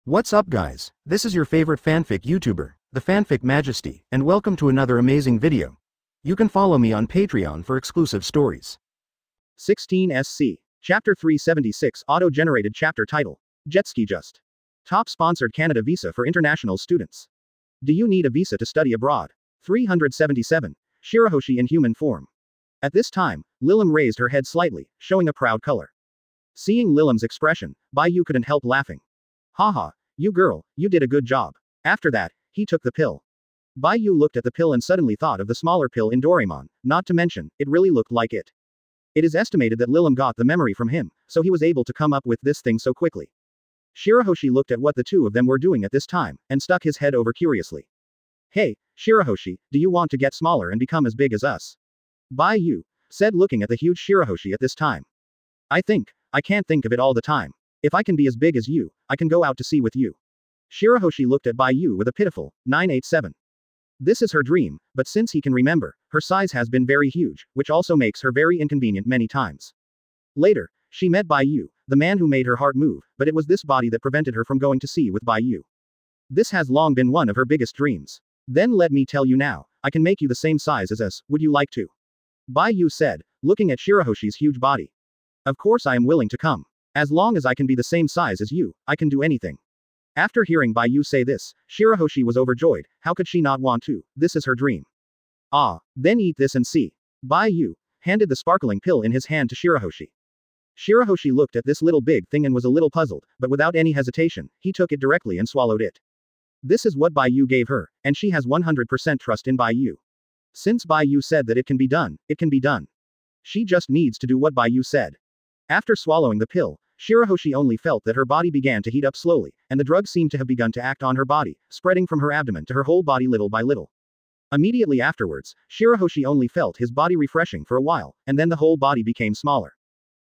What's up guys, this is your favorite fanfic YouTuber, the Fanfic Majesty, and welcome to another amazing video. You can follow me on Patreon for exclusive stories. 16 SC. Chapter 376 Auto-generated chapter title. Jetski Just. Top sponsored Canada visa for international students. Do you need a visa to study abroad? 377. Shirahoshi in human form. At this time, Lilim raised her head slightly, showing a proud color. Seeing Lilim's expression, Bai Yu couldn't help laughing. Haha, you girl, you did a good job. After that, he took the pill. Bai Yu looked at the pill and suddenly thought of the smaller pill in Doraemon, not to mention, it really looked like it. It is estimated that Lilim got the memory from him, so he was able to come up with this thing so quickly. Shirahoshi looked at what the two of them were doing at this time, and stuck his head over curiously. Hey, Shirahoshi, do you want to get smaller and become as big as us? Bai Yu said, looking at the huge Shirahoshi at this time. I can't think of it all the time. If I can be as big as you, I can go out to sea with you. Shirahoshi looked at Bai Yu with a pitiful 987. This is her dream, but since he can remember, her size has been very huge, which also makes her very inconvenient many times. Later, she met Bai Yu, the man who made her heart move, but it was this body that prevented her from going to sea with Bai Yu. This has long been one of her biggest dreams. Then let me tell you now, I can make you the same size as us, would you like to? Bai Yu said, looking at Shirahoshi's huge body. Of course I am willing to come. As long as I can be the same size as you, I can do anything. After hearing Bai Yu say this, Shirahoshi was overjoyed. How could she not want to? This is her dream. Ah, then eat this and see. Bai Yu handed the sparkling pill in his hand to Shirahoshi. Shirahoshi looked at this little big thing and was a little puzzled, but without any hesitation, he took it directly and swallowed it. This is what Bai Yu gave her, and she has 100% trust in Bai Yu. Since Bai Yu said that it can be done, it can be done. She just needs to do what Bai Yu said. After swallowing the pill, Shirahoshi only felt that her body began to heat up slowly, and the drug seemed to have begun to act on her body, spreading from her abdomen to her whole body little by little. Immediately afterwards, Shirahoshi only felt his body refreshing for a while, and then the whole body became smaller.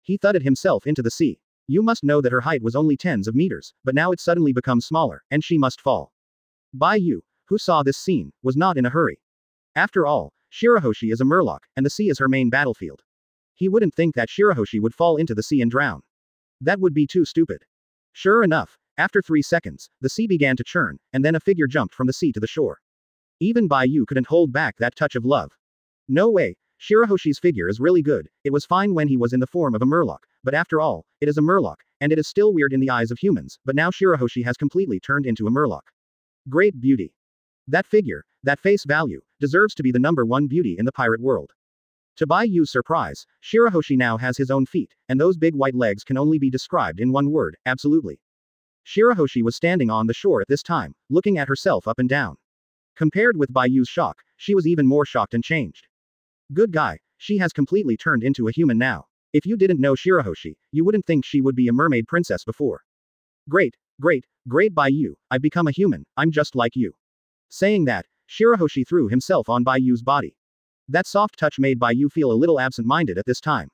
He thudded himself into the sea. You must know that her height was only tens of meters, but now it suddenly becomes smaller, and she must fall. Bai Yu, who saw this scene, was not in a hurry. After all, Shirahoshi is a murloc, and the sea is her main battlefield. He wouldn't think that Shirahoshi would fall into the sea and drown. That would be too stupid. Sure enough, after 3 seconds, the sea began to churn, and then a figure jumped from the sea to the shore. Even Bai Yu couldn't hold back that touch of love. No way, Shirahoshi's figure is really good. It was fine when he was in the form of a murloc, but after all, it is a murloc, and it is still weird in the eyes of humans, but now Shirahoshi has completely turned into a murloc. Great beauty. That figure, that face value, deserves to be the #1 beauty in the pirate world. To Bai Yu's surprise, Shirahoshi now has his own feet, and those big white legs can only be described in one word, absolutely. Shirahoshi was standing on the shore at this time, looking at herself up and down. Compared with Bai Yu's shock, she was even more shocked and changed. Good guy, she has completely turned into a human now. If you didn't know Shirahoshi, you wouldn't think she would be a mermaid princess before. Great Bai Yu, I've become a human, I'm just like you. Saying that, Shirahoshi threw himself on Bai Yu's body. That soft touch made Bai Yu feel a little absent-minded at this time.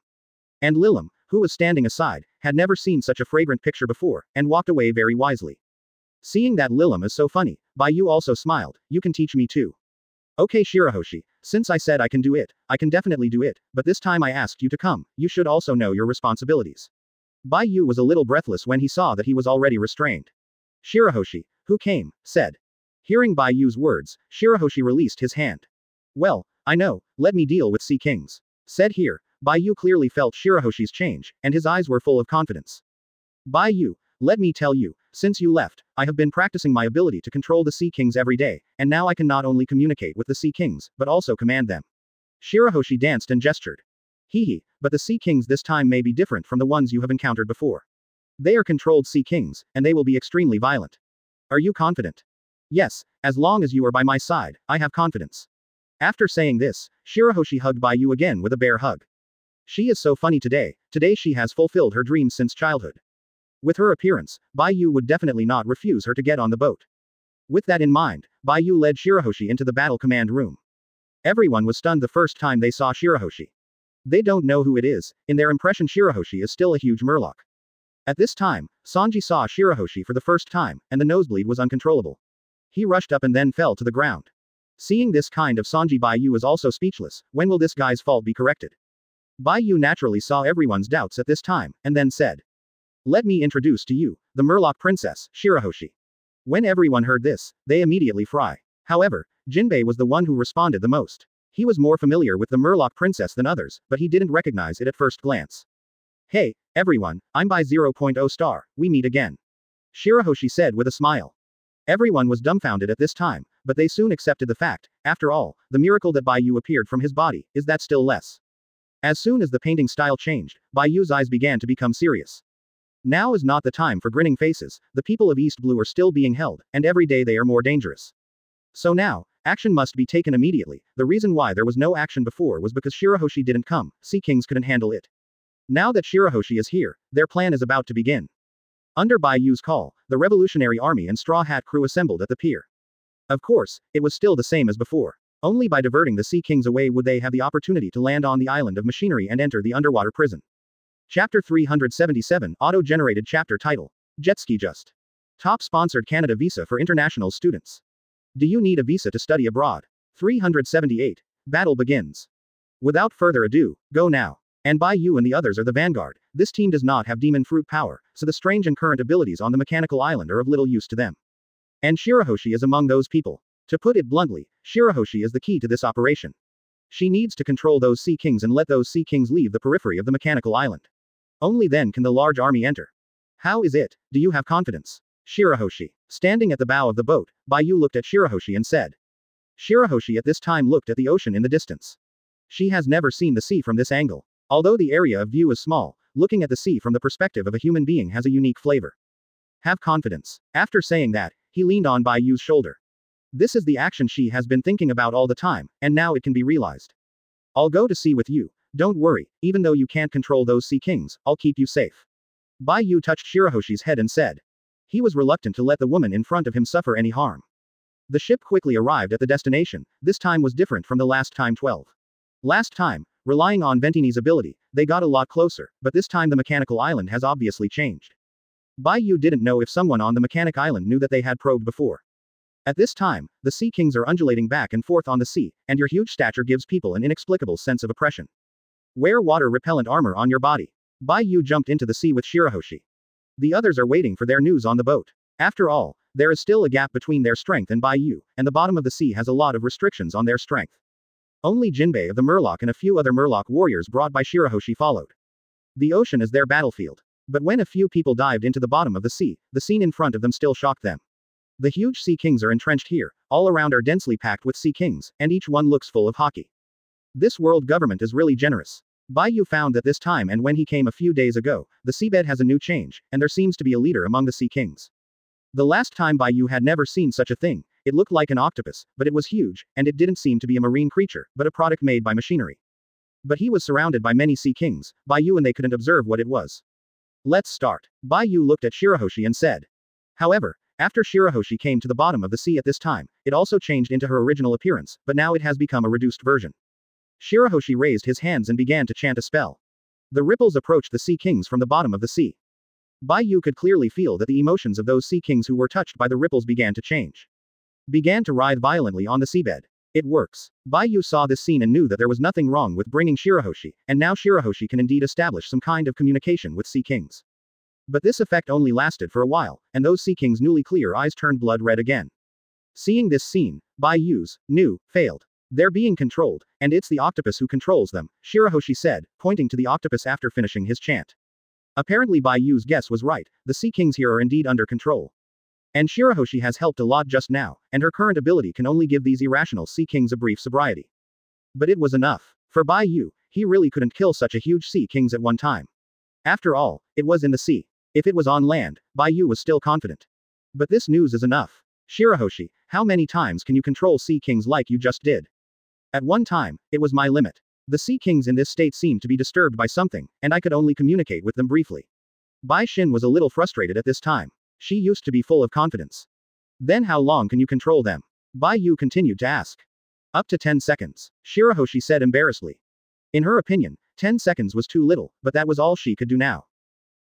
And Lilim, who was standing aside, had never seen such a fragrant picture before, and walked away very wisely. Seeing that Lilim is so funny, Bai Yu also smiled. You can teach me too. Okay Shirahoshi, since I said I can do it, I can definitely do it, but this time I asked you to come, you should also know your responsibilities. Bai Yu was a little breathless when he saw that he was already restrained. Shirahoshi, who came, said. Hearing Bai Yu's words, Shirahoshi released his hand. Well, I know, let me deal with Sea Kings. Said here, Bai Yu clearly felt Shirahoshi's change, and his eyes were full of confidence. Bai Yu, let me tell you, since you left, I have been practicing my ability to control the Sea Kings every day, and now I can not only communicate with the Sea Kings, but also command them. Shirahoshi danced and gestured. Hee, but the Sea Kings this time may be different from the ones you have encountered before. They are controlled Sea Kings, and they will be extremely violent. Are you confident? Yes, as long as you are by my side, I have confidence. After saying this, Shirahoshi hugged Bai Yu again with a bear hug. She is so funny today she has fulfilled her dreams since childhood. With her appearance, Bai Yu would definitely not refuse her to get on the boat. With that in mind, Bai Yu led Shirahoshi into the battle command room. Everyone was stunned the first time they saw Shirahoshi. They don't know who it is, in their impression Shirahoshi is still a huge murloc. At this time, Sanji saw Shirahoshi for the first time, and the nosebleed was uncontrollable. He rushed up and then fell to the ground. Seeing this kind of Sanji, Bai Yu is also speechless. When will this guy's fault be corrected? Bai Yu naturally saw everyone's doubts at this time, and then said. Let me introduce to you, the Murloc Princess, Shirahoshi. When everyone heard this, they immediately fry. However, Jinbei was the one who responded the most. He was more familiar with the Murloc Princess than others, but he didn't recognize it at first glance. Hey, everyone, I'm Bai 0.0 star, we meet again. Shirahoshi said with a smile. Everyone was dumbfounded at this time, but they soon accepted the fact, after all, the miracle that Bai Yu appeared from his body, is that still less. As soon as the painting style changed, Bai Yu's eyes began to become serious. Now is not the time for grinning faces, the people of East Blue are still being held, and every day they are more dangerous. So now, action must be taken immediately. The reason why there was no action before was because Shirahoshi didn't come, Sea Kings couldn't handle it. Now that Shirahoshi is here, their plan is about to begin. Under Bai Yu's call, the Revolutionary Army and Straw Hat crew assembled at the pier. Of course, it was still the same as before. Only by diverting the Sea Kings away would they have the opportunity to land on the island of machinery and enter the underwater prison. Chapter 377, Auto-generated chapter title. Jetski Just. Top sponsored Canada visa for international students. Do you need a visa to study abroad? 378. Battle begins. Without further ado, go now. And Bai Yu and the others are the vanguard. This team does not have demon fruit power, so the strange and current abilities on the mechanical island are of little use to them. And Shirahoshi is among those people. To put it bluntly, Shirahoshi is the key to this operation. She needs to control those Sea Kings and let those Sea Kings leave the periphery of the mechanical island. Only then can the large army enter. How is it? Do you have confidence? Shirahoshi. Standing at the bow of the boat, Bai Yu looked at Shirahoshi and said. Shirahoshi at this time looked at the ocean in the distance. She has never seen the sea from this angle. Although the area of view is small, looking at the sea from the perspective of a human being has a unique flavor. Have confidence. After saying that, he leaned on Bai Yu's shoulder. This is the action she has been thinking about all the time, and now it can be realized. I'll go to sea with you. Don't worry, even though you can't control those Sea Kings, I'll keep you safe. Bai Yu touched Shirahoshi's head and said. He was reluctant to let the woman in front of him suffer any harm. The ship quickly arrived at the destination. This time was different from the last time 12. Last time, relying on Ventini's ability, they got a lot closer, but this time the mechanical island has obviously changed. Bai Yu didn't know if someone on the mechanic island knew that they had probed before. At this time, the Sea Kings are undulating back and forth on the sea, and your huge stature gives people an inexplicable sense of oppression. Wear water-repellent armor on your body. Bai Yu jumped into the sea with Shirahoshi. The others are waiting for their news on the boat. After all, there is still a gap between their strength and Bai Yu, and the bottom of the sea has a lot of restrictions on their strength. Only Jinbei of the Murloc and a few other Murloc warriors brought by Shirahoshi followed. The ocean is their battlefield. But when a few people dived into the bottom of the sea, the scene in front of them still shocked them. The huge Sea Kings are entrenched here, all around are densely packed with Sea Kings, and each one looks full of hockey. This world government is really generous. Bai Yu found that this time and when he came a few days ago, the seabed has a new change, and there seems to be a leader among the Sea Kings. The last time Bai Yu had never seen such a thing. It looked like an octopus, but it was huge, and it didn't seem to be a marine creature, but a product made by machinery. But he was surrounded by many Sea Kings, Bai Yu and they couldn't observe what it was. Let's start. Bai Yu looked at Shirahoshi and said. However, after Shirahoshi came to the bottom of the sea at this time, it also changed into her original appearance, but now it has become a reduced version. Shirahoshi raised his hands and began to chant a spell. The ripples approached the Sea Kings from the bottom of the sea. Bai Yu could clearly feel that the emotions of those Sea Kings who were touched by the ripples began to change. Began to writhe violently on the seabed. It works. Bai Yu saw this scene and knew that there was nothing wrong with bringing Shirahoshi, and now Shirahoshi can indeed establish some kind of communication with Sea Kings. But this effect only lasted for a while, and those Sea Kings' newly clear eyes turned blood red again. Seeing this scene, Bai Yu's failed. They're being controlled, and it's the octopus who controls them, Shirahoshi said, pointing to the octopus after finishing his chant. Apparently Bai Yu's guess was right, the Sea Kings here are indeed under control. And Shirahoshi has helped a lot just now, and her current ability can only give these irrational Sea Kings a brief sobriety. But it was enough. For Bai Yu, he really couldn't kill such a huge Sea Kings at one time. After all, it was in the sea. If it was on land, Bai Yu was still confident. But this news is enough. Shirahoshi, how many times can you control Sea Kings like you just did? At one time, it was my limit. The Sea Kings in this state seemed to be disturbed by something, and I could only communicate with them briefly. Bai Shin was a little frustrated at this time. She used to be full of confidence. Then how long can you control them? Bai Yu continued to ask. Up to 10 seconds. Shirahoshi said embarrassedly. In her opinion, 10 seconds was too little, but that was all she could do now.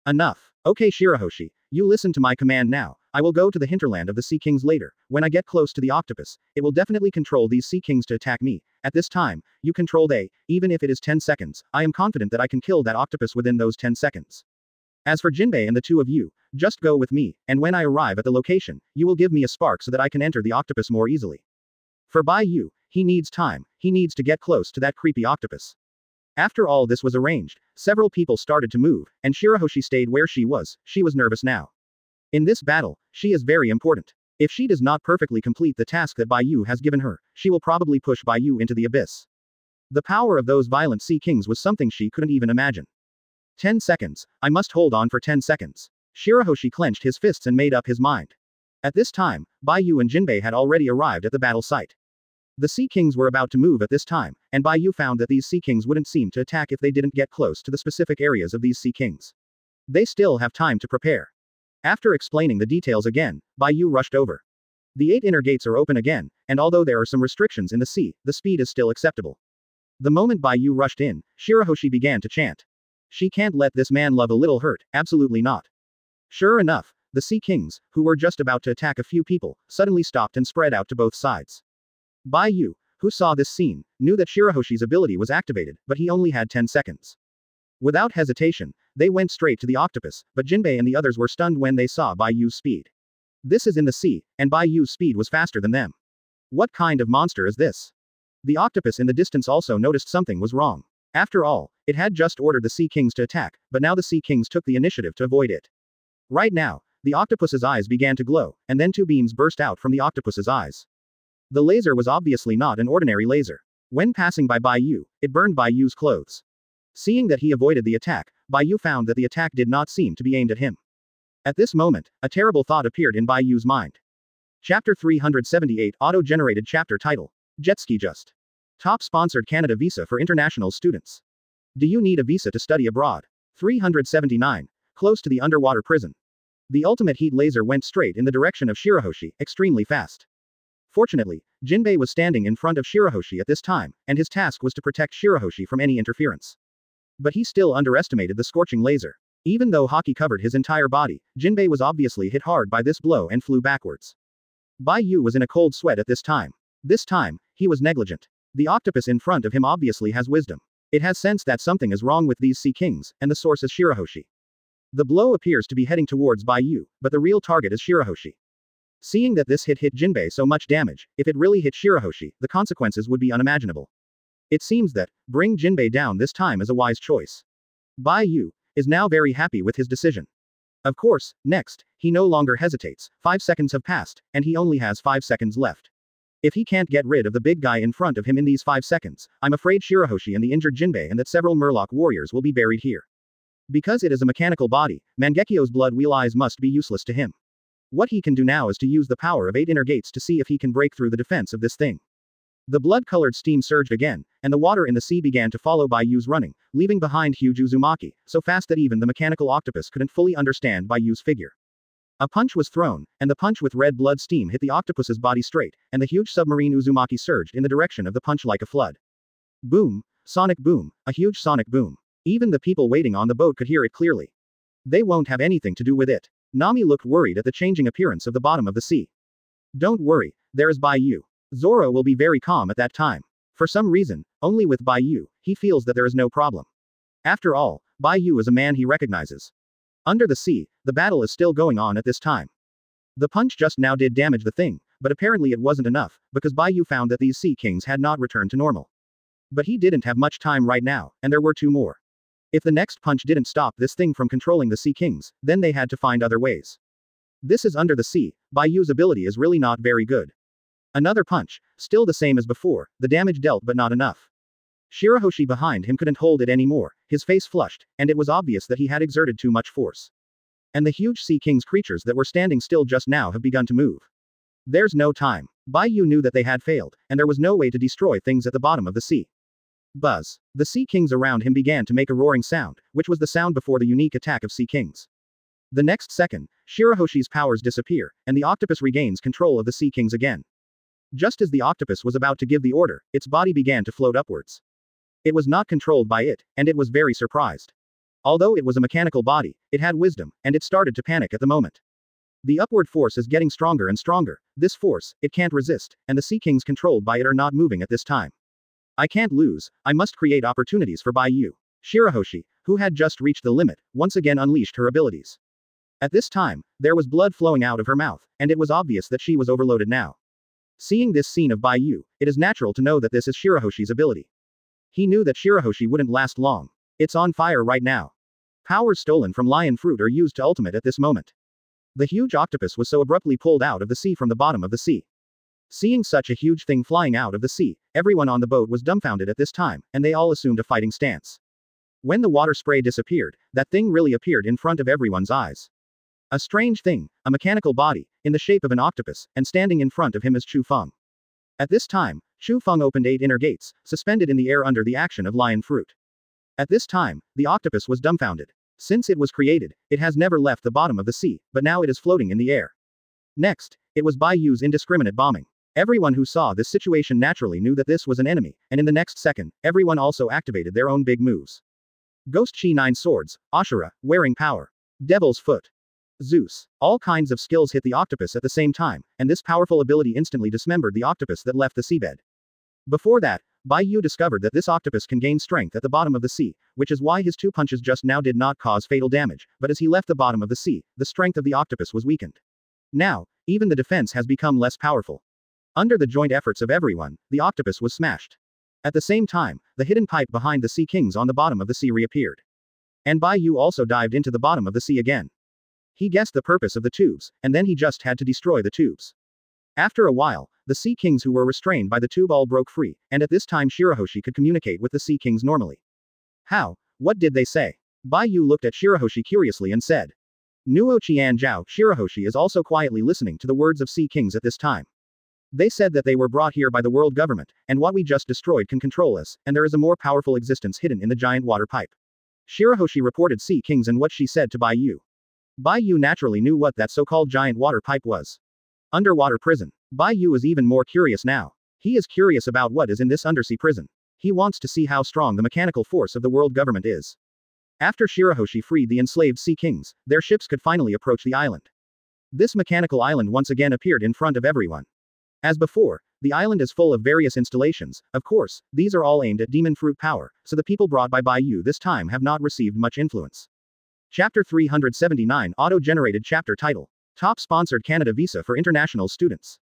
Enough. Okay Shirahoshi, you listen to my command now. I will go to the hinterland of the Sea Kings later. When I get close to the octopus, it will definitely control these Sea Kings to attack me. At this time, you control they, even if it is 10 seconds, I am confident that I can kill that octopus within those 10 seconds. As for Jinbei and the two of you, just go with me, and when I arrive at the location, you will give me a spark so that I can enter the octopus more easily. For Bai Yu, he needs time, he needs to get close to that creepy octopus. After all this was arranged, several people started to move, and Shirahoshi stayed where she was nervous now. In this battle, she is very important. If she does not perfectly complete the task that Bai Yu has given her, she will probably push Bai Yu into the abyss. The power of those violent sea kings was something she couldn't even imagine. 10 seconds, I must hold on for 10 seconds. Shirahoshi clenched his fists and made up his mind. At this time, Bai Yu and Jinbei had already arrived at the battle site. The Sea Kings were about to move at this time, and Bai Yu found that these Sea Kings wouldn't seem to attack if they didn't get close to the specific areas of these Sea Kings. They still have time to prepare. After explaining the details again, Bai Yu rushed over. The 8 inner gates are open again, and although there are some restrictions in the sea, the speed is still acceptable. The moment Bai Yu rushed in, Shirahoshi began to chant. She can't let this man love a little hurt, absolutely not. Sure enough, the Sea Kings, who were just about to attack a few people, suddenly stopped and spread out to both sides. Bai Yu, who saw this scene, knew that Shirahoshi's ability was activated, but he only had 10 seconds. Without hesitation, they went straight to the octopus, but Jinbei and the others were stunned when they saw Bai Yu's speed. This is in the sea, and Bai Yu's speed was faster than them. What kind of monster is this? The octopus in the distance also noticed something was wrong. After all, it had just ordered the Sea Kings to attack, but now the Sea Kings took the initiative to avoid it. Right now, the octopus's eyes began to glow, and then 2 beams burst out from the octopus's eyes. The laser was obviously not an ordinary laser. When passing by Bai Yu, it burned Bai Yu's clothes. Seeing that he avoided the attack, Bai Yu found that the attack did not seem to be aimed at him. At this moment, a terrible thought appeared in Bai Yu's mind. Chapter 378 Auto-generated chapter title. Jet ski just. Top sponsored Canada visa for international students. Do you need a visa to study abroad? 379. Close to the underwater prison. The ultimate heat laser went straight in the direction of Shirahoshi, extremely fast. Fortunately, Jinbei was standing in front of Shirahoshi at this time, and his task was to protect Shirahoshi from any interference. But he still underestimated the scorching laser. Even though Hawkeye covered his entire body, Jinbei was obviously hit hard by this blow and flew backwards. Bai Yu was in a cold sweat at this time. This time, he was negligent. The octopus in front of him obviously has wisdom. It has sensed that something is wrong with these Sea Kings, and the source is Shirahoshi. The blow appears to be heading towards Bai Yu, but the real target is Shirahoshi. Seeing that this hit Jinbei so much damage, if it really hit Shirahoshi, the consequences would be unimaginable. It seems that, bring Jinbei down this time is a wise choice. Bai Yu is now very happy with his decision. Of course, next, he no longer hesitates. 5 seconds have passed, and he only has 5 seconds left. If he can't get rid of the big guy in front of him in these 5 seconds, I'm afraid Shirahoshi and the injured Jinbei and that several Murloc warriors will be buried here. Because it is a mechanical body, Mangekyo's blood wheel eyes must be useless to him. What he can do now is to use the power of 8 inner gates to see if he can break through the defense of this thing. The blood-colored steam surged again, and the water in the sea began to follow Bai Yu's running, leaving behind huge Uzumaki, so fast that even the mechanical octopus couldn't fully understand Bai Yu's figure. A punch was thrown, and the punch with red blood steam hit the octopus's body straight, and the huge submarine Uzumaki surged in the direction of the punch like a flood. Boom, sonic boom, a huge sonic boom. Even the people waiting on the boat could hear it clearly. They won't have anything to do with it. Nami looked worried at the changing appearance of the bottom of the sea. Don't worry, there is Bai Yu. Zoro will be very calm at that time. For some reason, only with Bai Yu, he feels that there is no problem. After all, Bai Yu is a man he recognizes. Under the sea, the battle is still going on at this time. The punch just now did damage the thing, but apparently it wasn't enough, because Bai Yu found that these Sea Kings had not returned to normal. But he didn't have much time right now, and there were 2 more. If the next punch didn't stop this thing from controlling the Sea Kings, then they had to find other ways. This is under the sea, Bai Yu's ability is really not very good. Another punch, still the same as before, the damage dealt but not enough. Shirahoshi behind him couldn't hold it anymore, his face flushed, and it was obvious that he had exerted too much force. And the huge Sea King's creatures that were standing still just now have begun to move. There's no time. Bai Yu knew that they had failed, and there was no way to destroy things at the bottom of the sea. Buzz. The Sea Kings around him began to make a roaring sound, which was the sound before the unique attack of Sea Kings. The next second, Shirahoshi's powers disappear, and the octopus regains control of the Sea Kings again. Just as the octopus was about to give the order, its body began to float upwards. It was not controlled by it, and it was very surprised. Although it was a mechanical body, it had wisdom, and it started to panic at the moment. The upward force is getting stronger and stronger. This force, it can't resist, and the Sea Kings controlled by it are not moving at this time. I can't lose, I must create opportunities for Bai Yu. Shirahoshi, who had just reached the limit, once again unleashed her abilities. At this time, there was blood flowing out of her mouth, and it was obvious that she was overloaded now. Seeing this scene of Bai Yu, it is natural to know that this is Shirahoshi's ability. He knew that Shirahoshi wouldn't last long. It's on fire right now. Powers stolen from lion fruit are used to ultimate at this moment. The huge octopus was so abruptly pulled out of the sea from the bottom of the sea. Seeing such a huge thing flying out of the sea, everyone on the boat was dumbfounded at this time, and they all assumed a fighting stance. When the water spray disappeared, that thing really appeared in front of everyone's eyes. A strange thing, a mechanical body, in the shape of an octopus, and standing in front of him is Chu Feng. At this time, Chu Feng opened 8 inner gates, suspended in the air under the action of lion fruit. At this time, the octopus was dumbfounded. Since it was created, it has never left the bottom of the sea, but now it is floating in the air. Next, it was Bai Yu's indiscriminate bombing. Everyone who saw this situation naturally knew that this was an enemy, and in the next second, everyone also activated their own big moves. Ghost Chi 9 swords, Asura, wearing power. Devil's foot. Zeus. All kinds of skills hit the octopus at the same time, and this powerful ability instantly dismembered the octopus that left the seabed. Before that, Bai Yu discovered that this octopus can gain strength at the bottom of the sea, which is why his 2 punches just now did not cause fatal damage, but as he left the bottom of the sea, the strength of the octopus was weakened. Now, even the defense has become less powerful. Under the joint efforts of everyone, the octopus was smashed. At the same time, the hidden pipe behind the Sea Kings on the bottom of the sea reappeared. And Bai Yu also dived into the bottom of the sea again. He guessed the purpose of the tubes, and then he just had to destroy the tubes. After a while, the Sea Kings who were restrained by the tube all broke free, and at this time Shirahoshi could communicate with the Sea Kings normally. How? What did they say? Bai Yu looked at Shirahoshi curiously and said. Nuo Qian Zhao. Shirahoshi is also quietly listening to the words of Sea Kings at this time. They said that they were brought here by the world government, and what we just destroyed can control us, and there is a more powerful existence hidden in the giant water pipe. Shirahoshi reported Sea Kings and what she said to Bai Yu. Bai Yu naturally knew what that so-called giant water pipe was. Underwater prison. Bai Yu is even more curious now. He is curious about what is in this undersea prison. He wants to see how strong the mechanical force of the world government is. After Shirahoshi freed the enslaved Sea Kings, their ships could finally approach the island. This mechanical island once again appeared in front of everyone. As before, the island is full of various installations. Of course, these are all aimed at demon fruit power, so the people brought by Bai Yu this time have not received much influence. Chapter 379 Auto-generated chapter title. Top sponsored Canada visa for international students.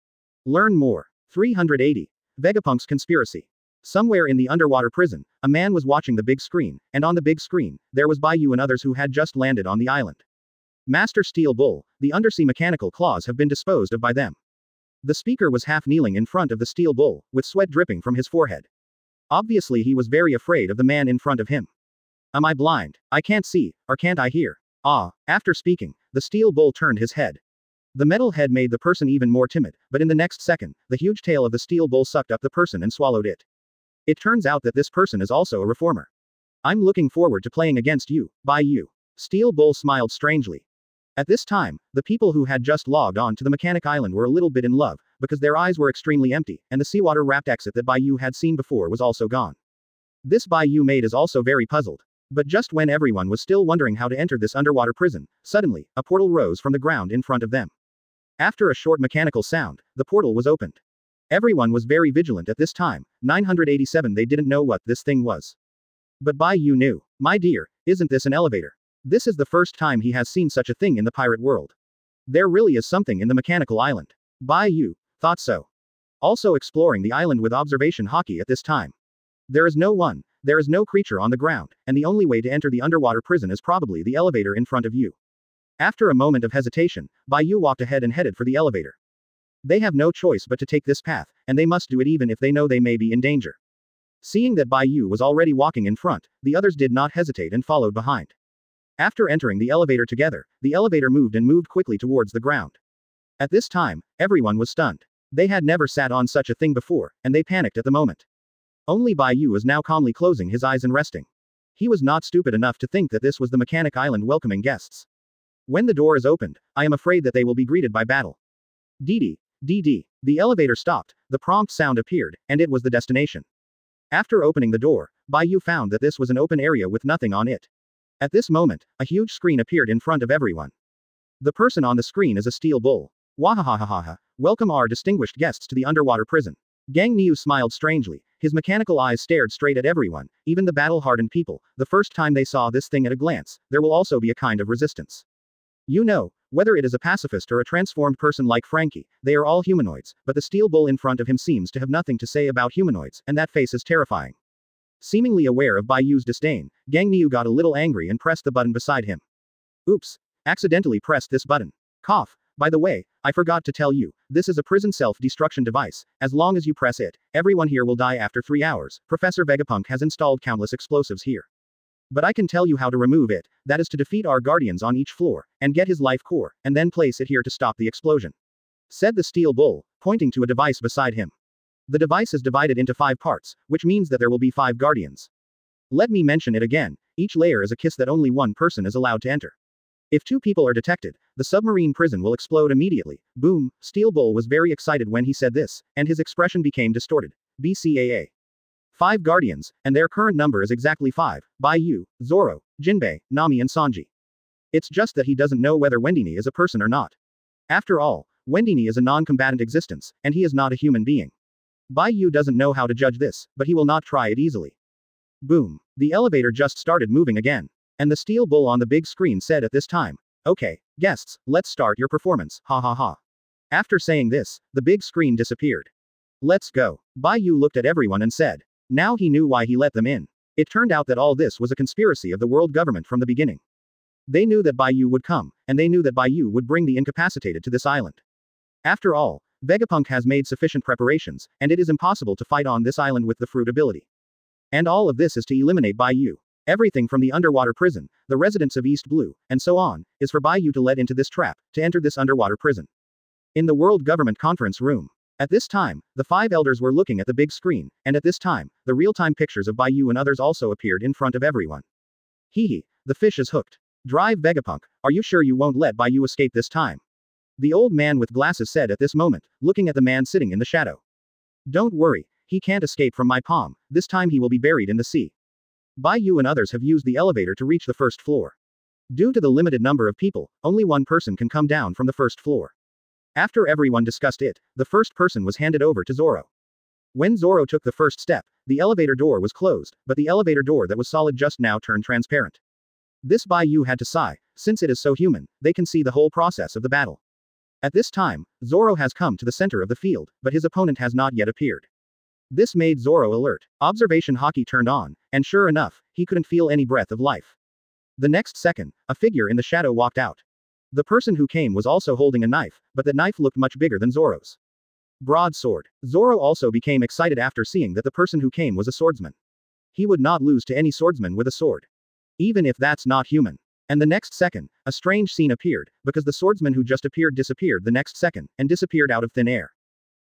Learn more. 380. Vegapunk's conspiracy. Somewhere in the underwater prison, a man was watching the big screen, and on the big screen, there was Bai Yu and others who had just landed on the island. Master Steel Bull, the undersea mechanical claws have been disposed of by them. The speaker was half kneeling in front of the Steel Bull, with sweat dripping from his forehead. Obviously he was very afraid of the man in front of him. Am I blind? I can't see, or can't I hear? After speaking, the Steel Bull turned his head. The metal head made the person even more timid, but in the next second, the huge tail of the Steel Bull sucked up the person and swallowed it. It turns out that this person is also a reformer. I'm looking forward to playing against you, Bai Yu. Steel Bull smiled strangely. At this time, the people who had just logged on to the mechanic island were a little bit in love, because their eyes were extremely empty, and the seawater wrapped exit that Bai Yu had seen before was also gone. This Bai Yu maid is also very puzzled. But just when everyone was still wondering how to enter this underwater prison, suddenly, a portal rose from the ground in front of them. After a short mechanical sound, the portal was opened. Everyone was very vigilant at this time. 987 They didn't know what this thing was. But Bai Yu knew. My dear, isn't this an elevator? This is the first time he has seen such a thing in the pirate world. There really is something in the mechanical island. Bai Yu thought so. Also exploring the island with observation Hawkeye at this time. There is no creature on the ground, and the only way to enter the underwater prison is probably the elevator in front of you. After a moment of hesitation, Bai Yu walked ahead and headed for the elevator. They have no choice but to take this path, and they must do it even if they know they may be in danger. Seeing that Bai Yu was already walking in front, the others did not hesitate and followed behind. After entering the elevator together, the elevator moved quickly towards the ground. At this time, everyone was stunned. They had never sat on such a thing before, and they panicked at the moment. Only Bai Yu is now calmly closing his eyes and resting. He was not stupid enough to think that this was the mechanic island welcoming guests. When the door is opened, I am afraid that they will be greeted by battle. DD. The elevator stopped, the prompt sound appeared, and it was the destination. After opening the door, Bai Yu found that this was an open area with nothing on it. At this moment, a huge screen appeared in front of everyone. The person on the screen is a Steel Bull. Wahahahaha. Welcome our distinguished guests to the underwater prison. Gang Niu smiled strangely. His mechanical eyes stared straight at everyone, even the battle-hardened people. The first time they saw this thing at a glance, there will also be a kind of resistance. You know, whether it is a pacifist or a transformed person like Franky, they are all humanoids, but the steel bull in front of him seems to have nothing to say about humanoids, and that face is terrifying. Seemingly aware of Bai Yu's disdain, Gang Niu got a little angry and pressed the button beside him. Oops. Accidentally pressed this button. Cough. By the way, I forgot to tell you, this is a prison self-destruction device. As long as you press it, everyone here will die after 3 hours. Professor Vegapunk has installed countless explosives here. But I can tell you how to remove it, that is to defeat our guardians on each floor, and get his life core, and then place it here to stop the explosion. Said the steel bull, pointing to a device beside him. The device is divided into 5 parts, which means that there will be 5 guardians. Let me mention it again, each layer is a kiss that only one person is allowed to enter. If 2 people are detected, the submarine prison will explode immediately. Boom. Steel Bull was very excited when he said this, and his expression became distorted. BCAA. 5 guardians, and their current number is exactly 5, Bai Yu, Zoro, Jinbei, Nami and Sanji. It's just that he doesn't know whether Wendini is a person or not. After all, Wendini is a non-combatant existence, and he is not a human being. Bai Yu doesn't know how to judge this, but he will not try it easily. Boom. The elevator just started moving again. And the steel bull on the big screen said at this time, "Okay, guests, let's start your performance, ha ha ha." After saying this, the big screen disappeared. Let's go. Bai Yu looked at everyone and said. Now he knew why he let them in. It turned out that all this was a conspiracy of the world government from the beginning. They knew that Bai Yu would come, and they knew that Bai Yu would bring the incapacitated to this island. After all, Vegapunk has made sufficient preparations, and it is impossible to fight on this island with the fruit ability. And all of this is to eliminate Bai Yu. Everything from the underwater prison, the residents of East Blue, and so on, is for Bai Yu to let into this trap, to enter this underwater prison. In the World Government Conference Room. At this time, the 5 elders were looking at the big screen, and at this time, the real-time pictures of Bai Yu and others also appeared in front of everyone. Hee, the fish is hooked. Drive Vegapunk, are you sure you won't let Bai Yu escape this time? The old man with glasses said at this moment, looking at the man sitting in the shadow. Don't worry, he can't escape from my palm, this time he will be buried in the sea. Bai Yu and others have used the elevator to reach the first floor. Due to the limited number of people, only one person can come down from the first floor. After everyone discussed it, the first person was handed over to Zoro. When Zoro took the first step, the elevator door was closed, but the elevator door that was solid just now turned transparent. This Bai Yu had to sigh, since it is so human, they can see the whole process of the battle. At this time, Zoro has come to the center of the field, but his opponent has not yet appeared. This made Zoro alert. Observation Haki turned on, and sure enough, he couldn't feel any breath of life. The next second, a figure in the shadow walked out. The person who came was also holding a knife, but that knife looked much bigger than Zoro's. Broadsword. Zoro also became excited after seeing that the person who came was a swordsman. He would not lose to any swordsman with a sword. Even if that's not human. And the next second, a strange scene appeared, because the swordsman who just appeared disappeared the next second, and disappeared out of thin air.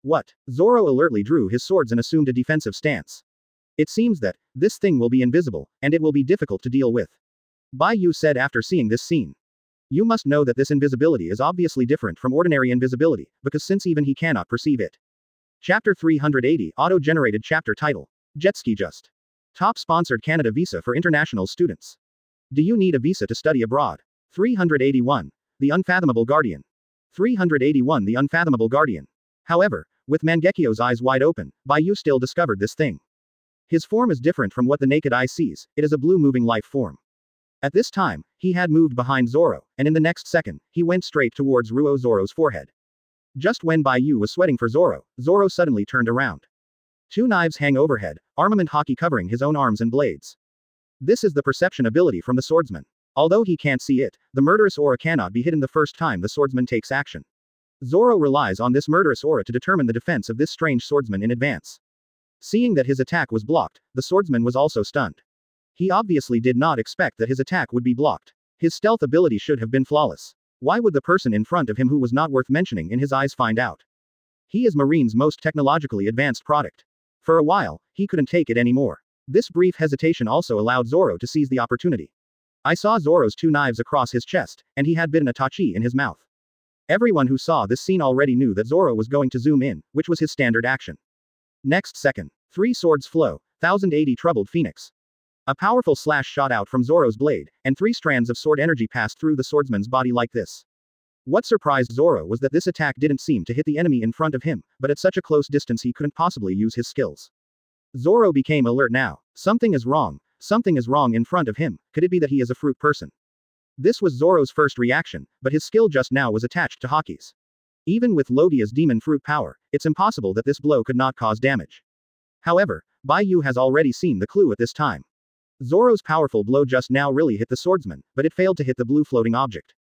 What? Zoro alertly drew his swords and assumed a defensive stance. It seems that, this thing will be invisible, and it will be difficult to deal with. Bai Yu said after seeing this scene. You must know that this invisibility is obviously different from ordinary invisibility, because since even he cannot perceive it. Chapter 380 Auto-generated chapter title. Jetski Just. Top sponsored Canada visa for international students. Do you need a visa to study abroad? 381. The Unfathomable Guardian. 381 The Unfathomable Guardian. However, with Mangekyo's eyes wide open, Bai Yu still discovered this thing. His form is different from what the naked eye sees, it is a blue moving life form. At this time, he had moved behind Zoro, and in the next second, he went straight towards Zoro's forehead. Just when Bai Yu was sweating for Zoro, Zoro suddenly turned around. 2 knives hang overhead, armament Haki covering his own arms and blades. This is the perception ability from the swordsman. Although he can't see it, the murderous aura cannot be hidden the first time the swordsman takes action. Zoro relies on this murderous aura to determine the defense of this strange swordsman in advance. Seeing that his attack was blocked, the swordsman was also stunned. He obviously did not expect that his attack would be blocked. His stealth ability should have been flawless. Why would the person in front of him who was not worth mentioning in his eyes find out? He is Marine's most technologically advanced product. For a while, he couldn't take it anymore. This brief hesitation also allowed Zoro to seize the opportunity. I saw Zoro's 2 knives across his chest, and he had bitten a tachi in his mouth. Everyone who saw this scene already knew that Zoro was going to zoom in, which was his standard action. Next second. 3 swords flow, 1080 troubled phoenix. A powerful slash shot out from Zoro's blade, and 3 strands of sword energy passed through the swordsman's body like this. What surprised Zoro was that this attack didn't seem to hit the enemy in front of him, but at such a close distance he couldn't possibly use his skills. Zoro became alert now. Something is wrong. Something is wrong in front of him. Could it be that he is a fruit person? This was Zoro's first reaction, but his skill just now was attached to Haki's. Even with Logia's demon fruit power, it's impossible that this blow could not cause damage. However, Bai Yu has already seen the clue at this time. Zoro's powerful blow just now really hit the swordsman, but it failed to hit the blue floating object.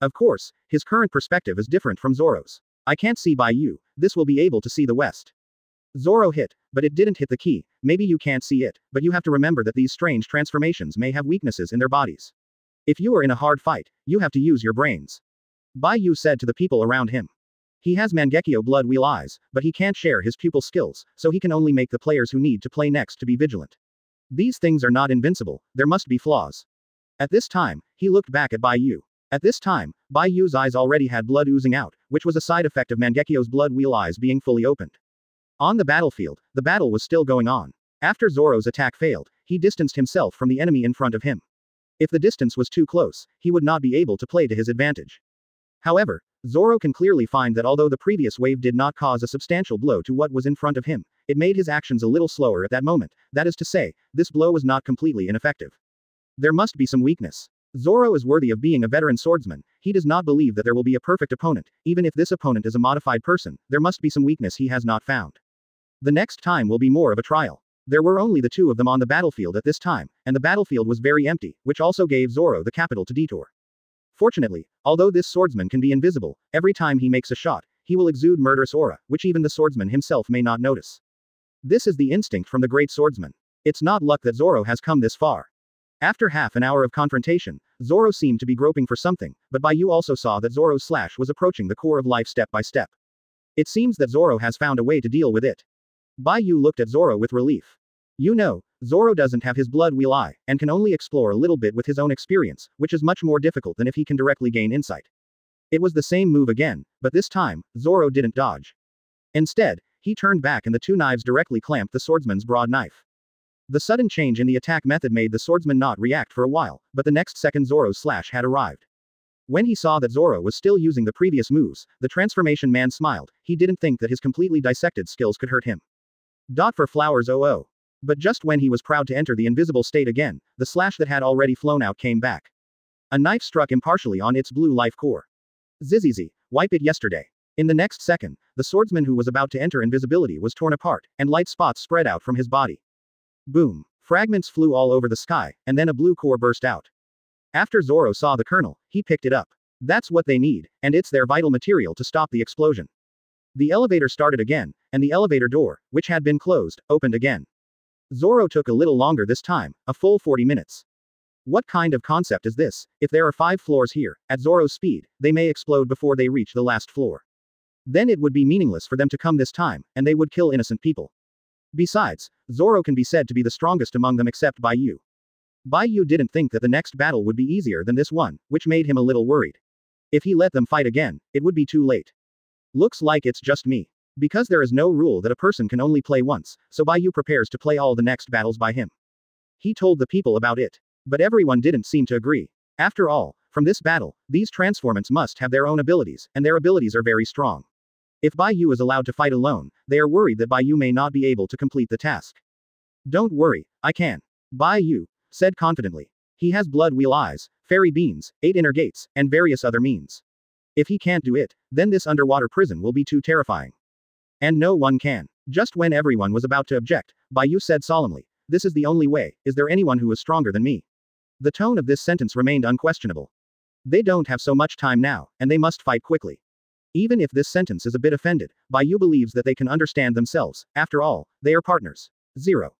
Of course, his current perspective is different from Zoro's. I can't see Bai Yu, this will be able to see the west. Zoro hit, but it didn't hit the key. Maybe you can't see it, but you have to remember that these strange transformations may have weaknesses in their bodies. If you are in a hard fight, you have to use your brains. Bai Yu said to the people around him. He has Mangekyo blood wheel eyes, but he can't share his pupil skills, so he can only make the players who need to play next to be vigilant. These things are not invincible, there must be flaws. At this time, he looked back at Bai Yu. At this time, Bai Yu's eyes already had blood oozing out, which was a side effect of Mangekyo's blood wheel eyes being fully opened. On the battlefield, the battle was still going on. After Zoro's attack failed, he distanced himself from the enemy in front of him. If the distance was too close, he would not be able to play to his advantage. However, Zoro can clearly find that although the previous wave did not cause a substantial blow to what was in front of him, it made his actions a little slower at that moment, that is to say, this blow was not completely ineffective. There must be some weakness. Zoro is worthy of being a veteran swordsman, he does not believe that there will be a perfect opponent, even if this opponent is a modified person, there must be some weakness he has not found. The next time will be more of a trial. There were only the two of them on the battlefield at this time, and the battlefield was very empty, which also gave Zoro the capital to detour. Fortunately, although this swordsman can be invisible, every time he makes a shot, he will exude murderous aura, which even the swordsman himself may not notice. This is the instinct from the great swordsman. It's not luck that Zoro has come this far. After half an hour of confrontation, Zoro seemed to be groping for something, but Bai Yu also saw that Zoro's slash was approaching the core of life step by step. It seems that Zoro has found a way to deal with it. Bai Yu looked at Zoro with relief. You know, Zoro doesn't have his blood wheel eye, and can only explore a little bit with his own experience, which is much more difficult than if he can directly gain insight. It was the same move again, but this time, Zoro didn't dodge. Instead, he turned back and the two knives directly clamped the swordsman's broad knife. The sudden change in the attack method made the swordsman not react for a while, but the next second Zoro's slash had arrived. When he saw that Zoro was still using the previous moves, the transformation man smiled, he didn't think that his completely dissected skills could hurt him. Dot for flowers 00. But just when he was proud to enter the invisible state again, the slash that had already flown out came back. A knife struck impartially on its blue life core. Zizizi, wipe it yesterday. In the next second, the swordsman who was about to enter invisibility was torn apart, and light spots spread out from his body. Boom. Fragments flew all over the sky, and then a blue core burst out. After Zoro saw the kernel, he picked it up. That's what they need, and it's their vital material to stop the explosion. The elevator started again, and the elevator door, which had been closed, opened again. Zoro took a little longer this time, a full 40 minutes. What kind of concept is this? If there are 5 floors here, at Zoro's speed, they may explode before they reach the last floor. Then it would be meaningless for them to come this time, and they would kill innocent people. Besides, Zoro can be said to be the strongest among them except Bai Yu. Bai Yu didn't think that the next battle would be easier than this one, which made him a little worried. If he let them fight again, it would be too late. Looks like it's just me. Because there is no rule that a person can only play once, so Bai Yu prepares to play all the next battles by him. He told the people about it. But everyone didn't seem to agree. After all, from this battle, these transformants must have their own abilities, and their abilities are very strong. If Bai Yu is allowed to fight alone, they are worried that Bai Yu may not be able to complete the task. Don't worry, I can. Bai Yu said confidently. He has blood wheel eyes, fairy beans, 8 inner gates, and various other means. If he can't do it, then this underwater prison will be too terrifying. And no one can. Just when everyone was about to object, Bai Yu said solemnly, this is the only way, is there anyone who is stronger than me? The tone of this sentence remained unquestionable. They don't have so much time now, and they must fight quickly. Even if this sentence is a bit offended, Bai Yu believes that they can understand themselves, after all, they are partners. 0.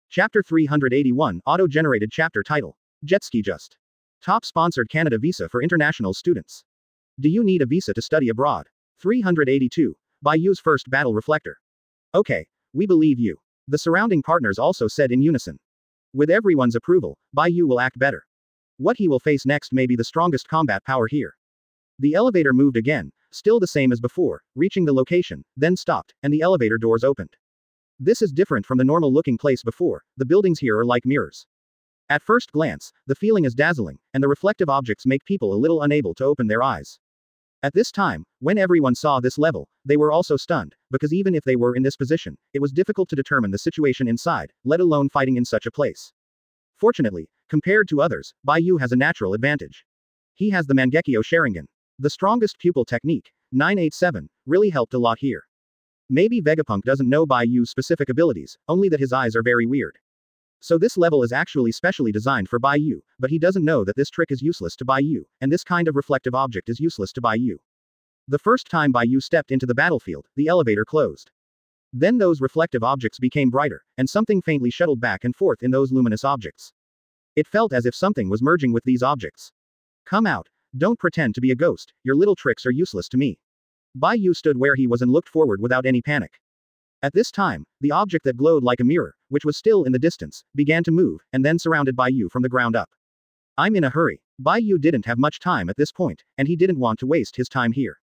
Chapter 381 Auto-generated chapter title. Jetski Just. Top sponsored Canada visa for international students. Do you need a visa to study abroad? 382. Bai Yu's first battle reflector. Okay, we believe you. The surrounding partners also said in unison. With everyone's approval, Bai Yu will act better. What he will face next may be the strongest combat power here. The elevator moved again, still the same as before, reaching the location, then stopped, and the elevator doors opened. This is different from the normal-looking place before, the buildings here are like mirrors. At first glance, the feeling is dazzling, and the reflective objects make people a little unable to open their eyes. At this time, when everyone saw this level, they were also stunned, because even if they were in this position, it was difficult to determine the situation inside, let alone fighting in such a place. Fortunately, compared to others, Bai Yu has a natural advantage. He has the Mangekyo Sharingan. The strongest pupil technique, 987, really helped a lot here. Maybe Vegapunk doesn't know Bai Yu's specific abilities, only that his eyes are very weird. So this level is actually specially designed for Bai Yu, but he doesn't know that this trick is useless to Bai Yu, and this kind of reflective object is useless to Bai Yu. The first time Bai Yu stepped into the battlefield, the elevator closed. Then those reflective objects became brighter, and something faintly shuttled back and forth in those luminous objects. It felt as if something was merging with these objects. Come out. Don't pretend to be a ghost, your little tricks are useless to me. Bai Yu stood where he was and looked forward without any panic. At this time, the object that glowed like a mirror, which was still in the distance, began to move, and then surrounded Bai Yu from the ground up. I'm in a hurry. Bai Yu didn't have much time at this point, and he didn't want to waste his time here.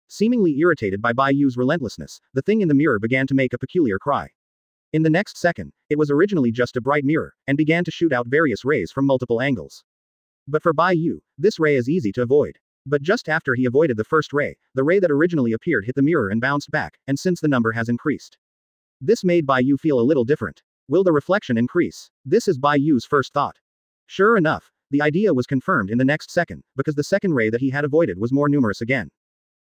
Seemingly irritated by Bai Yu's relentlessness, the thing in the mirror began to make a peculiar cry. In the next second, it was originally just a bright mirror, and began to shoot out various rays from multiple angles. But for Bai Yu, this ray is easy to avoid. But just after he avoided the first ray, the ray that originally appeared hit the mirror and bounced back, and since the number has increased. This made Bai Yu feel a little different. Will the reflection increase? This is Bai Yu's first thought. Sure enough, the idea was confirmed in the next second, because the second ray that he had avoided was more numerous again.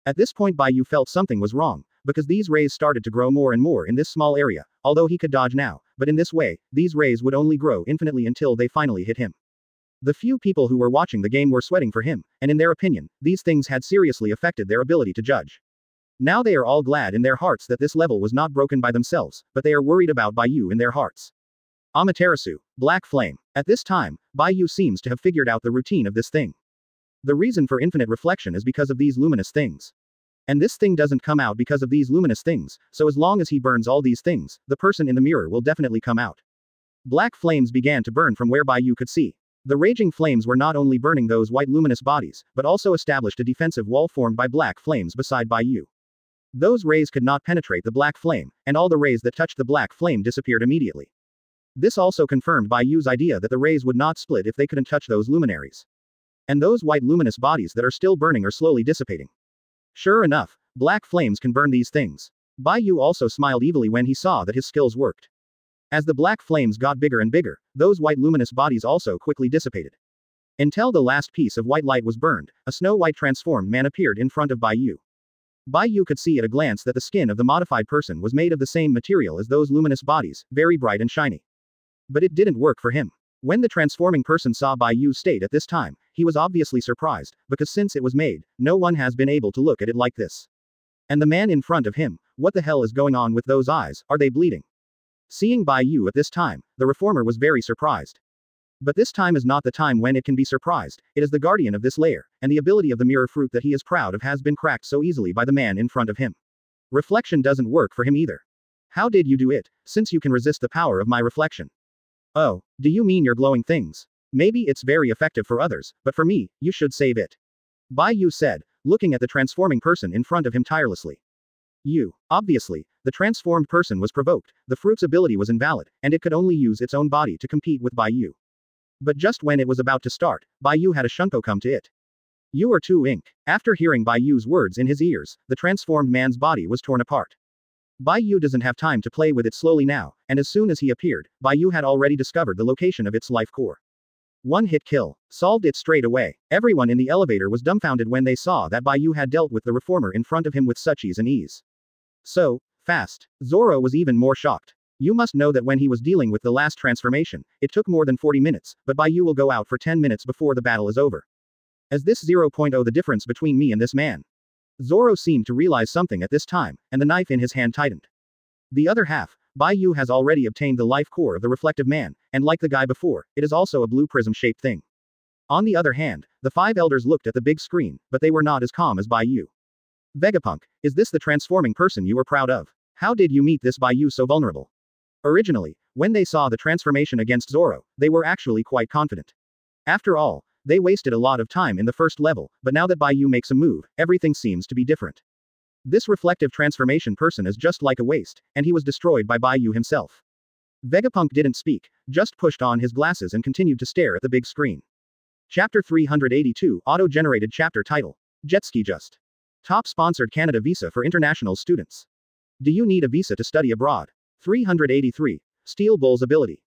At this point Bai Yu felt something was wrong, because these rays started to grow more and more in this small area, although he could dodge now, but in this way, these rays would only grow infinitely until they finally hit him. The few people who were watching the game were sweating for him, and in their opinion, these things had seriously affected their ability to judge. Now they are all glad in their hearts that this level was not broken by themselves, but they are worried about Bai Yu in their hearts. Amaterasu, Black Flame. At this time, Bai Yu seems to have figured out the routine of this thing. The reason for infinite reflection is because of these luminous things. And this thing doesn't come out because of these luminous things, so as long as he burns all these things, the person in the mirror will definitely come out. Black flames began to burn from where Bai Yu could see. The raging flames were not only burning those white luminous bodies, but also established a defensive wall formed by black flames beside Bai Yu. Those rays could not penetrate the black flame, and all the rays that touched the black flame disappeared immediately. This also confirmed Bai Yu's idea that the rays would not split if they couldn't touch those luminaries. And those white luminous bodies that are still burning are slowly dissipating. Sure enough, black flames can burn these things. Bai Yu also smiled evilly when he saw that his skills worked. As the black flames got bigger and bigger, those white luminous bodies also quickly dissipated. Until the last piece of white light was burned, a snow-white transformed man appeared in front of Bai Yu. Bai Yu could see at a glance that the skin of the modified person was made of the same material as those luminous bodies, very bright and shiny. But it didn't work for him. When the transforming person saw Bai Yu's state at this time, he was obviously surprised, because since it was made, no one has been able to look at it like this. And the man in front of him, what the hell is going on with those eyes, are they bleeding? Seeing Bai Yu at this time, the reformer was very surprised. But this time is not the time when it can be surprised, it is the guardian of this layer, and the ability of the mirror fruit that he is proud of has been cracked so easily by the man in front of him. Reflection doesn't work for him either. How did you do it, since you can resist the power of my reflection? Oh, do you mean your glowing things? Maybe it's very effective for others, but for me, you should save it. Bai Yu said, looking at the transforming person in front of him tirelessly. Obviously, the transformed person was provoked, the fruit's ability was invalid, and it could only use its own body to compete with Bai Yu. But just when it was about to start, Bai Yu had a shunko come to it. You are too ink. After hearing Bai Yu's words in his ears, the transformed man's body was torn apart. Bai Yu doesn't have time to play with it slowly now, and as soon as he appeared, Bai Yu had already discovered the location of its life core. One-hit kill. Solved it straight away. Everyone in the elevator was dumbfounded when they saw that Bai Yu had dealt with the reformer in front of him with such ease and ease. So fast. Zoro was even more shocked. You must know that when he was dealing with the last transformation, it took more than 40 minutes, but Bai Yu will go out for 10 minutes before the battle is over. As this 0.0 the difference between me and this man. Zoro seemed to realize something at this time, and the knife in his hand tightened. The other half, Bai Yu has already obtained the life core of the reflective man, and like the guy before, it is also a blue prism-shaped thing. On the other hand, the five elders looked at the big screen, but they were not as calm as Bai Yu. Vegapunk, is this the transforming person you were proud of? How did you meet this Bai Yu so vulnerable? Originally, when they saw the transformation against Zoro, they were actually quite confident. After all, they wasted a lot of time in the first level, but now that Bai Yu makes a move, everything seems to be different. This reflective transformation person is just like a waste, and he was destroyed by Bai Yu himself. Vegapunk didn't speak, just pushed on his glasses and continued to stare at the big screen. Chapter 382, Auto-generated chapter title. Jetski just. Top sponsored Canada visa for international students. Do you need a visa to study abroad? 383. Steel Bull's ability.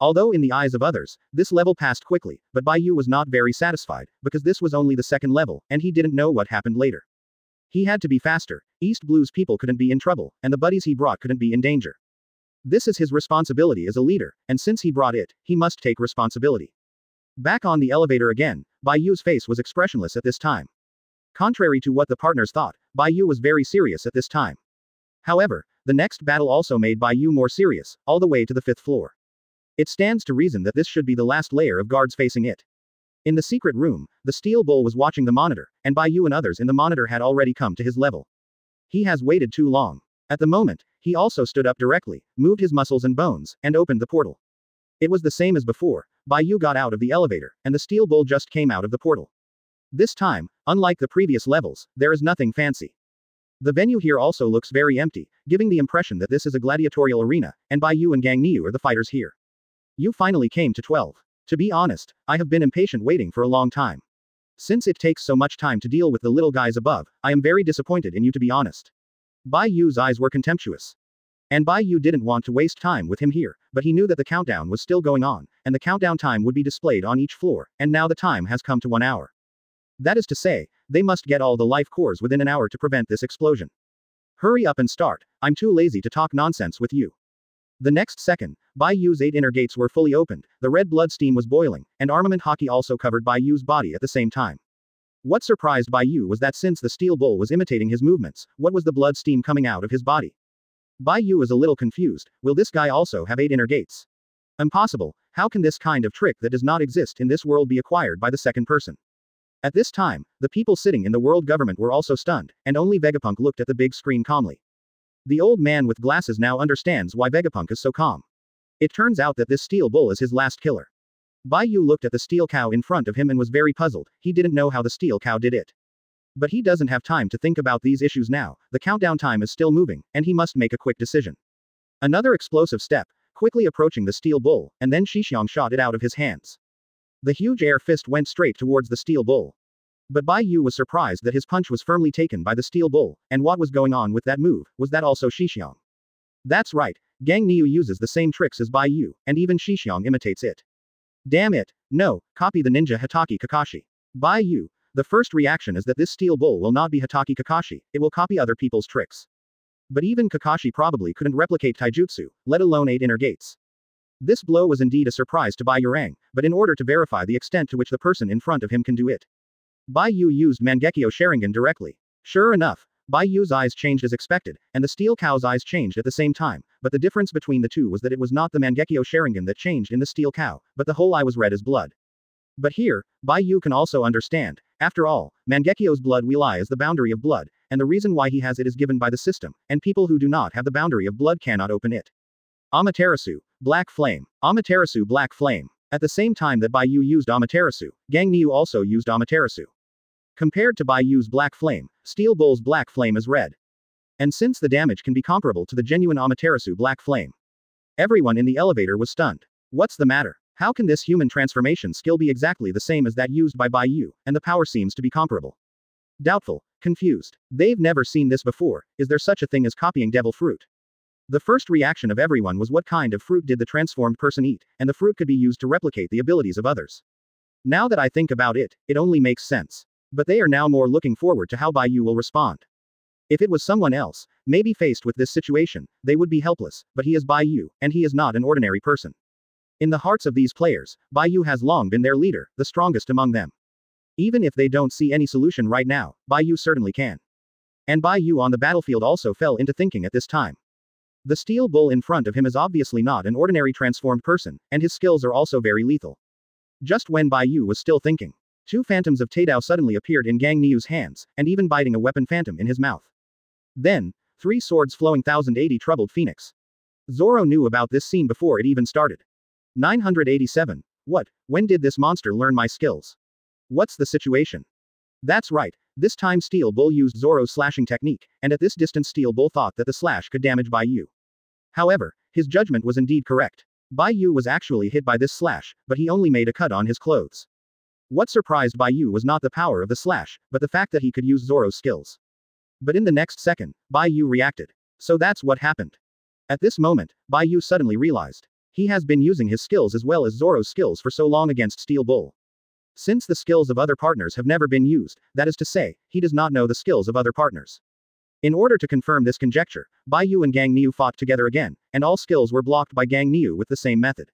Although in the eyes of others, this level passed quickly, but Bai Yu was not very satisfied, because this was only the second level, and he didn't know what happened later. He had to be faster, East Blue's people couldn't be in trouble, and the buddies he brought couldn't be in danger. This is his responsibility as a leader, and since he brought it, he must take responsibility. Back on the elevator again, Bai Yu's face was expressionless at this time. Contrary to what the partners thought, Bai Yu was very serious at this time. However, the next battle also made Bai Yu more serious, all the way to the 5th floor. It stands to reason that this should be the last layer of guards facing it. In the secret room, the Steel Bull was watching the monitor, and Bai Yu and others in the monitor had already come to his level. He has waited too long. At the moment, he also stood up directly, moved his muscles and bones, and opened the portal. It was the same as before. Bai Yu got out of the elevator, and the Steel Bull just came out of the portal. This time, unlike the previous levels, there is nothing fancy. The venue here also looks very empty, giving the impression that this is a gladiatorial arena, and Bai Yu and Gang Niu are the fighters here. You finally came to 12. To be honest, I have been impatient waiting for a long time. Since it takes so much time to deal with the little guys above, I am very disappointed in you, to be honest. Bai Yu's eyes were contemptuous. And Bai Yu didn't want to waste time with him here, but he knew that the countdown was still going on, and the countdown time would be displayed on each floor, and now the time has come to 1 hour. That is to say, they must get all the life cores within an hour to prevent this explosion. Hurry up and start, I'm too lazy to talk nonsense with you. The next second, Bai Yu's 8 inner gates were fully opened, the red blood steam was boiling, and armament hockey also covered Bai Yu's body at the same time. What surprised Bai Yu was that since the Steel Bull was imitating his movements, what was the blood steam coming out of his body? Bai Yu is a little confused, will this guy also have 8 inner gates? Impossible, how can this kind of trick that does not exist in this world be acquired by the second person? At this time, the people sitting in the world government were also stunned, and only Vegapunk looked at the big screen calmly. The old man with glasses now understands why Vegapunk is so calm. It turns out that this Steel Bull is his last killer. Bai Yu looked at the steel cow in front of him and was very puzzled, he didn't know how the steel cow did it. But he doesn't have time to think about these issues now, the countdown time is still moving, and he must make a quick decision. Another explosive step, quickly approaching the Steel Bull, and then Shixiong shot it out of his hands. The huge air fist went straight towards the Steel Bull. But Bai Yu was surprised that his punch was firmly taken by the Steel Bull, and what was going on with that move, was that also Shixiong? That's right, Gang Niu uses the same tricks as Bai Yu, and even Shixiong imitates it. Damn it, no, copy the ninja Hitaki Kakashi. Bai Yu, the first reaction is that this Steel Bull will not be Hitaki Kakashi, it will copy other people's tricks. But even Kakashi probably couldn't replicate taijutsu, let alone 8 inner gates. This blow was indeed a surprise to Bai Yurang, but in order to verify the extent to which the person in front of him can do it, Bai Yu used Mangekyo Sharingan directly. Sure enough, Bai Yu's eyes changed as expected, and the steel cow's eyes changed at the same time, but the difference between the two was that it was not the Mangekyo Sharingan that changed in the steel cow, but the whole eye was red as blood. But here, Bai Yu can also understand, after all, Mangekyo's blood wheel eye is the boundary of blood, and the reason why he has it is given by the system, and people who do not have the boundary of blood cannot open it. Amaterasu, Black Flame. Amaterasu Black Flame. At the same time that Bai Yu used Amaterasu, Gang Niu also used Amaterasu. Compared to Bai Yu's Black Flame, Steel Bull's Black Flame is red. And since the damage can be comparable to the genuine Amaterasu Black Flame, everyone in the elevator was stunned. What's the matter? How can this human transformation skill be exactly the same as that used by Bai Yu, and the power seems to be comparable? Doubtful, confused. They've never seen this before, is there such a thing as copying devil fruit? The first reaction of everyone was what kind of fruit did the transformed person eat, and the fruit could be used to replicate the abilities of others. Now that I think about it, it only makes sense. But they are now more looking forward to how Bai Yu will respond. If it was someone else, maybe faced with this situation, they would be helpless, but he is Bai Yu, and he is not an ordinary person. In the hearts of these players, Bai Yu has long been their leader, the strongest among them. Even if they don't see any solution right now, Bai Yu certainly can. And Bai Yu on the battlefield also fell into thinking at this time. The Steel Bull in front of him is obviously not an ordinary transformed person, and his skills are also very lethal. Just when Bai Yu was still thinking, 2 phantoms of Taidao suddenly appeared in Gang Niu's hands, and even biting a weapon phantom in his mouth. Then, 3 swords flowing 1080 troubled Phoenix. Zoro knew about this scene before it even started. 987. What? When did this monster learn my skills? What's the situation? That's right, this time Steel Bull used Zoro's slashing technique, and at this distance Steel Bull thought that the slash could damage Bai Yu. However, his judgment was indeed correct. Bai Yu was actually hit by this slash, but he only made a cut on his clothes. What surprised Bai Yu was not the power of the slash, but the fact that he could use Zoro's skills. But in the next second, Bai Yu reacted. So that's what happened. At this moment, Bai Yu suddenly realized. He has been using his skills as well as Zoro's skills for so long against Steel Bull. Since the skills of other partners have never been used, that is to say, he does not know the skills of other partners. In order to confirm this conjecture, Bai Yu and Gang Niu fought together again, and all skills were blocked by Gang Niu with the same method.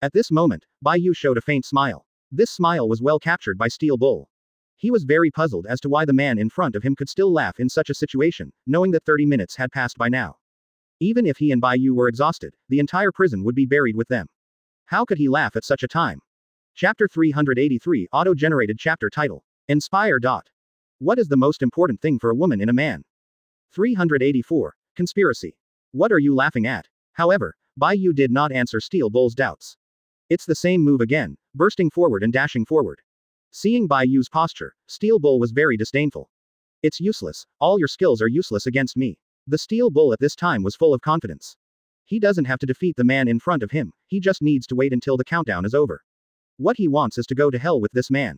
At this moment, Bai Yu showed a faint smile. This smile was well captured by Steel Bull. He was very puzzled as to why the man in front of him could still laugh in such a situation, knowing that 30 minutes had passed by now. Even if he and Bai Yu were exhausted, the entire prison would be buried with them. How could he laugh at such a time? Chapter 383 Auto-generated chapter title. Inspire. What is the most important thing for a woman in a man? 384. Conspiracy. What are you laughing at? However, Bai Yu did not answer Steel Bull's doubts. It's the same move again, bursting forward and dashing forward. Seeing Bai Yu's posture, Steel Bull was very disdainful. It's useless, all your skills are useless against me. The Steel Bull at this time was full of confidence. He doesn't have to defeat the man in front of him, he just needs to wait until the countdown is over. What he wants is to go to hell with this man.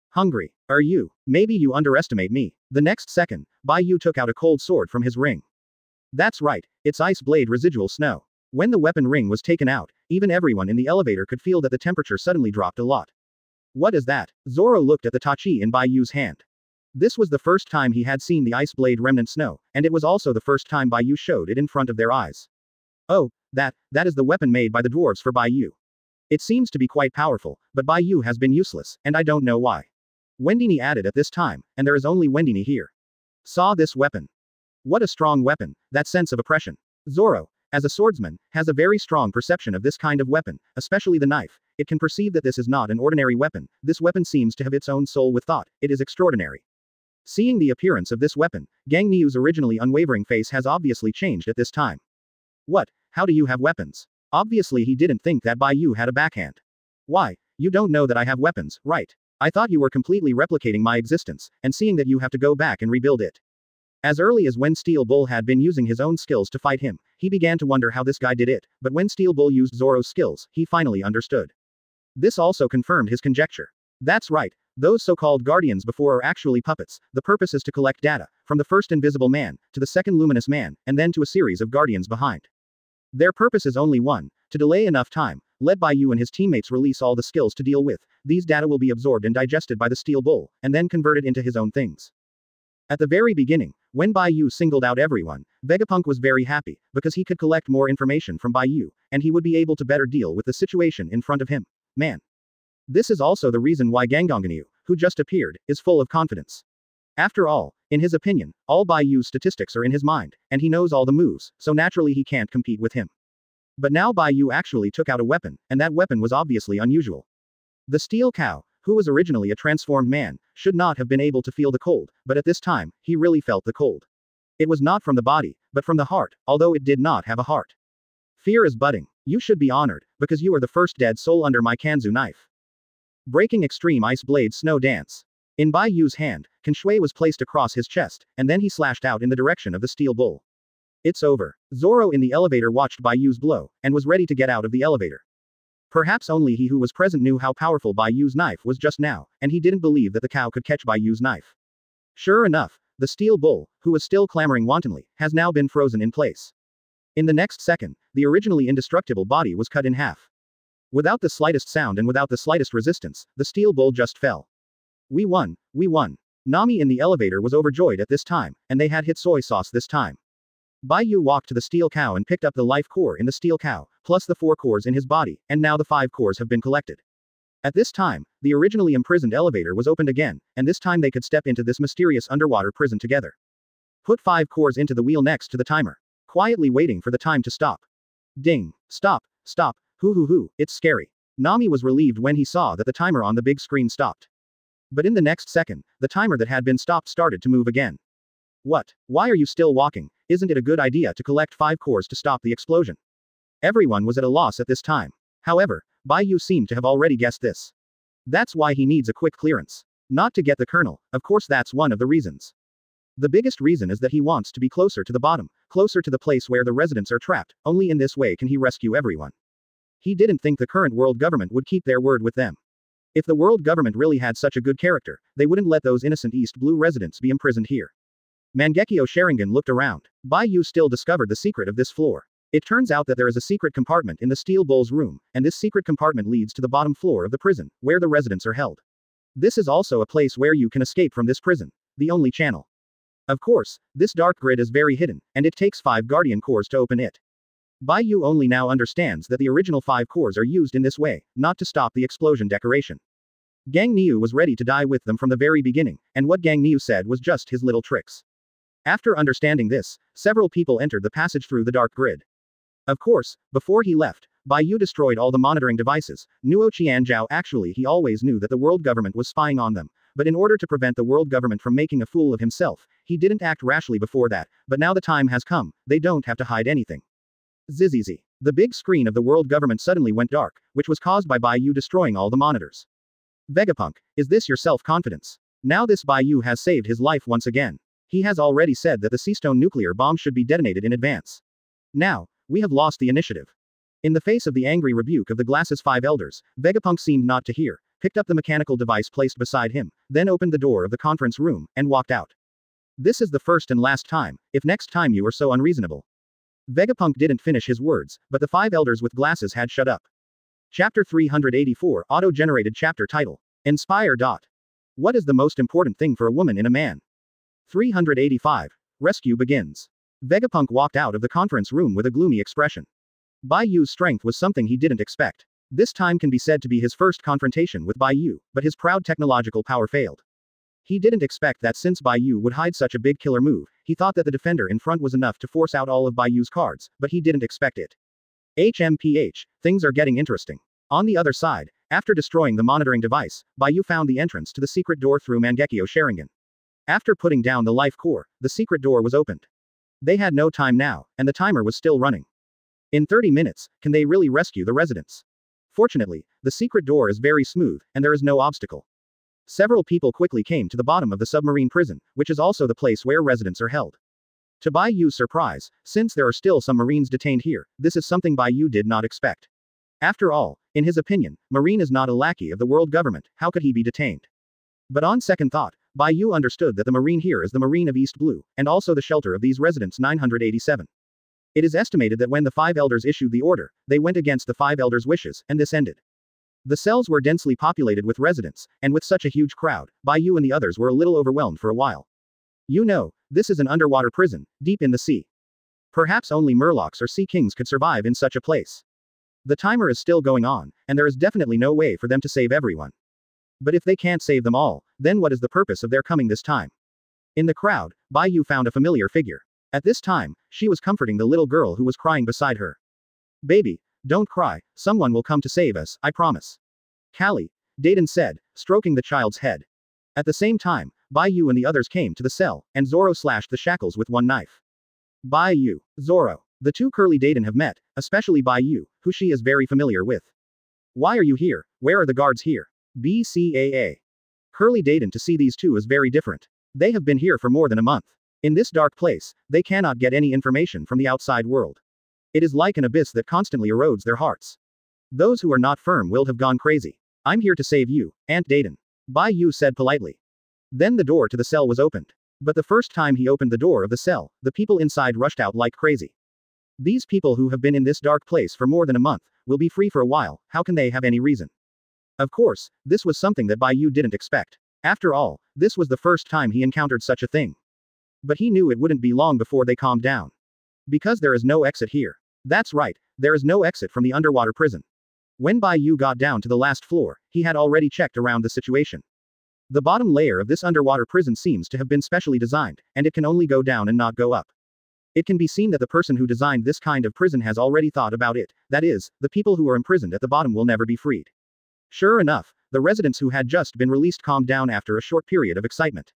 Hungry, are you? Maybe you underestimate me. The next second, Bai Yu took out a cold sword from his ring. That's right, it's ice blade residual snow. When the weapon ring was taken out, even everyone in the elevator could feel that the temperature suddenly dropped a lot. What is that? Zoro looked at the tachi in Bai Yu's hand. This was the first time he had seen the ice blade remnant snow, and it was also the first time Bai Yu showed it in front of their eyes. Oh, that is the weapon made by the dwarves for Bai Yu. It seems to be quite powerful, but Bai Yu has been useless, and I don't know why. Wendini added at this time, and there is only Wendini here. Saw this weapon. What a strong weapon, that sense of oppression. Zoro, as a swordsman, has a very strong perception of this kind of weapon, especially the knife. It can perceive that this is not an ordinary weapon, this weapon seems to have its own soul with thought, it is extraordinary. Seeing the appearance of this weapon, Gang Niu's originally unwavering face has obviously changed at this time. What? How do you have weapons? Obviously he didn't think that Bai Yu had a backhand. Why? You don't know that I have weapons, right? I thought you were completely replicating my existence, and seeing that you have to go back and rebuild it. As early as when Steel Bull had been using his own skills to fight him, he began to wonder how this guy did it, but when Steel Bull used Zoro's skills, he finally understood. This also confirmed his conjecture. That's right, those so-called guardians before are actually puppets, the purpose is to collect data, from the first invisible man, to the second luminous man, and then to a series of guardians behind. Their purpose is only one, to delay enough time, let Bai Yu and his teammates release all the skills to deal with, these data will be absorbed and digested by the Steel Bull, and then converted into his own things. At the very beginning, when Bai Yu singled out everyone, Vegapunk was very happy, because he could collect more information from Bai Yu, and he would be able to better deal with the situation in front of him. Man. This is also the reason why Gangonganiu, who just appeared, is full of confidence. After all, in his opinion, all Bai Yu's statistics are in his mind, and he knows all the moves, so naturally he can't compete with him. But now Bai Yu actually took out a weapon, and that weapon was obviously unusual. The steel cow, who was originally a transformed man, should not have been able to feel the cold, but at this time, he really felt the cold. It was not from the body, but from the heart, although it did not have a heart. Fear is budding. You should be honored, because you are the first dead soul under my Kanzu knife. Breaking extreme ice blade snow dance. In Bai Yu's hand, Kanshui was placed across his chest, and then he slashed out in the direction of the Steel Bull. It's over. Zoro in the elevator watched Bai Yu's blow, and was ready to get out of the elevator. Perhaps only he who was present knew how powerful Bai Yu's knife was just now, and he didn't believe that the cow could catch Bai Yu's knife. Sure enough, the Steel Bull, who was still clamoring wantonly, has now been frozen in place. In the next second, the originally indestructible body was cut in half. Without the slightest sound and without the slightest resistance, the Steel Bull just fell. We won, we won. Nami in the elevator was overjoyed at this time, and they had hit soy sauce this time. Bai Yu walked to the steel cow and picked up the life core in the steel cow, plus the 4 cores in his body, and now the 5 cores have been collected. At this time, the originally imprisoned elevator was opened again, and this time they could step into this mysterious underwater prison together. Put 5 cores into the wheel next to the timer. Quietly waiting for the time to stop. Ding. Stop, stop, hoo, it's scary. Nami was relieved when he saw that the timer on the big screen stopped. But in the next second, the timer that had been stopped started to move again. What? Why are you still walking? Isn't it a good idea to collect 5 cores to stop the explosion? Everyone was at a loss at this time. However, Bai Yu seemed to have already guessed this. That's why he needs a quick clearance. Not to get the kernel, of course that's one of the reasons. The biggest reason is that he wants to be closer to the bottom, closer to the place where the residents are trapped, only in this way can he rescue everyone. He didn't think the current world government would keep their word with them. If the world government really had such a good character, they wouldn't let those innocent East Blue residents be imprisoned here. Mangekyo Sharingan looked around. Bai Yu still discovered the secret of this floor. It turns out that there is a secret compartment in the Steel Bull's room, and this secret compartment leads to the bottom floor of the prison, where the residents are held. This is also a place where you can escape from this prison. The only channel. Of course, this dark grid is very hidden, and it takes 5 guardian cores to open it. Bai Yu only now understands that the original 5 cores are used in this way, not to stop the explosion decoration. Gang Niu was ready to die with them from the very beginning, and what Gang Niu said was just his little tricks. After understanding this, several people entered the passage through the dark grid. Of course, before he left, Bai Yu destroyed all the monitoring devices. Nuo Qianzhao actually he always knew that the world government was spying on them, but in order to prevent the world government from making a fool of himself, he didn't act rashly before that, but now the time has come, they don't have to hide anything. Zizizi. The big screen of the world government suddenly went dark, which was caused by Bai Yu destroying all the monitors. Vegapunk, is this your self-confidence? Now this Bai Yu has saved his life once again. He has already said that the Seastone nuclear bomb should be detonated in advance. Now, we have lost the initiative. In the face of the angry rebuke of the Glass's 5 elders, Vegapunk seemed not to hear, picked up the mechanical device placed beside him, then opened the door of the conference room, and walked out. This is the first and last time, if next time you are so unreasonable. Vegapunk didn't finish his words, but the 5 elders with glasses had shut up. Chapter 384, Auto-generated chapter title. Inspire. What is the most important thing for a woman in a man? 385. Rescue begins. Vegapunk walked out of the conference room with a gloomy expression. Bai Yu's strength was something he didn't expect. This time can be said to be his first confrontation with Bai Yu, but his proud technological power failed. He didn't expect that since Bai Yu would hide such a big killer move, he thought that the defender in front was enough to force out all of Bai Yu's cards, but he didn't expect it. HMPH, things are getting interesting. On the other side, after destroying the monitoring device, Bai Yu found the entrance to the secret door through Mangekyo Sharingan. After putting down the life core, the secret door was opened. They had no time now, and the timer was still running. In 30 minutes, can they really rescue the residents? Fortunately, the secret door is very smooth, and there is no obstacle. Several people quickly came to the bottom of the submarine prison, which is also the place where residents are held. To Bai Yu's surprise, since there are still some Marines detained here, this is something Bai Yu did not expect. After all, in his opinion, Marine is not a lackey of the world government, how could he be detained? But on second thought, Bai Yu understood that the Marine here is the Marine of East Blue, and also the shelter of these residents 987. It is estimated that when the 5 elders issued the order, they went against the 5 elders' wishes, and this ended. The cells were densely populated with residents, and with such a huge crowd, Bai Yu and the others were a little overwhelmed for a while. You know, this is an underwater prison, deep in the sea. Perhaps only Murlocs or Sea Kings could survive in such a place. The timer is still going on, and there is definitely no way for them to save everyone. But if they can't save them all, then what is the purpose of their coming this time? In the crowd, Bai Yu found a familiar figure. At this time, she was comforting the little girl who was crying beside her. Baby, don't cry, someone will come to save us, I promise. Callie, Dayton said, stroking the child's head. At the same time, Bai Yu and the others came to the cell, and Zoro slashed the shackles with one knife. Bai Yu, Zoro. The two Curly Dayton have met, especially Bai Yu, who she is very familiar with. Why are you here? Where are the guards here? BCAA. Curly Dayton to see these two is very different. They have been here for more than a month. In this dark place, they cannot get any information from the outside world. It is like an abyss that constantly erodes their hearts. Those who are not firm-willed have gone crazy. I'm here to save you, Aunt Dayton. Bai Yu said politely. Then the door to the cell was opened. But the first time he opened the door of the cell, the people inside rushed out like crazy. These people who have been in this dark place for more than a month, will be free for a while, how can they have any reason? Of course, this was something that Bai Yu didn't expect. After all, this was the first time he encountered such a thing. But he knew it wouldn't be long before they calmed down. Because there is no exit here. That's right, there is no exit from the underwater prison. When Bai Yu got down to the last floor, he had already checked around the situation. The bottom layer of this underwater prison seems to have been specially designed, and it can only go down and not go up. It can be seen that the person who designed this kind of prison has already thought about it, that is, the people who are imprisoned at the bottom will never be freed. Sure enough, the residents who had just been released calmed down after a short period of excitement.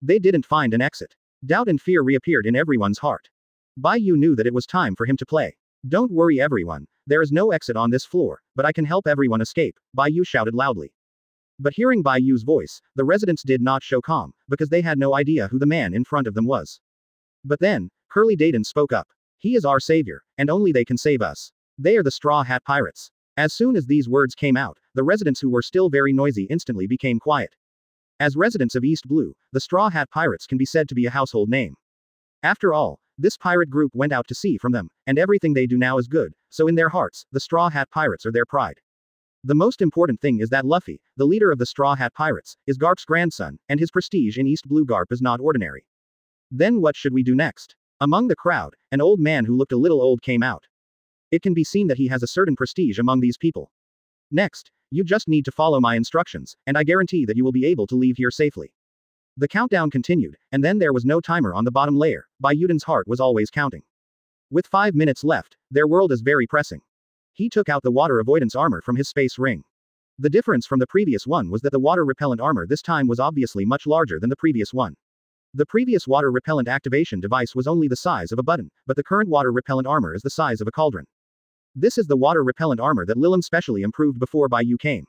They didn't find an exit. Doubt and fear reappeared in everyone's heart. Bai Yu knew that it was time for him to play. Don't worry everyone, there is no exit on this floor, but I can help everyone escape, Bai Yu shouted loudly. But hearing Bai Yu's voice, the residents did not show calm, because they had no idea who the man in front of them was. But then, Curly Dayton spoke up. He is our savior, and only they can save us. They are the Straw Hat Pirates. As soon as these words came out, the residents who were still very noisy instantly became quiet. As residents of East Blue, the Straw Hat Pirates can be said to be a household name. After all, this pirate group went out to sea from them, and everything they do now is good, so in their hearts, the Straw Hat Pirates are their pride. The most important thing is that Luffy, the leader of the Straw Hat Pirates, is Garp's grandson, and his prestige in East Blue Garp is not ordinary. Then what should we do next? Among the crowd, an old man who looked a little old came out. It can be seen that he has a certain prestige among these people. Next, you just need to follow my instructions, and I guarantee that you will be able to leave here safely. The countdown continued, and then there was no timer on the bottom layer. Bai Yu's heart was always counting. With 5 minutes left, their world is very pressing. He took out the water avoidance armor from his space ring. The difference from the previous one was that the water repellent armor this time was obviously much larger than the previous one. The previous water repellent activation device was only the size of a button, but the current water repellent armor is the size of a cauldron. This is the water repellent armor that Lilim specially improved before Bai Yu came.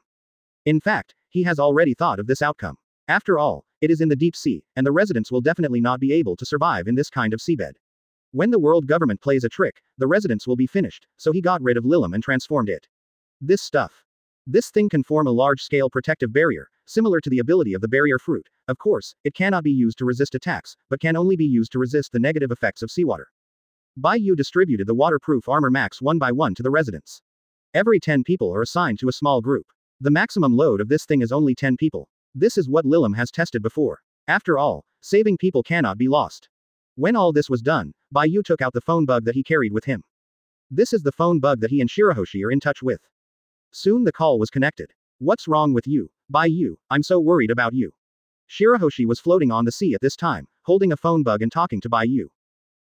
In fact, he has already thought of this outcome. After all, it is in the deep sea, and the residents will definitely not be able to survive in this kind of seabed. When the world government plays a trick, the residents will be finished, so he got rid of Lilim and transformed it. This stuff. This thing can form a large-scale protective barrier, similar to the ability of the barrier fruit. Of course, it cannot be used to resist attacks, but can only be used to resist the negative effects of seawater. Bai Yu distributed the waterproof armor max one by one to the residents. Every 10 people are assigned to a small group. The maximum load of this thing is only 10 people. This is what Lilim has tested before. After all, saving people cannot be lost. When all this was done, Bai Yu took out the phone bug that he carried with him. This is the phone bug that he and Shirahoshi are in touch with. Soon the call was connected. What's wrong with you, Bai Yu? I'm so worried about you. Shirahoshi was floating on the sea at this time, holding a phone bug and talking to Bai Yu.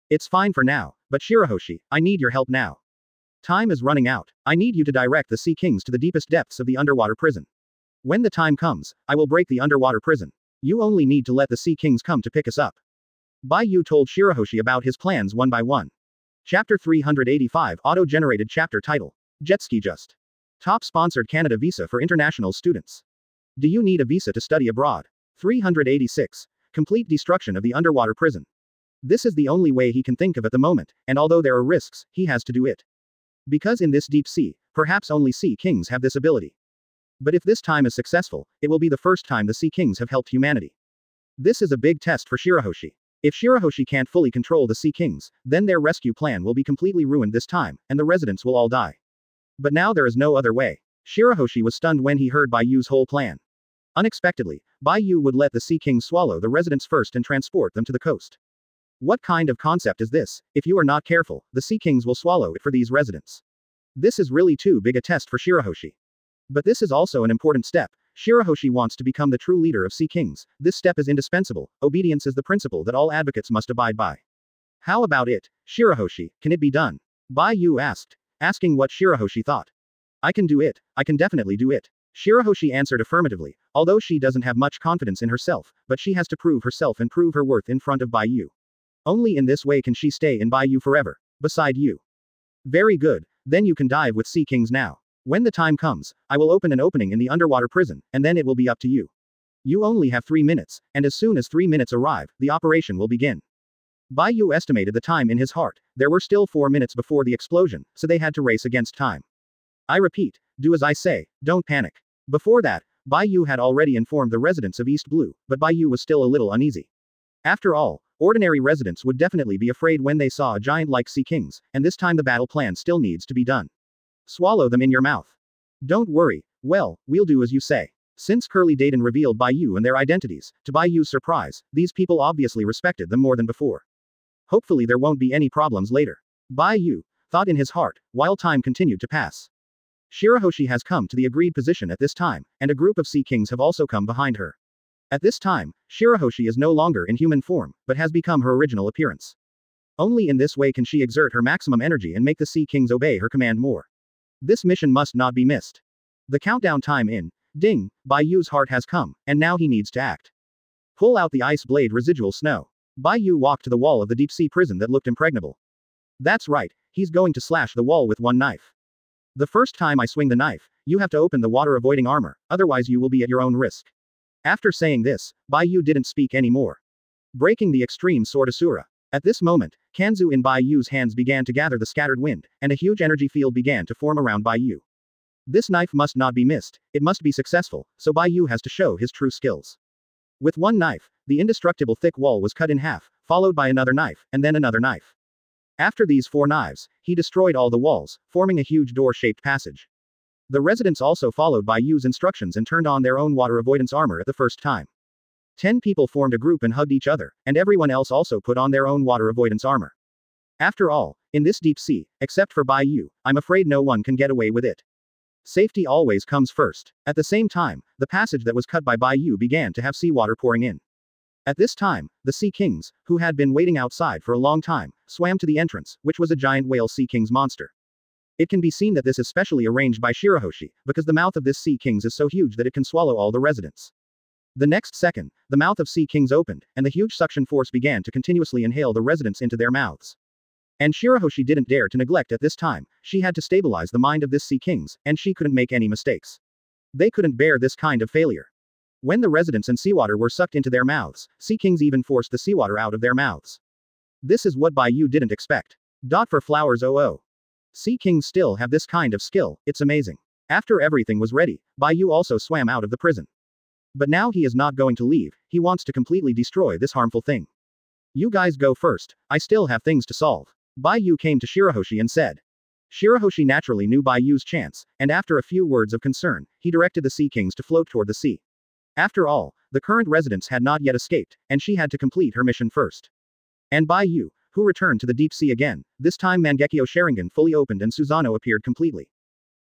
It's fine for now, but Shirahoshi, I need your help now. Time is running out. I need you to direct the Sea Kings to the deepest depths of the underwater prison. When the time comes, I will break the underwater prison. You only need to let the Sea Kings come to pick us up. Bai Yu told Shirahoshi about his plans one by one. Chapter 385 Auto-generated chapter title. Jetski Just. Top sponsored Canada visa for international students. Do you need a visa to study abroad? 386. Complete destruction of the underwater prison. This is the only way he can think of at the moment, and although there are risks, he has to do it. Because in this deep sea, perhaps only Sea Kings have this ability. But if this time is successful, it will be the first time the Sea Kings have helped humanity. This is a big test for Shirahoshi. If Shirahoshi can't fully control the Sea Kings, then their rescue plan will be completely ruined this time, and the residents will all die. But now there is no other way. Shirahoshi was stunned when he heard Bai Yu's whole plan. Unexpectedly, Bai Yu would let the Sea Kings swallow the residents first and transport them to the coast. What kind of concept is this? If you are not careful, the Sea Kings will swallow it for these residents. This is really too big a test for Shirahoshi. But this is also an important step. Shirahoshi wants to become the true leader of Sea Kings. This step is indispensable. Obedience is the principle that all advocates must abide by. How about it, Shirahoshi? Can it be done? Bai Yu asked, asking what Shirahoshi thought. I can do it. I can definitely do it. Shirahoshi answered affirmatively, although she doesn't have much confidence in herself, but she has to prove herself and prove her worth in front of Bai Yu. Only in this way can she stay in Bai Yu forever, beside you. Very good, then you can dive with Sea Kings now. When the time comes, I will open an opening in the underwater prison, and then it will be up to you. You only have 3 minutes, and as soon as 3 minutes arrive, the operation will begin. Bai Yu estimated the time in his heart. There were still 4 minutes before the explosion, so they had to race against time. I repeat, do as I say, don't panic. Before that, Bai Yu had already informed the residents of East Blue, but Bai Yu was still a little uneasy. After all, ordinary residents would definitely be afraid when they saw a giant like Sea Kings, and this time the battle plan still needs to be done. Swallow them in your mouth. Don't worry, well, we'll do as you say. Since Curly Dayton revealed Bai Yu and their identities, to Bai Yu's surprise, these people obviously respected them more than before. Hopefully there won't be any problems later. Bai Yu thought in his heart, while time continued to pass. Shirahoshi has come to the agreed position at this time, and a group of Sea Kings have also come behind her. At this time, Shirahoshi is no longer in human form, but has become her original appearance. Only in this way can she exert her maximum energy and make the Sea Kings obey her command more. This mission must not be missed. The countdown time in, ding, Bai Yu's heart has come, and now he needs to act. Pull out the ice blade residual snow. Bai Yu walked to the wall of the deep sea prison that looked impregnable. That's right, he's going to slash the wall with one knife. The first time I swing the knife, you have to open the water-avoiding armor, otherwise you will be at your own risk. After saying this, Bai Yu didn't speak anymore. Breaking the extreme sword Asura. At this moment, Kanzu in Bai Yu's hands began to gather the scattered wind, and a huge energy field began to form around Bai Yu. This knife must not be missed, it must be successful, so Bai Yu has to show his true skills. With one knife, the indestructible thick wall was cut in half, followed by another knife, and then another knife. After these 4 knives, he destroyed all the walls, forming a huge door-shaped passage. The residents also followed Bai Yu's instructions and turned on their own water avoidance armor at the first time. 10 people formed a group and hugged each other, and everyone else also put on their own water avoidance armor. After all, in this deep sea, except for Bai Yu, I'm afraid no one can get away with it. Safety always comes first. At the same time, the passage that was cut by Bai Yu began to have seawater pouring in. At this time, the Sea Kings, who had been waiting outside for a long time, swam to the entrance, which was a giant whale Sea King's monster. It can be seen that this is specially arranged by Shirahoshi, because the mouth of this Sea King's is so huge that it can swallow all the residents. The next second, the mouth of Sea King's opened, and the huge suction force began to continuously inhale the residents into their mouths. And Shirahoshi didn't dare to neglect at this time. She had to stabilize the mind of this Sea Kings, and she couldn't make any mistakes. They couldn't bear this kind of failure. When the residents and seawater were sucked into their mouths, Sea Kings even forced the seawater out of their mouths. This is what Bai Yu didn't expect. For flowers. Sea Kings still have this kind of skill, it's amazing. After everything was ready, Bai Yu also swam out of the prison. But now he is not going to leave, he wants to completely destroy this harmful thing. You guys go first, I still have things to solve. Bai Yu came to Shirahoshi and said. Shirahoshi naturally knew Bai Yu's chance, and after a few words of concern, he directed the Sea Kings to float toward the sea. After all, the current residents had not yet escaped, and she had to complete her mission first. And Bai Yu, who returned to the deep sea again, this time Mangekyo Sharingan fully opened and Susanoo appeared completely.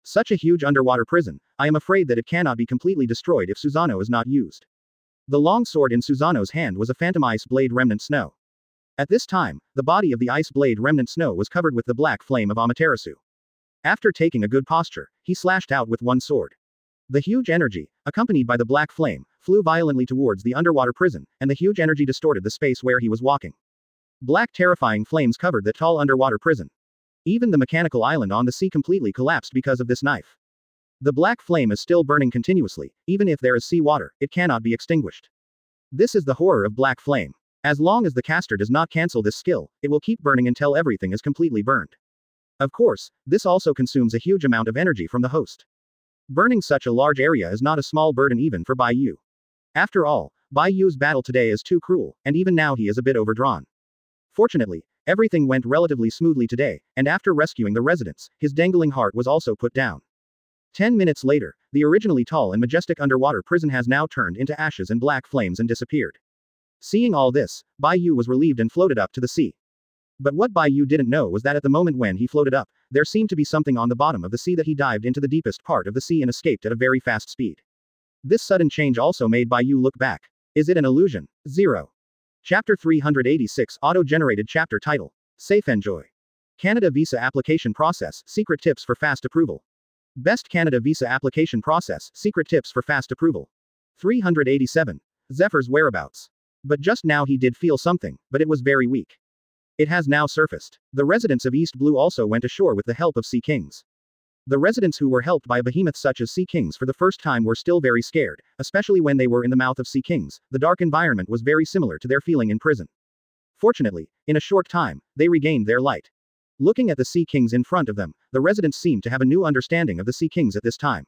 Such a huge underwater prison, I am afraid that it cannot be completely destroyed if Susanoo is not used. The long sword in Susanoo's hand was a phantom ice blade remnant snow. At this time, the body of the ice blade remnant snow was covered with the black flame of Amaterasu. After taking a good posture, he slashed out with one sword. The huge energy, accompanied by the black flame, flew violently towards the underwater prison, and the huge energy distorted the space where he was walking. Black terrifying flames covered the tall underwater prison. Even the mechanical island on the sea completely collapsed because of this knife. The black flame is still burning continuously, even if there is sea water, it cannot be extinguished. This is the horror of black flame. As long as the caster does not cancel this skill, it will keep burning until everything is completely burned. Of course, this also consumes a huge amount of energy from the host. Burning such a large area is not a small burden even for Bai Yu. After all, Bai Yu's battle today is too cruel, and even now he is a bit overdrawn. Fortunately, everything went relatively smoothly today, and after rescuing the residents, his dangling heart was also put down. 10 minutes later, the originally tall and majestic underwater prison has now turned into ashes and black flames and disappeared. Seeing all this, Bai Yu was relieved and floated up to the sea. But what Bai Yu didn't know was that at the moment when he floated up, there seemed to be something on the bottom of the sea that he dived into the deepest part of the sea and escaped at a very fast speed. This sudden change also made Bai Yu look back. Is it an illusion? 0. Chapter 386 Auto-generated chapter title. Safe enjoy. Canada Visa Application Process, Secret Tips for Fast Approval. Best Canada Visa Application Process, Secret Tips for Fast Approval. 387. Zephyr's whereabouts. But just now he did feel something, but it was very weak. It has now surfaced. The residents of East Blue also went ashore with the help of Sea Kings. The residents who were helped by behemoths such as Sea Kings for the first time were still very scared, especially when they were in the mouth of Sea Kings. The dark environment was very similar to their feeling in prison. Fortunately, in a short time, they regained their light. Looking at the Sea Kings in front of them, the residents seemed to have a new understanding of the Sea Kings at this time.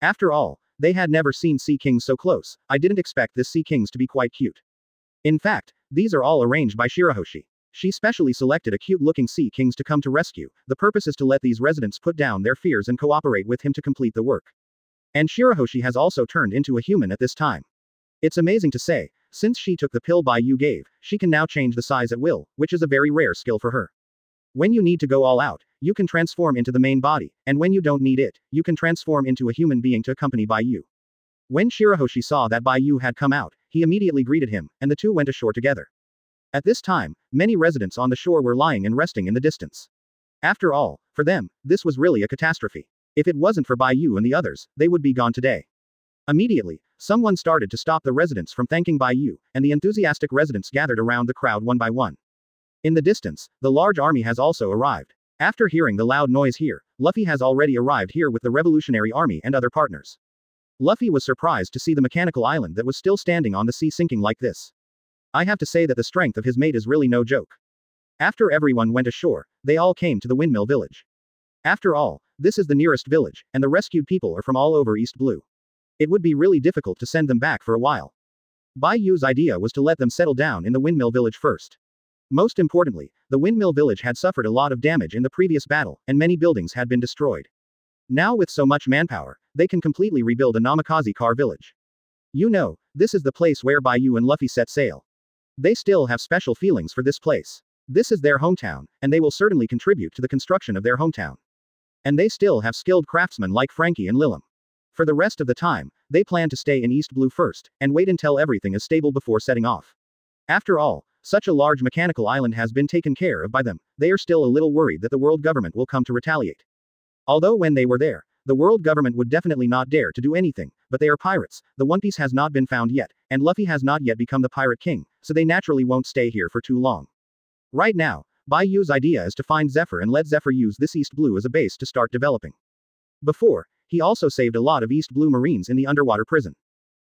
After all, they had never seen Sea Kings so close. I didn't expect this Sea Kings to be quite cute. In fact, these are all arranged by Shirahoshi. She specially selected a cute-looking Sea Kings to come to rescue. The purpose is to let these residents put down their fears and cooperate with him to complete the work. And Shirahoshi has also turned into a human at this time. It's amazing to say, since she took the pill Bai Yu gave, she can now change the size at will, which is a very rare skill for her. When you need to go all out, you can transform into the main body, and when you don't need it, you can transform into a human being to accompany Bai Yu. When Shirahoshi saw that Bai Yu had come out, he immediately greeted him, and the two went ashore together. At this time, many residents on the shore were lying and resting in the distance. After all, for them, this was really a catastrophe. If it wasn't for Bai Yu and the others, they would be gone today. Immediately, someone started to stop the residents from thanking Bai Yu, and the enthusiastic residents gathered around the crowd one by one. In the distance, the large army has also arrived. After hearing the loud noise here, Luffy has already arrived here with the Revolutionary Army and other partners. Luffy was surprised to see the mechanical island that was still standing on the sea sinking like this. I have to say that the strength of his mate is really no joke. After everyone went ashore, they all came to the windmill village. After all, this is the nearest village, and the rescued people are from all over East Blue. It would be really difficult to send them back for a while. Bai Yu's idea was to let them settle down in the windmill village first. Most importantly, the windmill village had suffered a lot of damage in the previous battle, and many buildings had been destroyed. Now with so much manpower, they can completely rebuild a Namikaze car village. You know, this is the place where Bai Yu and Luffy set sail. They still have special feelings for this place. This is their hometown, and they will certainly contribute to the construction of their hometown. And they still have skilled craftsmen like Franky and Lilim. For the rest of the time, they plan to stay in East Blue first, and wait until everything is stable before setting off. After all, such a large mechanical island has been taken care of by them, they are still a little worried that the world government will come to retaliate. Although when they were there, the world government would definitely not dare to do anything, but they are pirates, the One Piece has not been found yet, and Luffy has not yet become the Pirate King, so they naturally won't stay here for too long. Right now, Bai Yu's idea is to find Zephyr and let Zephyr use this East Blue as a base to start developing. Before, he also saved a lot of East Blue Marines in the underwater prison.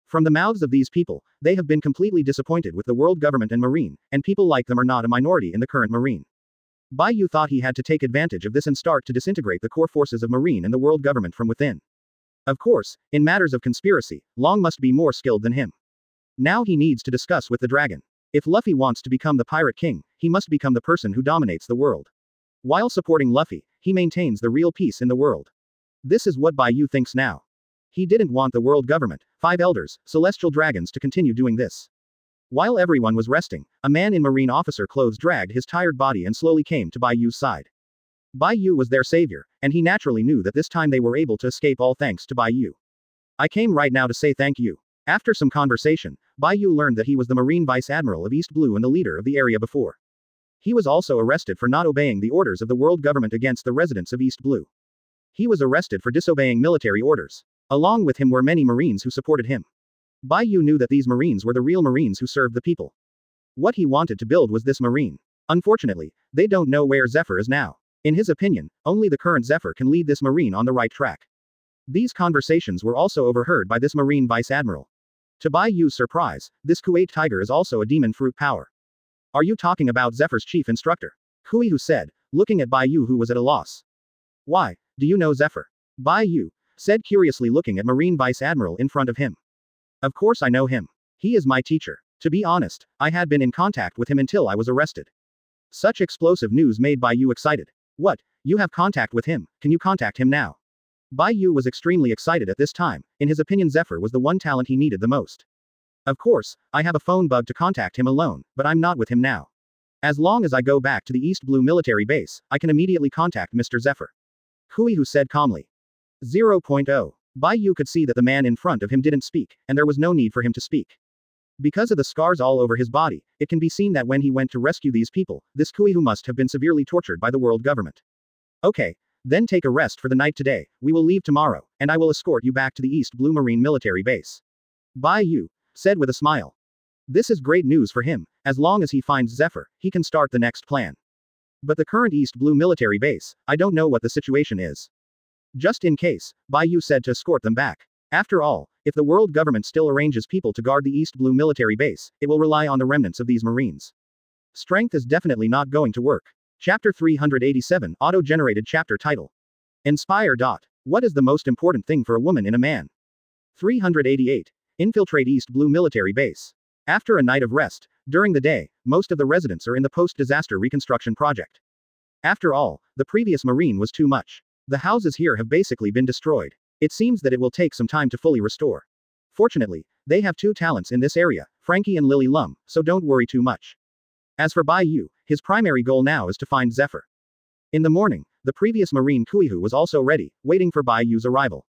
From the mouths of these people, they have been completely disappointed with the world government and Marine, and people like them are not a minority in the current Marine. Bai Yu thought he had to take advantage of this and start to disintegrate the core forces of Marine and the world government from within. Of course, in matters of conspiracy, Long must be more skilled than him. Now he needs to discuss with the dragon. If Luffy wants to become the Pirate King, he must become the person who dominates the world. While supporting Luffy, he maintains the real peace in the world. This is what Bai Yu thinks now. He didn't want the world government, 5 elders, celestial dragons to continue doing this. While everyone was resting, a man in marine officer clothes dragged his tired body and slowly came to Bai Yu's side. Bai Yu was their savior, and he naturally knew that this time they were able to escape all thanks to Bai Yu. I came right now to say thank you. After some conversation, Bai Yu learned that he was the Marine Vice Admiral of East Blue and the leader of the area before. He was also arrested for not obeying the orders of the world government against the residents of East Blue. He was arrested for disobeying military orders. Along with him were many Marines who supported him. Bai Yu knew that these Marines were the real Marines who served the people. What he wanted to build was this Marine. Unfortunately, they don't know where Zephyr is now. In his opinion, only the current Zephyr can lead this Marine on the right track. These conversations were also overheard by this Marine Vice Admiral. To Bai Yu's surprise, this Kuwait Tiger is also a demon fruit power. Are you talking about Zephyr's chief instructor? Kuihu said, looking at Bai Yu who was at a loss. Why, do you know Zephyr? Bai Yu said curiously looking at Marine Vice Admiral in front of him. Of course I know him. He is my teacher. To be honest, I had been in contact with him until I was arrested. Such explosive news made Bai Yu excited. What, you have contact with him, can you contact him now? Bai Yu was extremely excited at this time, in his opinion Zephyr was the one talent he needed the most. Of course, I have a phone bug to contact him alone, but I'm not with him now. As long as I go back to the East Blue military base, I can immediately contact Mr. Zephyr. Kuihu said calmly. 0.0. Bai Yu could see that the man in front of him didn't speak, and there was no need for him to speak. Because of the scars all over his body, it can be seen that when he went to rescue these people, this Kuihu must have been severely tortured by the world government. Okay, then take a rest for the night today, we will leave tomorrow, and I will escort you back to the East Blue Marine military base. Bai Yu said with a smile. This is great news for him, as long as he finds Zephyr, he can start the next plan. But the current East Blue military base, I don't know what the situation is. Just in case, Bai Yu said to escort them back. After all, if the world government still arranges people to guard the East Blue military base, it will rely on the remnants of these Marines. Strength is definitely not going to work. Chapter 387, Auto-generated chapter title. Inspire. What is the most important thing for a woman in a man? 388. Infiltrate East Blue military base. After a night of rest, during the day, most of the residents are in the post-disaster reconstruction project. After all, the previous Marine was too much. The houses here have basically been destroyed. It seems that it will take some time to fully restore. Fortunately, they have 2 talents in this area, Franky and Lily Lum, so don't worry too much. As for Bai Yu, his primary goal now is to find Zephyr. In the morning, the previous Marine Kuihu was also ready, waiting for Bai Yu's arrival.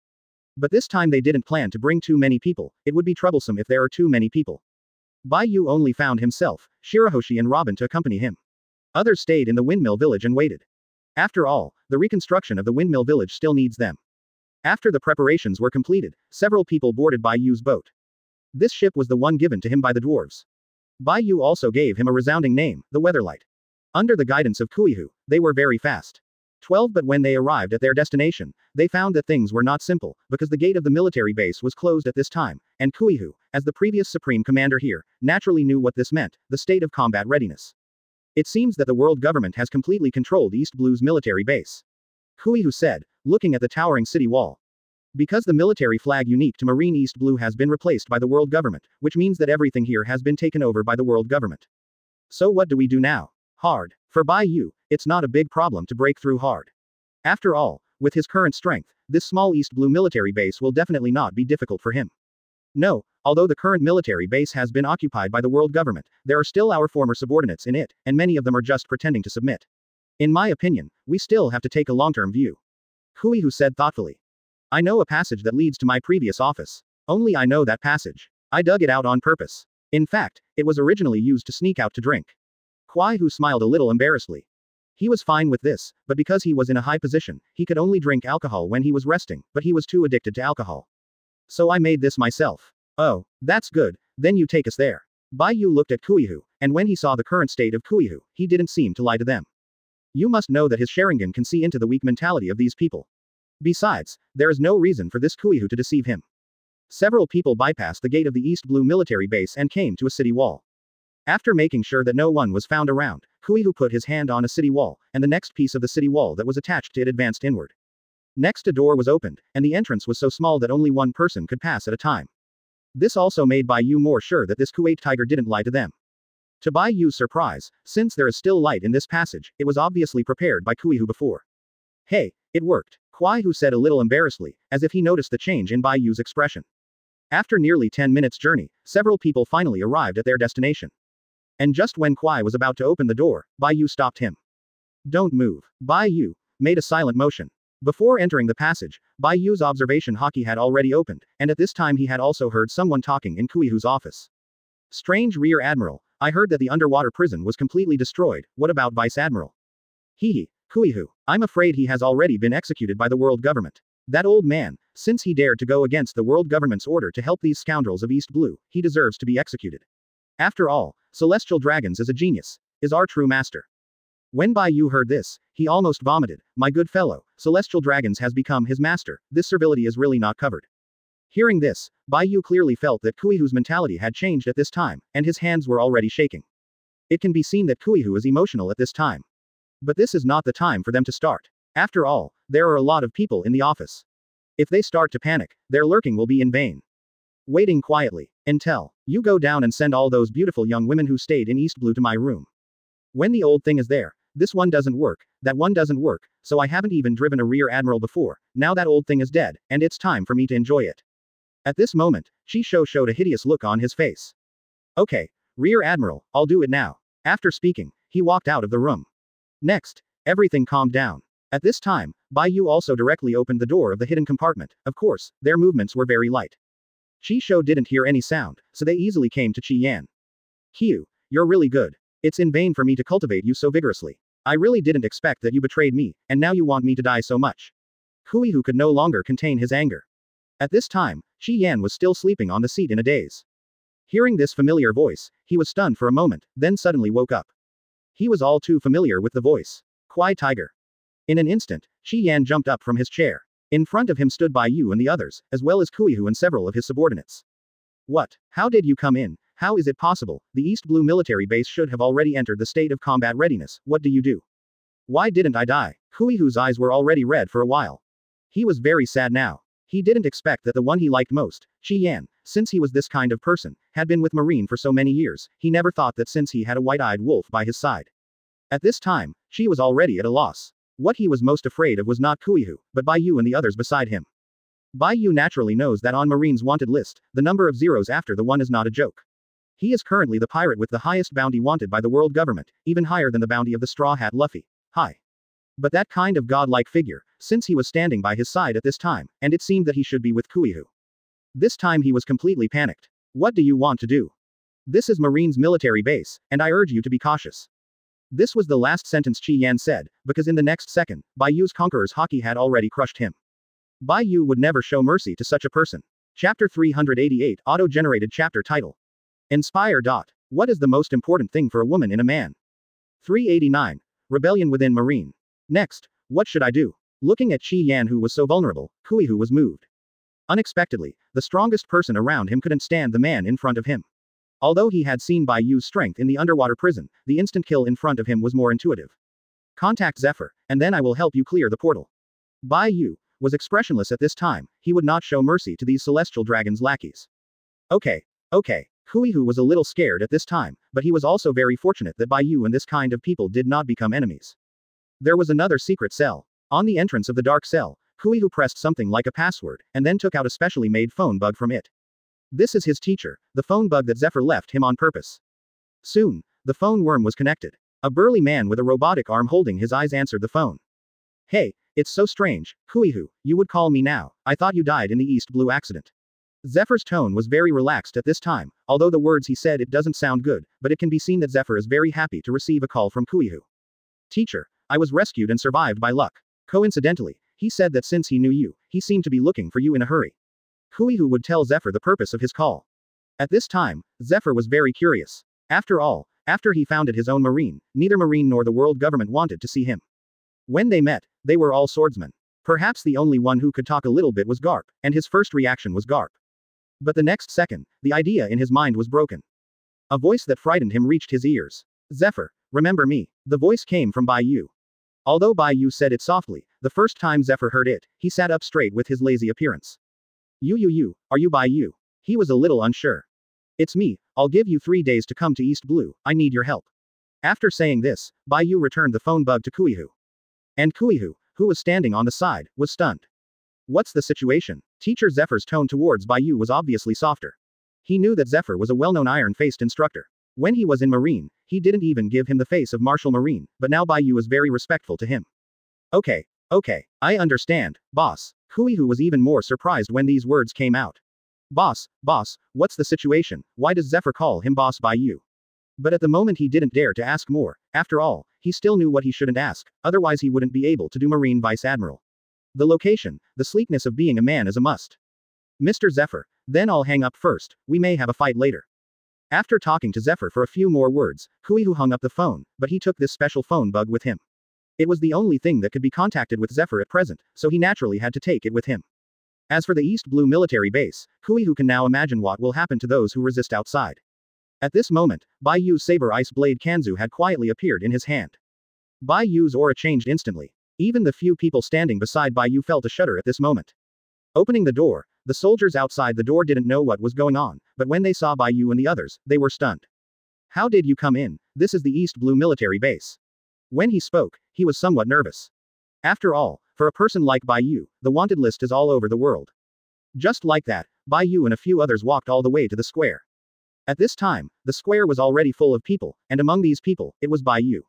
But this time they didn't plan to bring too many people, it would be troublesome if there are too many people. Bai Yu only found himself, Shirahoshi and Robin to accompany him. Others stayed in the windmill village and waited. After all, the reconstruction of the windmill village still needs them. After the preparations were completed, several people boarded Bai Yu's boat. This ship was the one given to him by the dwarves. Bai Yu also gave him a resounding name, the Weatherlight. Under the guidance of Kuihu, they were very fast. 12 But when they arrived at their destination, they found that things were not simple, because the gate of the military base was closed at this time, and Kuihu, as the previous supreme commander here, naturally knew what this meant, the state of combat readiness. It seems that the world government has completely controlled East Blue's military base. Kuihu said, looking at the towering city wall. Because the military flag unique to Marine East Blue has been replaced by the world government, which means that everything here has been taken over by the world government. So what do we do now? Hard. For Bai Yu, it's not a big problem to break through hard. After all, with his current strength, this small East Blue military base will definitely not be difficult for him. No, although the current military base has been occupied by the world government, there are still our former subordinates in it, and many of them are just pretending to submit. In my opinion, we still have to take a long-term view. Huihu said thoughtfully. I know a passage that leads to my previous office. Only I know that passage. I dug it out on purpose. In fact, it was originally used to sneak out to drink. Huihu smiled a little embarrassedly. He was fine with this, but because he was in a high position, he could only drink alcohol when he was resting, but he was too addicted to alcohol. So I made this myself. Oh, that's good, then you take us there. Bai Yu looked at Huihu, and when he saw the current state of Huihu, he didn't seem to lie to them. You must know that his Sharingan can see into the weak mentality of these people. Besides, there is no reason for this Huihu to deceive him. Several people bypassed the gate of the East Blue military base and came to a city wall. After making sure that no one was found around, Huihu put his hand on a city wall, and the next piece of the city wall that was attached to it advanced inward. Next a door was opened, and the entrance was so small that only one person could pass at a time. This also made Bai Yu more sure that this Kuwait tiger didn't lie to them. To Bai Yu's surprise, since there is still light in this passage, it was obviously prepared by Huihu before. Hey, it worked, Huihu said a little embarrassedly, as if he noticed the change in Bai Yu's expression. After nearly 10 minutes journey, several people finally arrived at their destination. And just when Huai was about to open the door, Bai Yu stopped him. Don't move. Bai Yu made a silent motion. Before entering the passage, Bai Yu's observation hockey had already opened, and at this time he had also heard someone talking in Huihu's office. Strange Rear Admiral, I heard that the underwater prison was completely destroyed, what about Vice Admiral? Hehe, Huihu, I'm afraid he has already been executed by the world government. That old man, since he dared to go against the world government's order to help these scoundrels of East Blue, he deserves to be executed. After all, Celestial Dragons is a genius, is our true master. When Bai Yu heard this, he almost vomited. My good fellow, Celestial Dragons has become his master, this servility is really not covered. Hearing this, Bai Yu clearly felt that Huihu's mentality had changed at this time, and his hands were already shaking. It can be seen that Huihu is emotional at this time. But this is not the time for them to start. After all, there are a lot of people in the office. If they start to panic, their lurking will be in vain. Waiting quietly, until you go down and send all those beautiful young women who stayed in East Blue to my room. When the old thing is there, this one doesn't work, that one doesn't work, so I haven't even driven a rear admiral before, now that old thing is dead, and it's time for me to enjoy it. At this moment, Shisho showed a hideous look on his face. Okay, rear admiral, I'll do it now. After speaking, he walked out of the room. Next, everything calmed down. At this time, Bai Yu also directly opened the door of the hidden compartment, of course, their movements were very light. Shisho didn't hear any sound, so they easily came to Chi Yan. Hugh, you're really good. It's in vain for me to cultivate you so vigorously. I really didn't expect that you betrayed me, and now you want me to die so much. Huihu could no longer contain his anger. At this time, Chi Yan was still sleeping on the seat in a daze. Hearing this familiar voice, he was stunned for a moment, then suddenly woke up. He was all too familiar with the voice. Kwai Tiger. In an instant, Chi Yan jumped up from his chair. In front of him stood Bai Yu and the others, as well as Huihu and several of his subordinates. What? How did you come in? How is it possible? The East Blue military base should have already entered the state of combat readiness. What do you do? Why didn't I die? Huihu's eyes were already red for a while. He was very sad now. He didn't expect that the one he liked most, Chi Yan, since he was this kind of person, had been with Marine for so many years, he never thought that since he had a white-eyed wolf by his side. At this time, she was already at a loss. What he was most afraid of was not Huihu, but Bai Yu and the others beside him. Bai Yu naturally knows that on Marine's wanted list, the number of zeros after the one is not a joke. He is currently the pirate with the highest bounty wanted by the world government, even higher than the bounty of the Straw Hat Luffy. Hi. But that kind of godlike figure, since he was standing by his side at this time, and it seemed that he should be with Huihu. This time he was completely panicked. What do you want to do? This is Marine's military base, and I urge you to be cautious. This was the last sentence Chi Yan said, because in the next second, Bai Yu's conqueror's hockey had already crushed him. Bai Yu would never show mercy to such a person. Chapter 388 Auto-generated chapter title. Inspire. What is the most important thing for a woman in a man? 389. Rebellion within Marine. Next, what should I do? Looking at Chi Yan who was so vulnerable, Huihu was moved. Unexpectedly, the strongest person around him couldn't stand the man in front of him. Although he had seen Bai Yu's strength in the underwater prison, the instant kill in front of him was more intuitive. Contact Zephyr, and then I will help you clear the portal. Bai Yu, was expressionless at this time. He would not show mercy to these celestial dragons' lackeys. Okay. Huihu was a little scared at this time, but he was also very fortunate that Bai Yu and this kind of people did not become enemies. There was another secret cell. On the entrance of the dark cell, Huihu pressed something like a password, and then took out a specially made phone bug from it. This is his teacher, the phone bug that Zephyr left him on purpose. Soon, the phone worm was connected. A burly man with a robotic arm holding his eyes answered the phone. Hey, it's so strange, Huihu, you would call me now. I thought you died in the East Blue accident. Zephyr's tone was very relaxed at this time, although the words he said it doesn't sound good, but it can be seen that Zephyr is very happy to receive a call from Huihu. Teacher, I was rescued and survived by luck. Coincidentally, he said that since he knew you, he seemed to be looking for you in a hurry. Huihu would tell Zephyr the purpose of his call. At this time, Zephyr was very curious. After all, after he founded his own marine, neither marine nor the world government wanted to see him. When they met, they were all swordsmen. Perhaps the only one who could talk a little bit was Garp, and his first reaction was Garp. But the next second, the idea in his mind was broken. A voice that frightened him reached his ears. Zephyr, remember me. The voice came from Bai Yu. Although Bai Yu said it softly, the first time Zephyr heard it, he sat up straight with his lazy appearance. You, are you Bai Yu? He was a little unsure. It's me, I'll give you 3 days to come to East Blue, I need your help. After saying this, Bai Yu returned the phone bug to Huihu. And Huihu, who was standing on the side, was stunned. What's the situation? Teacher Zephyr's tone towards Bai Yu was obviously softer. He knew that Zephyr was a well-known iron-faced instructor. When he was in Marine, he didn't even give him the face of Martial Marine, but now Bai Yu is very respectful to him. Okay, I understand, boss. Huihu was even more surprised when these words came out. Boss, what's the situation? Why does Zephyr call him boss Bai Yu? But at the moment he didn't dare to ask more. After all, he still knew what he shouldn't ask, otherwise he wouldn't be able to do Marine Vice Admiral. The location, the sleekness of being a man is a must. Mr. Zephyr, then I'll hang up first, we may have a fight later. After talking to Zephyr for a few more words, Huihu hung up the phone, but he took this special phone bug with him. It was the only thing that could be contacted with Zephyr at present, so he naturally had to take it with him. As for the East Blue military base, Huihu can now imagine what will happen to those who resist outside. At this moment, Bai Yu's saber ice blade Kanzu had quietly appeared in his hand. Bai Yu's aura changed instantly. Even the few people standing beside Bai Yu felt a shudder at this moment. Opening the door, the soldiers outside the door didn't know what was going on, but when they saw Bai Yu and the others, they were stunned. How did you come in? This is the East Blue military base. When he spoke, he was somewhat nervous. After all, for a person like Bai Yu, the wanted list is all over the world. Just like that, Bai Yu and a few others walked all the way to the square. At this time, the square was already full of people, and among these people, it was Bai Yu.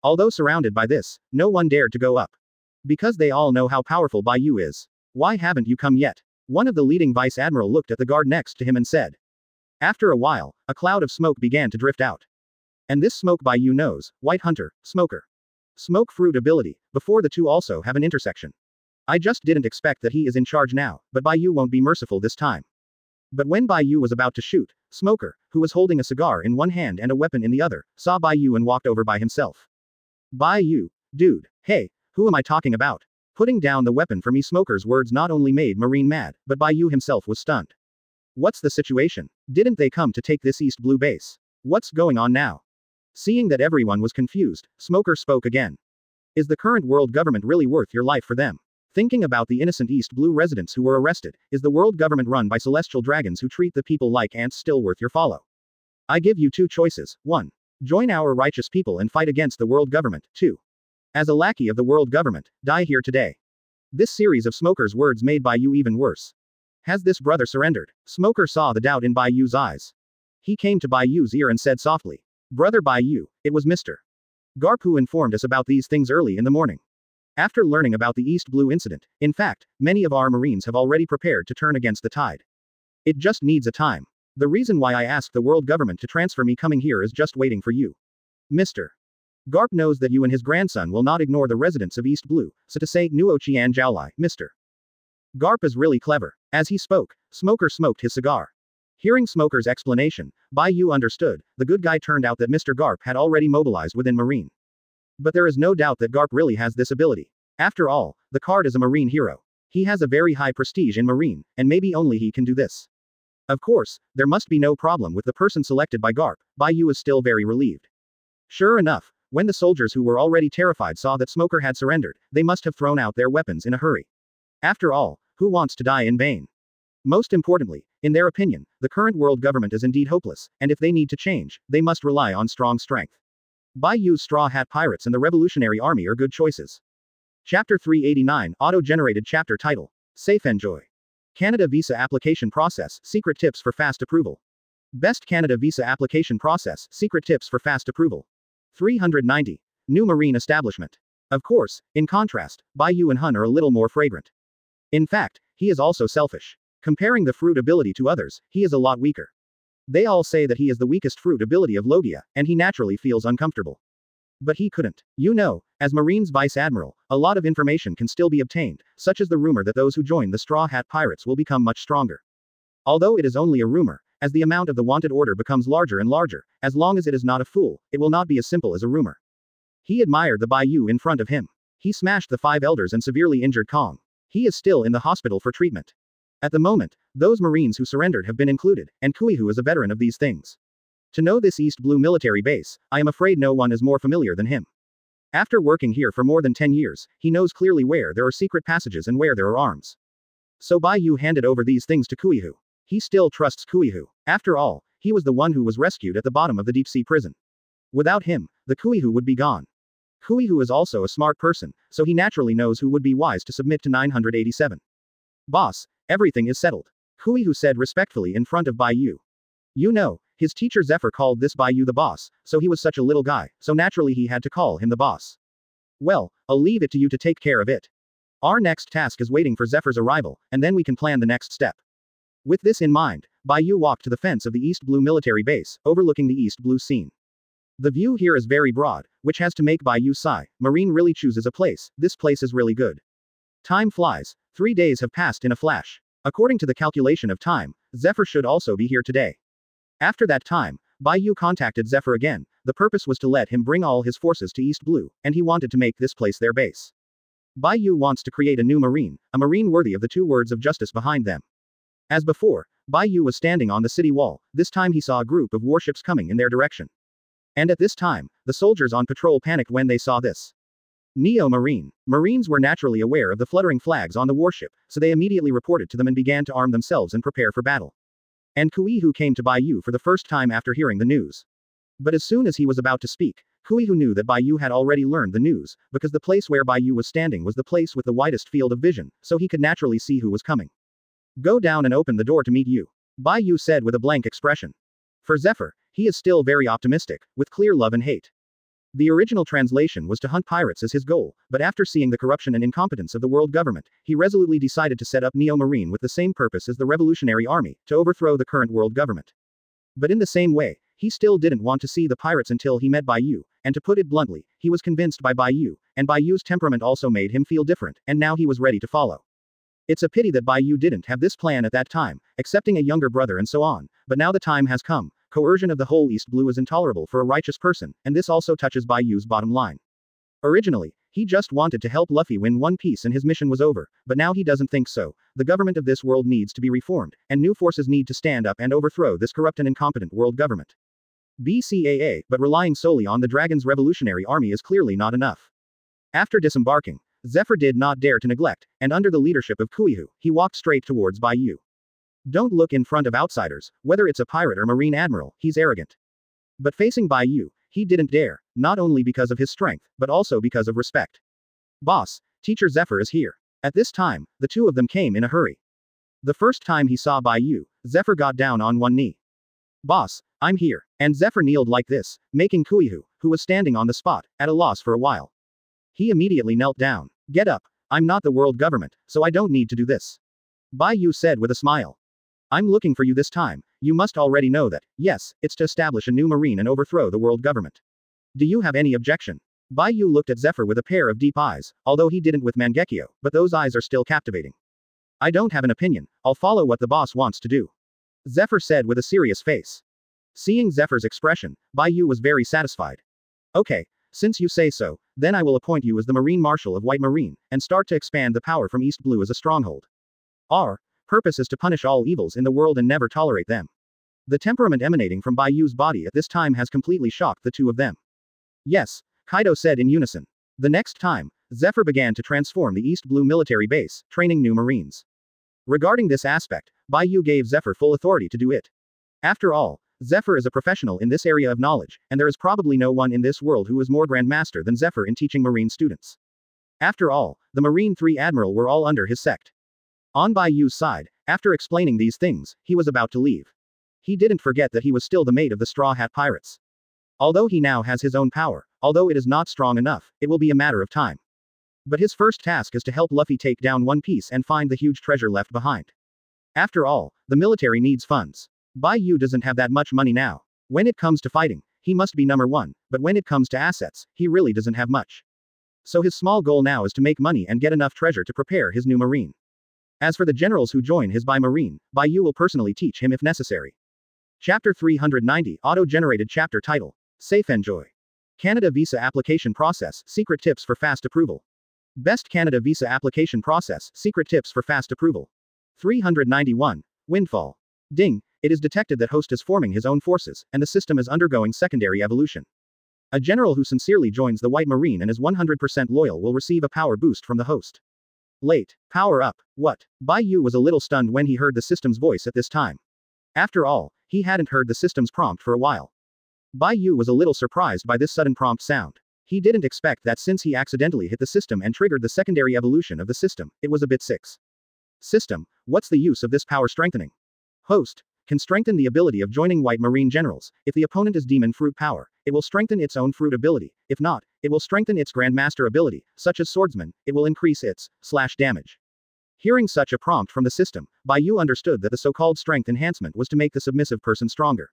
Although surrounded by this, no one dared to go up. Because they all know how powerful Bai Yu is. Why haven't you come yet? One of the leading vice admiral looked at the guard next to him and said. After a while, a cloud of smoke began to drift out. And this smoke Bai Yu knows, White Hunter, Smoker. Smoke fruit ability, before the two also have an intersection. I just didn't expect that he is in charge now, but Bai Yu won't be merciful this time. But when Bai Yu was about to shoot, Smoker, who was holding a cigar in one hand and a weapon in the other, saw Bai Yu and walked over by himself. Bai Yu, dude, hey, who am I talking about? Putting down the weapon for me. Smoker's words not only made Marine mad, but Bai Yu himself was stunned. What's the situation? Didn't they come to take this East Blue base? What's going on now? Seeing that everyone was confused, Smoker spoke again. Is the current world government really worth your life for them? Thinking about the innocent East Blue residents who were arrested, is the world government run by celestial dragons who treat the people like ants still worth your follow? I give you 2 choices. 1. Join our righteous people and fight against the world government. 2. As a lackey of the world government, die here today. This series of Smoker's words made Bai Yu even worse. Has this brother surrendered? Smoker saw the doubt in Bai Yu's eyes. He came to Bai Yu's ear and said softly. Brother Bai Yu, it was Mr. Garp who informed us about these things early in the morning. After learning about the East Blue incident, in fact, many of our Marines have already prepared to turn against the tide. It just needs a time. The reason why I asked the world government to transfer me coming here is just waiting for you. Mr. Garp knows that you and his grandson will not ignore the residents of East Blue, so to say, Nuo Qian Jiaolai, Mr. Garp is really clever. As he spoke, Smoker smoked his cigar. Hearing Smoker's explanation, Bai Yu understood, the good guy turned out that Mr. Garp had already mobilized within Marine. But there is no doubt that Garp really has this ability. After all, the card is a Marine hero. He has a very high prestige in Marine, and maybe only he can do this. Of course, there must be no problem with the person selected by Garp. Bai Yu is still very relieved. Sure enough, when the soldiers who were already terrified saw that Smoker had surrendered, they must have thrown out their weapons in a hurry. After all, who wants to die in vain? Most importantly, in their opinion, the current world government is indeed hopeless, and if they need to change, they must rely on strong strength. Bai Yu's Straw Hat Pirates and the Revolutionary Army are good choices. Chapter 389, Auto-generated chapter title. Safe Enjoy. Canada Visa Application Process, Secret Tips for Fast Approval. Best Canada Visa Application Process, Secret Tips for Fast Approval. 390. New Marine Establishment. Of course, in contrast, Bai Yu and Hun are a little more fragrant. In fact, he is also selfish. Comparing the fruit ability to others, he is a lot weaker. They all say that he is the weakest fruit ability of Logia, and he naturally feels uncomfortable. But he couldn't. You know, as Marine's Vice Admiral, a lot of information can still be obtained, such as the rumor that those who join the Straw Hat Pirates will become much stronger. Although it is only a rumor, as the amount of the wanted order becomes larger and larger, as long as it is not a fool, it will not be as simple as a rumor. He admired the Bai Yu in front of him. He smashed the 5 elders and severely injured Kong. He is still in the hospital for treatment. At the moment, those Marines who surrendered have been included, and Kuihu is a veteran of these things. To know this East Blue military base, I am afraid no one is more familiar than him. After working here for more than 10 years, he knows clearly where there are secret passages and where there are arms. So Bai Yu handed over these things to Kuihu. He still trusts Kuihu. After all, he was the one who was rescued at the bottom of the deep-sea prison. Without him, the Kuihu would be gone. Kuihu is also a smart person, so he naturally knows who would be wise to submit to 987. Boss, everything is settled. Kuihu said respectfully in front of Bai Yu. You know, his teacher Zephyr called this Bai Yu the boss, so he was such a little guy, so naturally he had to call him the boss. Well, I'll leave it to you to take care of it. Our next task is waiting for Zephyr's arrival, and then we can plan the next step. With this in mind, Bai Yu walked to the fence of the East Blue military base, overlooking the East Blue scene. The view here is very broad, which has to make Bai Yu sigh. Marine really chooses a place, this place is really good. Time flies. 3 days have passed in a flash. According to the calculation of time, Zephyr should also be here today. After that time, Bai Yu contacted Zephyr again. The purpose was to let him bring all his forces to East Blue, and he wanted to make this place their base. Bai Yu wants to create a new marine, a marine worthy of the 2 words of justice behind them. As before, Bai Yu was standing on the city wall. This time he saw a group of warships coming in their direction. And at this time, the soldiers on patrol panicked when they saw this. Neo Marine. Marines were naturally aware of the fluttering flags on the warship, so they immediately reported to them and began to arm themselves and prepare for battle. And Kuihu came to Bai Yu for the first time after hearing the news. But as soon as he was about to speak, Kuihu knew that Bai Yu had already learned the news, because the place where Bai Yu was standing was the place with the widest field of vision, so he could naturally see who was coming. Go down and open the door to meet you. Bai Yu said with a blank expression. For Zephyr, he is still very optimistic, with clear love and hate. The original translation was to hunt pirates as his goal, but after seeing the corruption and incompetence of the world government, he resolutely decided to set up Neo Marine with the same purpose as the Revolutionary Army, to overthrow the current world government. But in the same way, he still didn't want to see the pirates until he met Bai Yu, and to put it bluntly, he was convinced by Bai Yu, and Bai Yu's temperament also made him feel different, and now he was ready to follow. It's a pity that Bai Yu didn't have this plan at that time, accepting a younger brother and so on, but now the time has come. Coercion of the whole East Blue is intolerable for a righteous person, and this also touches Bai Yu's bottom line. Originally, he just wanted to help Luffy win One Piece and his mission was over, but now he doesn't think so. The government of this world needs to be reformed, and new forces need to stand up and overthrow this corrupt and incompetent world government. BCAA, but relying solely on the Dragon's Revolutionary Army is clearly not enough. After disembarking, Zephyr did not dare to neglect, and under the leadership of Kuihu, he walked straight towards Bai Yu. Don't look in front of outsiders, whether it's a pirate or marine admiral, he's arrogant. But facing Bai Yu, he didn't dare, not only because of his strength, but also because of respect. Boss, Teacher Zephyr is here. At this time, the 2 of them came in a hurry. The first time he saw Bai Yu, Zephyr got down on one knee. Boss, I'm here. And Zephyr kneeled like this, making Kuihu, who was standing on the spot, at a loss for a while. He immediately knelt down. Get up. I'm not the world government, so I don't need to do this. Bai Yu said with a smile. I'm looking for you this time. You must already know that, yes, it's to establish a new marine and overthrow the world government. Do you have any objection? Bai Yu looked at Zephyr with a pair of deep eyes, although he didn't with Mangekyo, but those eyes are still captivating. I don't have an opinion, I'll follow what the boss wants to do. Zephyr said with a serious face. Seeing Zephyr's expression, Bai Yu was very satisfied. Okay, since you say so, then I will appoint you as the Marine Marshal of White Marine, and start to expand the power from East Blue as a stronghold. Our purpose is to punish all evils in the world and never tolerate them. The temperament emanating from Bai Yu's body at this time has completely shocked the 2 of them. Yes, Kaido said in unison. The next time, Zephyr began to transform the East Blue military base, training new Marines. Regarding this aspect, Bai Yu gave Zephyr full authority to do it. After all, Zephyr is a professional in this area of knowledge, and there is probably no one in this world who is more grandmaster than Zephyr in teaching Marine students. After all, the Marine 3 Admiral were all under his sect. On Bai Yu's side, after explaining these things, he was about to leave. He didn't forget that he was still the mate of the Straw Hat Pirates. Although he now has his own power, although it is not strong enough, it will be a matter of time. But his first task is to help Luffy take down One Piece and find the huge treasure left behind. After all, the military needs funds. Bai Yu doesn't have that much money now. When it comes to fighting, he must be number one, but when it comes to assets, he really doesn't have much. So his small goal now is to make money and get enough treasure to prepare his new Marine. As for the generals who join his Marine, Bai Yu will personally teach him if necessary. Chapter 390 Auto-generated chapter title. Safe Enjoy. Canada Visa Application Process, Secret Tips for Fast Approval. Best Canada Visa Application Process, Secret Tips for Fast Approval. 391. Windfall. Ding, it is detected that host is forming his own forces, and the system is undergoing secondary evolution. A general who sincerely joins the White Marine and is 100% loyal will receive a power boost from the host. Late. Power up. What? Bai Yu was a little stunned when he heard the system's voice at this time. After all, he hadn't heard the system's prompt for a while. Bai Yu was a little surprised by this sudden prompt sound. He didn't expect that since he accidentally hit the system and triggered the secondary evolution of the system, it was a bit 6. System, what's the use of this power strengthening? Host, can strengthen the ability of joining White Marine generals. If the opponent is Demon Fruit power, it will strengthen its own fruit ability. If not, it will strengthen its Grandmaster ability, such as Swordsman, it will increase its damage. Hearing such a prompt from the system, Bai Yu understood that the so-called strength enhancement was to make the submissive person stronger.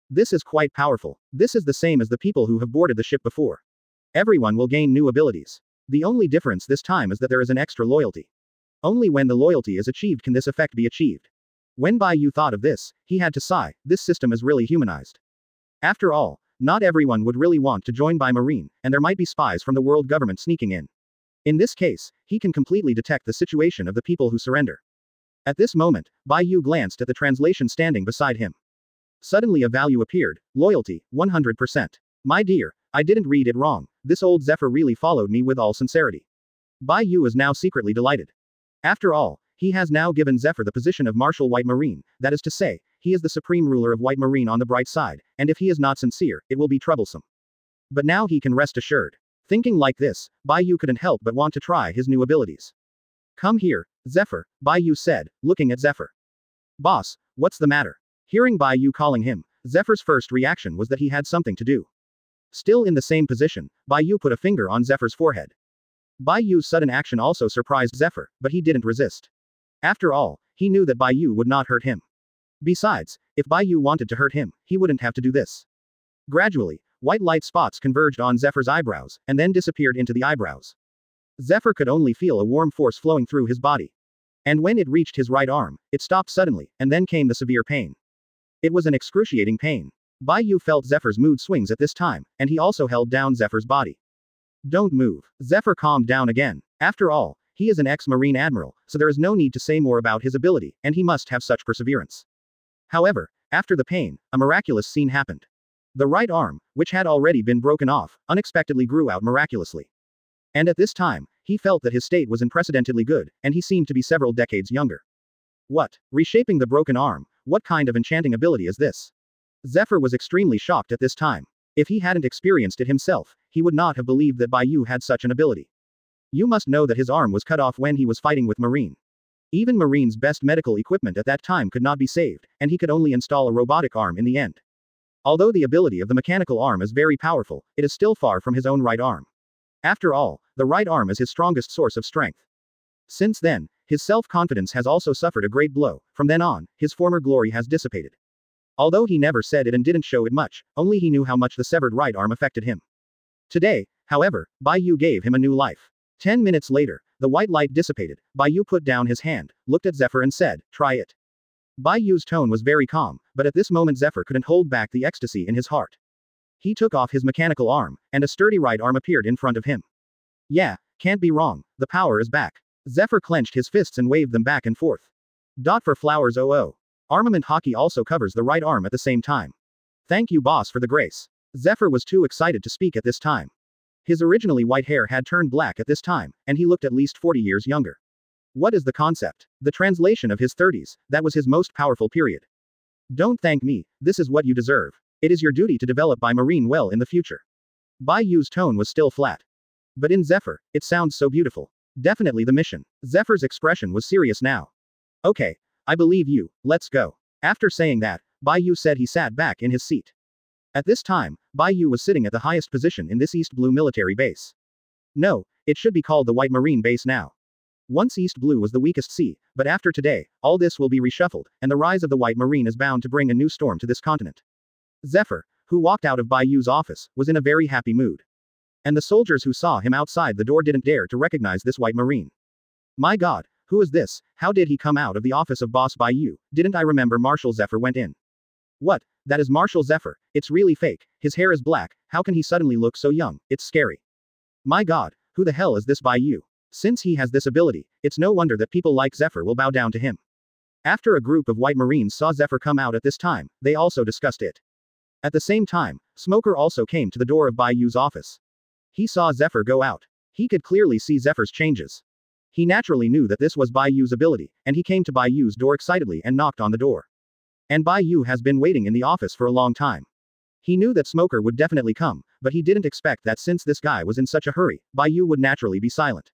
This is quite powerful. This is the same as the people who have boarded the ship before. Everyone will gain new abilities. The only difference this time is that there is an extra loyalty. Only when the loyalty is achieved can this effect be achieved. When Bai Yu thought of this, he had to sigh. This system is really humanized. After all, not everyone would really want to join Bai Marine, and there might be spies from the world government sneaking in. In this case, he can completely detect the situation of the people who surrender. At this moment, Bai Yu glanced at the translation standing beside him. Suddenly a value appeared, loyalty, 100%. My dear, I didn't read it wrong, this old Zephyr really followed me with all sincerity. Bai Yu is now secretly delighted. After all, he has now given Zephyr the position of Marshal White Marine, that is to say, he is the supreme ruler of White Marine on the bright side, and if he is not sincere, it will be troublesome. But now he can rest assured. Thinking like this, Bai Yu couldn't help but want to try his new abilities. Come here, Zephyr, Bai Yu said, looking at Zephyr. Boss, what's the matter? Hearing Bai Yu calling him, Zephyr's first reaction was that he had something to do. Still in the same position, Bai Yu put a finger on Zephyr's forehead. Bai Yu's sudden action also surprised Zephyr, but he didn't resist. After all, he knew that Bai Yu would not hurt him. Besides, if Bai Yu wanted to hurt him, he wouldn't have to do this. Gradually, white light spots converged on Zephyr's eyebrows, and then disappeared into the eyebrows. Zephyr could only feel a warm force flowing through his body. And when it reached his right arm, it stopped suddenly, and then came the severe pain. It was an excruciating pain. Bai Yu felt Zephyr's mood swings at this time, and he also held down Zephyr's body. Don't move. Zephyr calmed down again. After all, he is an ex-Marine Admiral, so there is no need to say more about his ability, and he must have such perseverance. However, after the pain, a miraculous scene happened. The right arm, which had already been broken off, unexpectedly grew out miraculously. And at this time, he felt that his state was unprecedentedly good, and he seemed to be several decades younger. What? Reshaping the broken arm? What kind of enchanting ability is this? Zephyr was extremely shocked at this time. If he hadn't experienced it himself, he would not have believed that Bai Yu had such an ability. You must know that his arm was cut off when he was fighting with Marine. Even Marine's best medical equipment at that time could not be saved, and he could only install a robotic arm in the end. Although the ability of the mechanical arm is very powerful, it is still far from his own right arm. After all, the right arm is his strongest source of strength. Since then, his self-confidence has also suffered a great blow. From then on, his former glory has dissipated. Although he never said it and didn't show it much, only he knew how much the severed right arm affected him. Today, however, Bai Yu gave him a new life. 10 minutes later, the white light dissipated. Bai Yu put down his hand, looked at Zephyr and said, "Try it." Bai Yu's tone was very calm, but at this moment Zephyr couldn't hold back the ecstasy in his heart. He took off his mechanical arm, and a sturdy right arm appeared in front of him. Yeah, can't be wrong, the power is back. Zephyr clenched his fists and waved them back and forth. Dot for flowers. Oh. Armament Hawkeye also covers the right arm at the same time. Thank you boss for the grace. Zephyr was too excited to speak at this time. His originally white hair had turned black at this time, and he looked at least 40 years younger. What is the concept? The translation of his 30s, that was his most powerful period. Don't thank me, this is what you deserve. It is your duty to develop Bai Marine well in the future. Bai Yu's tone was still flat. But in Zephyr, it sounds so beautiful. Definitely the mission. Zephyr's expression was serious now. Okay, I believe you, let's go. After saying that, Bai Yu said he sat back in his seat. At this time, Bai Yu was sitting at the highest position in this East Blue military base. No, it should be called the White Marine base now. Once East Blue was the weakest sea, but after today, all this will be reshuffled, and the rise of the White Marine is bound to bring a new storm to this continent. Zephyr, who walked out of Bai Yu's office, was in a very happy mood. And the soldiers who saw him outside the door didn't dare to recognize this White Marine. My God, who is this? How did he come out of the office of Boss Bai Yu? Didn't I remember Marshal Zephyr went in? What? That is Marshal Zephyr. It's really fake. His hair is black. How can he suddenly look so young? It's scary. My God, who the hell is this Bai Yu? Since he has this ability, it's no wonder that people like Zephyr will bow down to him. After a group of White Marines saw Zephyr come out at this time, they also discussed it. At the same time, Smoker also came to the door of Bai Yu's office. He saw Zephyr go out. He could clearly see Zephyr's changes. He naturally knew that this was Bai Yu's ability, and he came to Bai Yu's door excitedly and knocked on the door. And Bai Yu has been waiting in the office for a long time. He knew that Smoker would definitely come, but he didn't expect that since this guy was in such a hurry, Bai Yu would naturally be silent.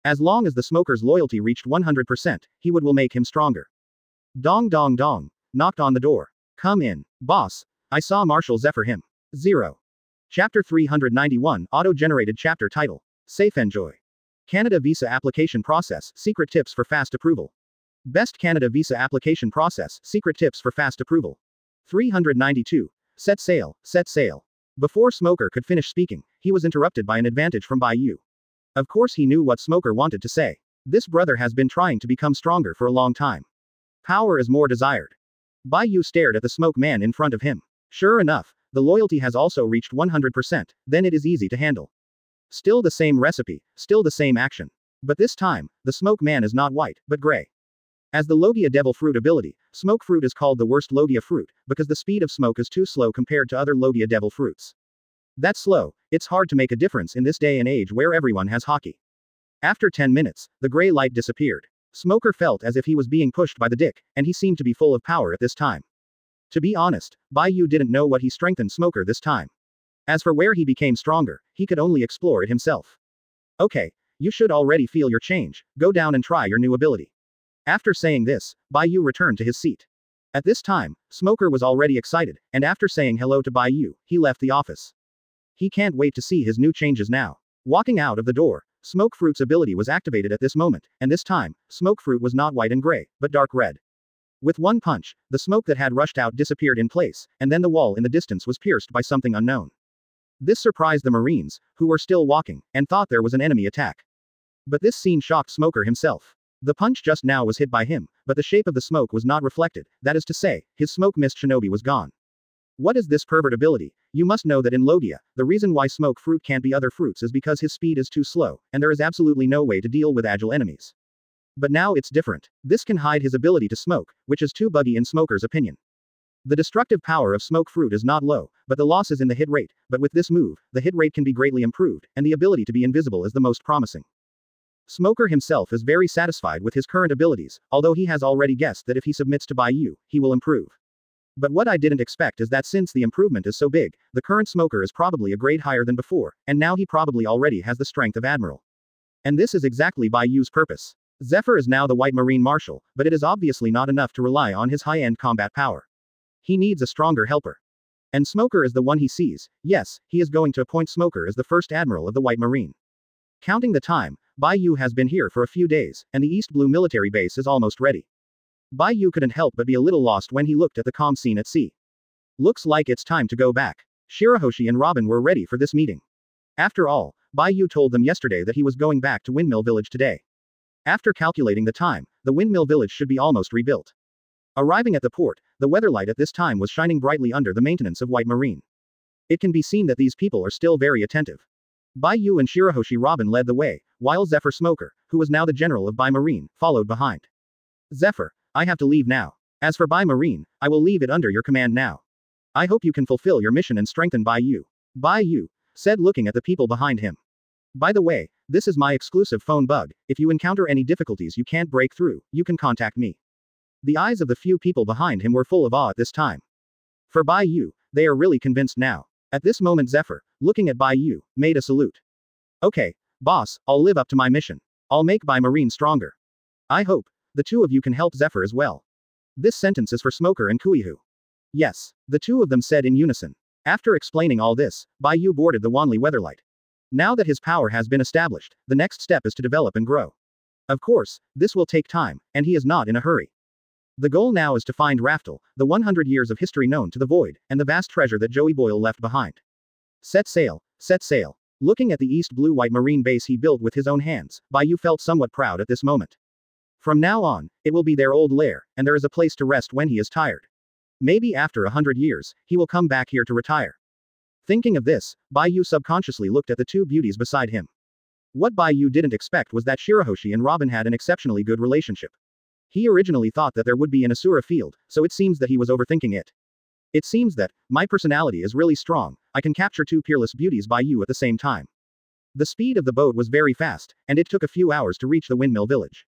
As long as the Smoker's loyalty reached 100%, he will make him stronger. Dong dong dong. Knocked on the door. Come in, boss. I saw Marshal Zephyr him. 0. Chapter 391, Auto-generated chapter title. Safe enjoy. Canada Visa Application Process, Secret Tips for Fast Approval. Best Canada Visa Application Process, Secret Tips for Fast Approval. 392. Set sail, set sail. Before Smoker could finish speaking, he was interrupted by an advantage from Bai Yu. Of course he knew what Smoker wanted to say. This brother has been trying to become stronger for a long time. Power is more desired. Bai Yu stared at the smoke man in front of him. Sure enough, the loyalty has also reached 100%, then it is easy to handle. Still the same recipe, still the same action. But this time, the smoke man is not white, but gray. As the Logia Devil Fruit ability, Smoke Fruit is called the worst Logia fruit, because the speed of smoke is too slow compared to other Logia Devil fruits. That's slow, it's hard to make a difference in this day and age where everyone has hockey. After 10 minutes, the gray light disappeared. Smoker felt as if he was being pushed by the dick, and he seemed to be full of power at this time. To be honest, Bai Yu didn't know what he strengthened Smoker this time. As for where he became stronger, he could only explore it himself. Okay, you should already feel your change, go down and try your new ability. After saying this, Bai Yu returned to his seat. At this time, Smoker was already excited, and after saying hello to Bai Yu, he left the office. He can't wait to see his new changes now. Walking out of the door, Smoke Fruit's ability was activated at this moment, and this time, Smoke Fruit was not white and gray, but dark red. With one punch, the smoke that had rushed out disappeared in place, and then the wall in the distance was pierced by something unknown. This surprised the Marines, who were still walking, and thought there was an enemy attack. But this scene shocked Smoker himself. The punch just now was hit by him, but the shape of the smoke was not reflected, that is to say, his smoke mist shinobi was gone. What is this pervert ability? You must know that in Logia, the reason why Smoke Fruit can't be other fruits is because his speed is too slow, and there is absolutely no way to deal with agile enemies. But now it's different. This can hide his ability to smoke, which is too buggy in Smoker's opinion. The destructive power of Smoke Fruit is not low, but the loss is in the hit rate, but with this move, the hit rate can be greatly improved, and the ability to be invisible is the most promising. Smoker himself is very satisfied with his current abilities, although he has already guessed that if he submits to Bai Yu, he will improve. But what I didn't expect is that since the improvement is so big, the current Smoker is probably a grade higher than before, and now he probably already has the strength of Admiral. And this is exactly Bai Yu's purpose. Zephyr is now the White Marine Marshal, but it is obviously not enough to rely on his high-end combat power. He needs a stronger helper. And Smoker is the one he sees. Yes, he is going to appoint Smoker as the first Admiral of the White Marine. Counting the time, Bai Yu has been here for a few days, and the East Blue military base is almost ready. Bai Yu couldn't help but be a little lost when he looked at the calm scene at sea. Looks like it's time to go back. Shirahoshi and Robin were ready for this meeting. After all, Bai Yu told them yesterday that he was going back to Windmill Village today. After calculating the time, the Windmill Village should be almost rebuilt. Arriving at the port, the weatherlight at this time was shining brightly under the maintenance of White Marine. It can be seen that these people are still very attentive. Bai Yu and Shirahoshi Robin led the way, while Zephyr Smoker, who was now the general of Bai Marine, followed behind. Zephyr, I have to leave now. As for Bai Marine, I will leave it under your command now. I hope you can fulfill your mission and strengthen Bai Yu. Bai Yu said, looking at the people behind him. By the way, this is my exclusive phone bug. If you encounter any difficulties you can't break through, you can contact me. The eyes of the few people behind him were full of awe at this time. For Bai Yu, they are really convinced now. At this moment Zephyr, looking at Bai Yu, made a salute. Okay, boss, I'll live up to my mission. I'll make Bai Marine stronger. I hope the two of you can help Zephyr as well. This sentence is for Smoker and Kuihu. Yes, the two of them said in unison. After explaining all this, Bai Yu boarded the Wanli Weatherlight. Now that his power has been established, the next step is to develop and grow. Of course, this will take time, and he is not in a hurry. The goal now is to find Raftel, the 100 years of history known to the Void, and the vast treasure that Joey Boyle left behind. Set sail, set sail. Looking at the East Blue-White Marine base he built with his own hands, Bai Yu felt somewhat proud at this moment. From now on, it will be their old lair, and there is a place to rest when he is tired. Maybe after 100 years, he will come back here to retire. Thinking of this, Bai Yu subconsciously looked at the two beauties beside him. What Bai Yu didn't expect was that Shirahoshi and Robin had an exceptionally good relationship. He originally thought that there would be an Asura field, so it seems that he was overthinking it. It seems that my personality is really strong. I can capture two peerless beauties Bai Yu at the same time. The speed of the boat was very fast, and it took a few hours to reach the windmill village.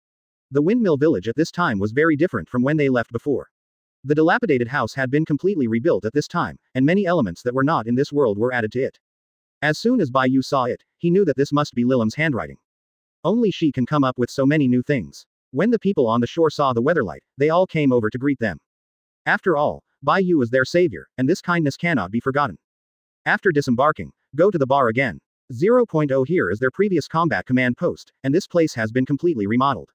The windmill village at this time was very different from when they left before. The dilapidated house had been completely rebuilt at this time, and many elements that were not in this world were added to it. As soon as Bai Yu saw it, he knew that this must be Lilim's handwriting. Only she can come up with so many new things. When the people on the shore saw the weatherlight, they all came over to greet them. After all, Bai Yu is their savior, and this kindness cannot be forgotten. After disembarking, go to the bar again. 0.0 Here is their previous combat command post, and this place has been completely remodeled.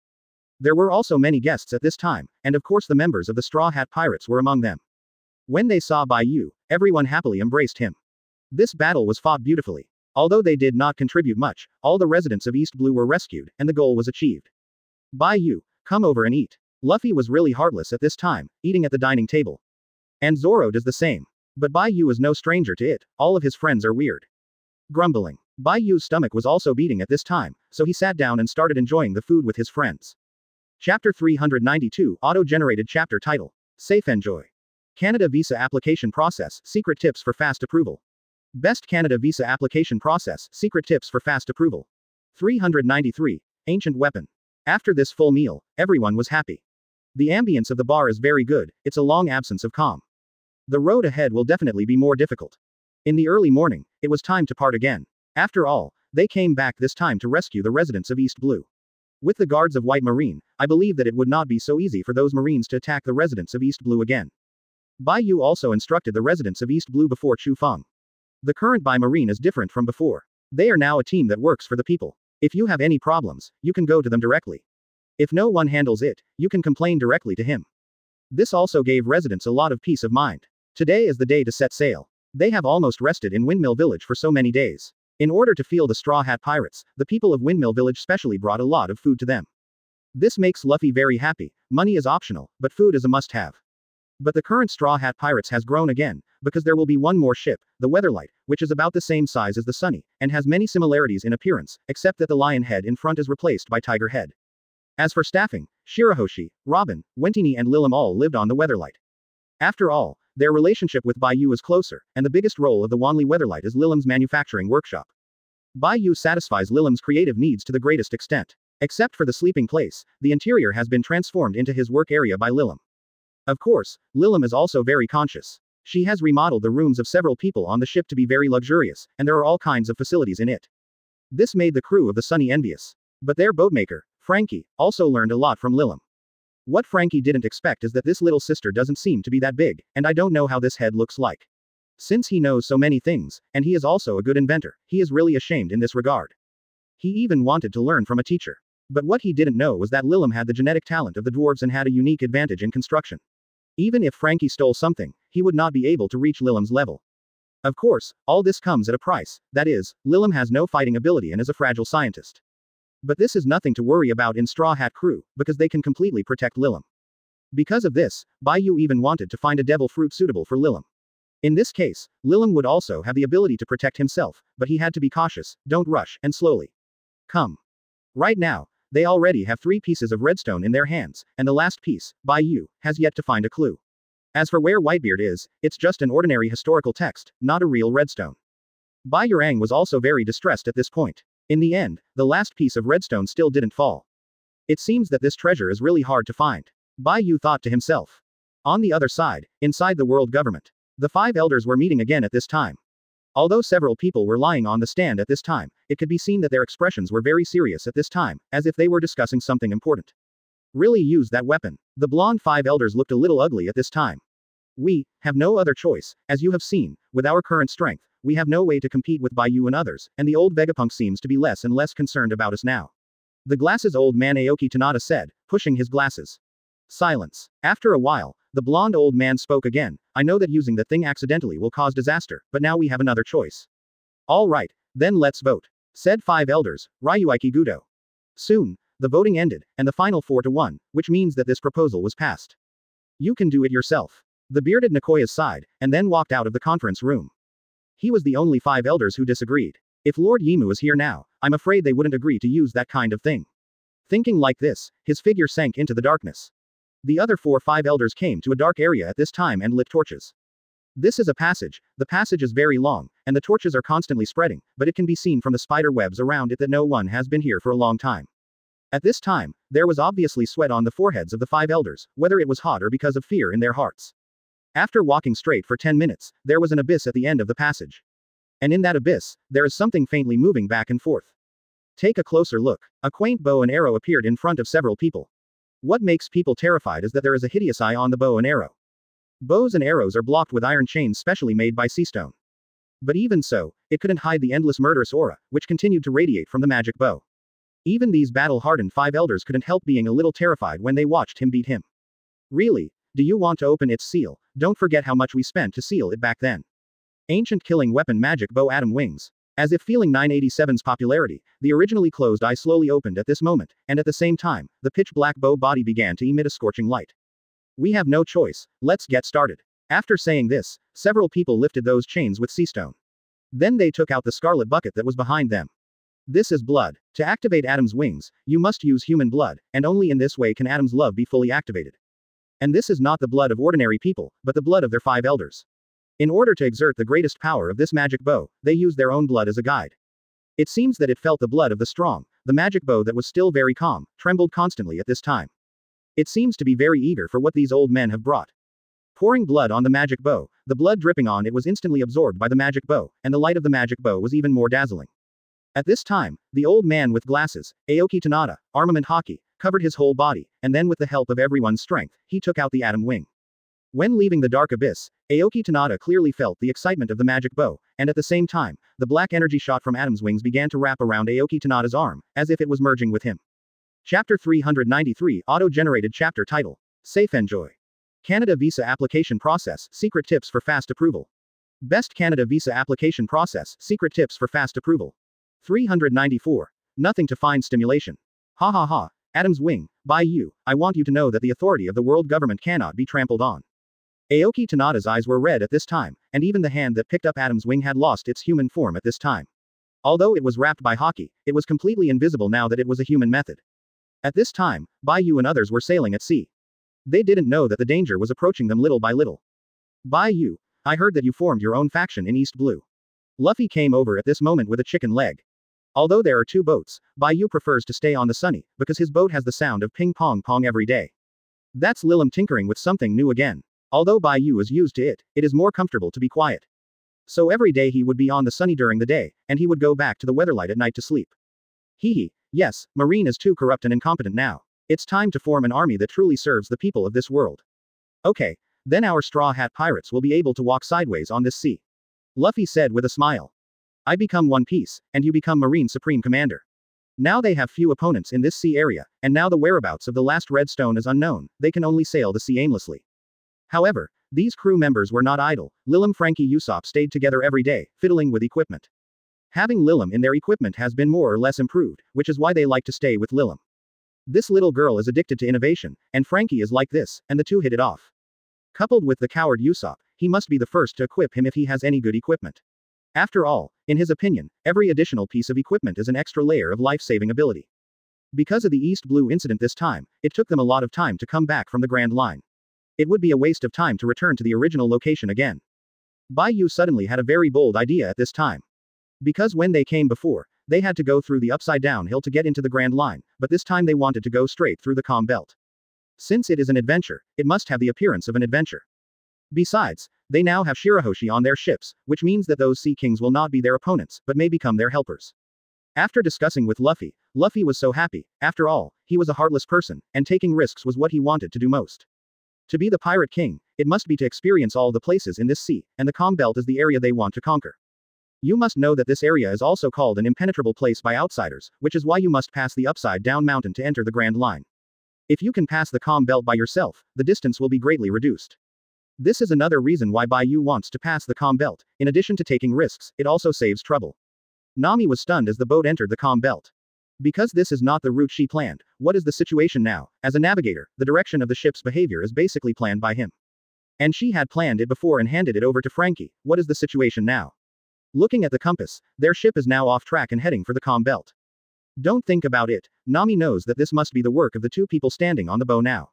There were also many guests at this time, and of course the members of the Straw Hat Pirates were among them. When they saw Bai Yu, everyone happily embraced him. This battle was fought beautifully. Although they did not contribute much, all the residents of East Blue were rescued, and the goal was achieved. Bai Yu, come over and eat. Luffy was really heartless at this time, eating at the dining table. And Zoro does the same. But Bai Yu is no stranger to it, all of his friends are weird. Grumbling. Bai Yu's stomach was also beating at this time, so he sat down and started enjoying the food with his friends. Chapter 392 Auto-generated chapter title. Safe Enjoy. Canada Visa Application Process, Secret Tips for Fast Approval. Best Canada Visa Application Process, Secret Tips for Fast Approval. 393. Ancient Weapon. After this full meal, everyone was happy. The ambience of the bar is very good, it's a long absence of calm. The road ahead will definitely be more difficult. In the early morning, it was time to part again. After all, they came back this time to rescue the residents of East Blue. With the guards of White Marine, I believe that it would not be so easy for those Marines to attack the residents of East Blue again. Bai Yu also instructed the residents of East Blue before Chu Feng. The current Bai Marine is different from before. They are now a team that works for the people. If you have any problems, you can go to them directly. If no one handles it, you can complain directly to him. This also gave residents a lot of peace of mind. Today is the day to set sail. They have almost rested in Windmill Village for so many days. In order to feel the Straw Hat Pirates, the people of Windmill Village specially brought a lot of food to them. This makes Luffy very happy. Money is optional, but food is a must-have. But the current Straw Hat Pirates has grown again, because there will be one more ship, the Weatherlight, which is about the same size as the Sunny, and has many similarities in appearance, except that the lion head in front is replaced by tiger head. As for staffing, Shirahoshi, Robin, Wentini and Lilim all lived on the Weatherlight. After all, their relationship with Bai Yu is closer, and the biggest role of the Wanli Weatherlight is Lilim's manufacturing workshop. Bai Yu satisfies Lilim's creative needs to the greatest extent. Except for the sleeping place, the interior has been transformed into his work area by Lilim. Of course, Lilim is also very conscious. She has remodeled the rooms of several people on the ship to be very luxurious, and there are all kinds of facilities in it. This made the crew of the Sunny envious. But their boatmaker, Franky, also learned a lot from Lilim. What Franky didn't expect is that this little sister doesn't seem to be that big, and I don't know how this head looks like. Since he knows so many things, and he is also a good inventor, he is really ashamed in this regard. He even wanted to learn from a teacher. But what he didn't know was that Lilim had the genetic talent of the dwarves and had a unique advantage in construction. Even if Franky stole something, he would not be able to reach Lilim's level. Of course, all this comes at a price, that is, Lilim has no fighting ability and is a fragile scientist. But this is nothing to worry about in Straw Hat Crew, because they can completely protect Lilim. Because of this, Bai Yu even wanted to find a devil fruit suitable for Lilim. In this case, Lilim would also have the ability to protect himself, but he had to be cautious, don't rush, and slowly. Come. Right now, they already have 3 pieces of redstone in their hands, and the last piece, Bai Yu, has yet to find a clue. As for where Whitebeard is, it's just an ordinary historical text, not a real redstone. Bai Yurang was also very distressed at this point. In the end, the last piece of redstone still didn't fall. It seems that this treasure is really hard to find. Bai Yu thought to himself. On the other side, inside the world government, the 5 elders were meeting again at this time. Although several people were lying on the stand at this time, it could be seen that their expressions were very serious at this time, as if they were discussing something important. Really use that weapon. The blonde 5 elders looked a little ugly at this time. We have no other choice, as you have seen, with our current strength, we have no way to compete with Bai Yu and others, and the old Vegapunk seems to be less and less concerned about us now. The glasses old man Aoki Tanada said, pushing his glasses. Silence. After a while, the blonde old man spoke again. I know that using the thing accidentally will cause disaster, but now we have another choice. All right, then let's vote. Said 5 elders, Ryuiki Gudo. Soon, the voting ended, and the final 4-1, which means that this proposal was passed. You can do it yourself. The bearded Nikoya sighed, and then walked out of the conference room. He was the only 5 elders who disagreed. If Lord Yimu is here now, I'm afraid they wouldn't agree to use that kind of thing. Thinking like this, his figure sank into the darkness. The other 4-5 elders came to a dark area at this time and lit torches. This is a passage, the passage is very long, and the torches are constantly spreading, but it can be seen from the spider webs around it that no one has been here for a long time. At this time, there was obviously sweat on the foreheads of the 5 elders, whether it was hot or because of fear in their hearts. After walking straight for 10 minutes, there was an abyss at the end of the passage. And in that abyss, there is something faintly moving back and forth. Take a closer look. A quaint bow and arrow appeared in front of several people. What makes people terrified is that there is a hideous eye on the bow and arrow. Bows and arrows are blocked with iron chains specially made by sea stone. But even so, it couldn't hide the endless murderous aura, which continued to radiate from the magic bow. Even these battle-hardened 5 elders couldn't help being a little terrified when they watched him beat him. Really? Do you want to open its seal? Don't forget how much we spent to seal it back then. Ancient killing weapon magic bow atom wings. As if feeling 987's popularity, the originally closed eye slowly opened at this moment, and at the same time, the pitch-black bow body began to emit a scorching light. We have no choice, let's get started. After saying this, several people lifted those chains with sea stone. Then they took out the scarlet bucket that was behind them. This is blood. To activate Atom's wings, you must use human blood, and only in this way can Atom's love be fully activated. And this is not the blood of ordinary people, but the blood of their 5 elders. In order to exert the greatest power of this magic bow, they used their own blood as a guide. It seems that it felt the blood of the strong. The magic bow that was still very calm, trembled constantly at this time. It seems to be very eager for what these old men have brought. Pouring blood on the magic bow, the blood dripping on it was instantly absorbed by the magic bow, and the light of the magic bow was even more dazzling. At this time, the old man with glasses, Aoki Tanada, armament hockey, covered his whole body, and then with the help of everyone's strength, he took out the atom wing. When leaving the dark abyss, Aoki Tanada clearly felt the excitement of the magic bow, and at the same time, the black energy shot from Atom's wings began to wrap around Aoki Tanada's arm, as if it was merging with him. Chapter 393 Auto-generated chapter title. Safe Enjoy. Canada Visa Application Process, Secret Tips for Fast Approval. Best Canada Visa Application Process, Secret Tips for Fast Approval. 394. Nothing to find stimulation. Ha ha ha. Atom's wing, Bai Yu, I want you to know that the authority of the world government cannot be trampled on. Aoki Tanada's eyes were red at this time, and even the hand that picked up Atom's wing had lost its human form at this time. Although it was wrapped by hockey, it was completely invisible now that it was a human method. At this time, Bai Yu and others were sailing at sea. They didn't know that the danger was approaching them little by little. Bai Yu, I heard that you formed your own faction in East Blue. Luffy came over at this moment with a chicken leg. Although there are 2 boats, Bai Yu prefers to stay on the Sunny, because his boat has the sound of ping pong pong every day. That's Lilim tinkering with something new again. Although Bai Yu is used to it, it is more comfortable to be quiet. So every day he would be on the Sunny during the day, and he would go back to the Weatherlight at night to sleep. Hee. Yes, Marine is too corrupt and incompetent now. It's time to form an army that truly serves the people of this world. Okay, then our Straw Hat Pirates will be able to walk sideways on this sea. Luffy said with a smile. I become One Piece, and you become Marine Supreme Commander. Now they have few opponents in this sea area, and now the whereabouts of the last redstone is unknown, they can only sail the sea aimlessly. However, these crew members were not idle. Lilim, Franky, Usopp stayed together every day, fiddling with equipment. Having Lilim in their equipment has been more or less improved, which is why they like to stay with Lilim. This little girl is addicted to innovation, and Franky is like this, and the two hit it off. Coupled with the coward Usopp, he must be the first to equip him if he has any good equipment. After all, in his opinion, every additional piece of equipment is an extra layer of life-saving ability. Because of the East Blue incident this time, it took them a lot of time to come back from the Grand Line. It would be a waste of time to return to the original location again. Bai Yu suddenly had a very bold idea at this time. Because when they came before, They had to go through the upside-down hill to get into the Grand Line, but this time they wanted to go straight through the calm belt. Since it is an adventure, it must have the appearance of an adventure. Besides, they now have Shirahoshi on their ships, which means that those Sea Kings will not be their opponents, but may become their helpers. After discussing with Luffy, Luffy was so happy. After all, he was a heartless person, and taking risks was what he wanted to do most. To be the Pirate King, it must be to experience all the places in this sea, and the calm belt is the area they want to conquer. You must know that this area is also called an impenetrable place by outsiders, which is why you must pass the upside-down mountain to enter the Grand Line. If you can pass the calm belt by yourself, the distance will be greatly reduced. This is another reason why Bai Yu wants to pass the calm belt. In addition to taking risks, it also saves trouble. Nami was stunned as the boat entered the calm belt. Because this is not the route she planned, what is the situation now? As a navigator, the direction of the ship's behavior is basically planned by him. And she had planned it before and handed it over to Franky. What is the situation now? Looking at the compass, their ship is now off track and heading for the calm belt. Don't think about it, Nami knows that this must be the work of the two people standing on the bow now.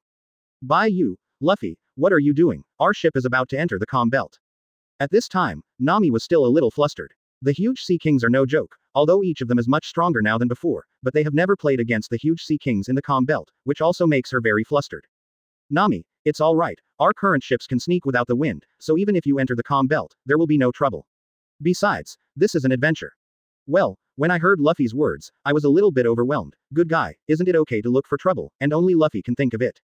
Bai Yu, Luffy, what are you doing? Our ship is about to enter the calm belt. At this time, Nami was still a little flustered. The huge Sea Kings are no joke, although each of them is much stronger now than before, but they have never played against the huge Sea Kings in the calm belt, which also makes her very flustered. Nami, it's alright, our current ships can sneak without the wind, so even if you enter the calm belt, there will be no trouble. Besides, this is an adventure. Well, when I heard Luffy's words, I was a little bit overwhelmed. Good guy, isn't it okay to look for trouble, and only Luffy can think of it.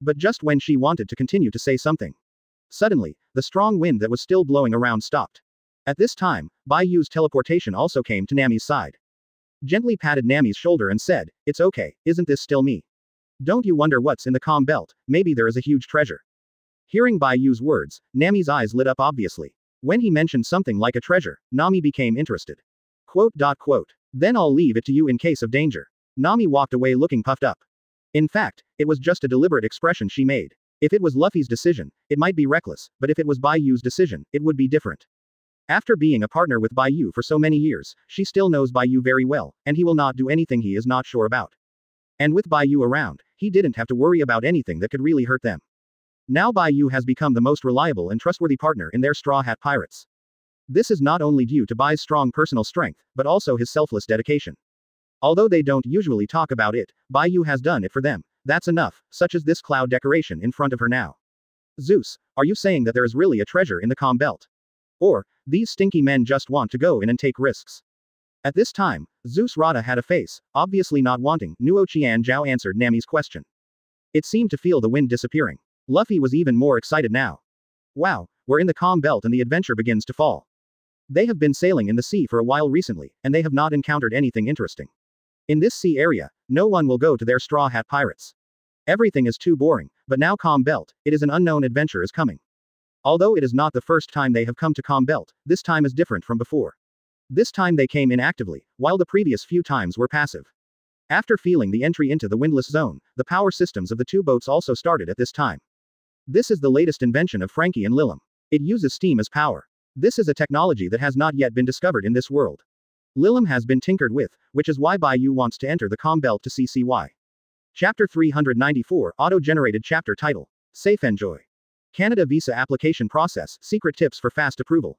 But just when she wanted to continue to say something, suddenly, the strong wind that was still blowing around stopped. At this time, Bai Yu's teleportation also came to Nami's side. Gently patted Nami's shoulder and said, "It's okay, isn't this still me? Don't you wonder what's in the calm belt? Maybe there is a huge treasure." Hearing Bai Yu's words, Nami's eyes lit up obviously. When he mentioned something like a treasure, Nami became interested. Quote. Then I'll leave it to you in case of danger. Nami walked away looking puffed up. In fact, it was just a deliberate expression she made. If it was Luffy's decision, it might be reckless, but if it was Bai Yu's decision, it would be different. After being a partner with Bai Yu for so many years, she still knows Bai Yu very well, and he will not do anything he is not sure about. And with Bai Yu around, he didn't have to worry about anything that could really hurt them. Now Bai Yu has become the most reliable and trustworthy partner in their Straw Hat Pirates. This is not only due to Bai's strong personal strength, but also his selfless dedication. Although they don't usually talk about it, Bai Yu has done it for them. That's enough, such as this cloud decoration in front of her now. Zeus, are you saying that there is really a treasure in the calm belt? Or, these stinky men just want to go in and take risks? At this time, Zeus Rada had a face, obviously not wanting. Nuo Qian Zhao answered Nami's question. It seemed to feel the wind disappearing. Luffy was even more excited now. Wow, we're in the calm belt and the adventure begins to fall. They have been sailing in the sea for a while recently, and they have not encountered anything interesting. In this sea area, no one will go to their Straw Hat Pirates. Everything is too boring, but now calm belt, it is an unknown adventure is coming. Although it is not the first time they have come to calm belt, this time is different from before. This time they came in actively, while the previous few times were passive. After feeling the entry into the windless zone, the power systems of the two boats also started at this time. This is the latest invention of Franky and Lilim. It uses steam as power. This is a technology that has not yet been discovered in this world. Lilim has been tinkered with, which is why Bai Yu wants to enter the calm belt to CCY. Chapter 394, Auto-generated chapter title. Safe Enjoy. Canada Visa Application Process, Secret Tips for Fast Approval.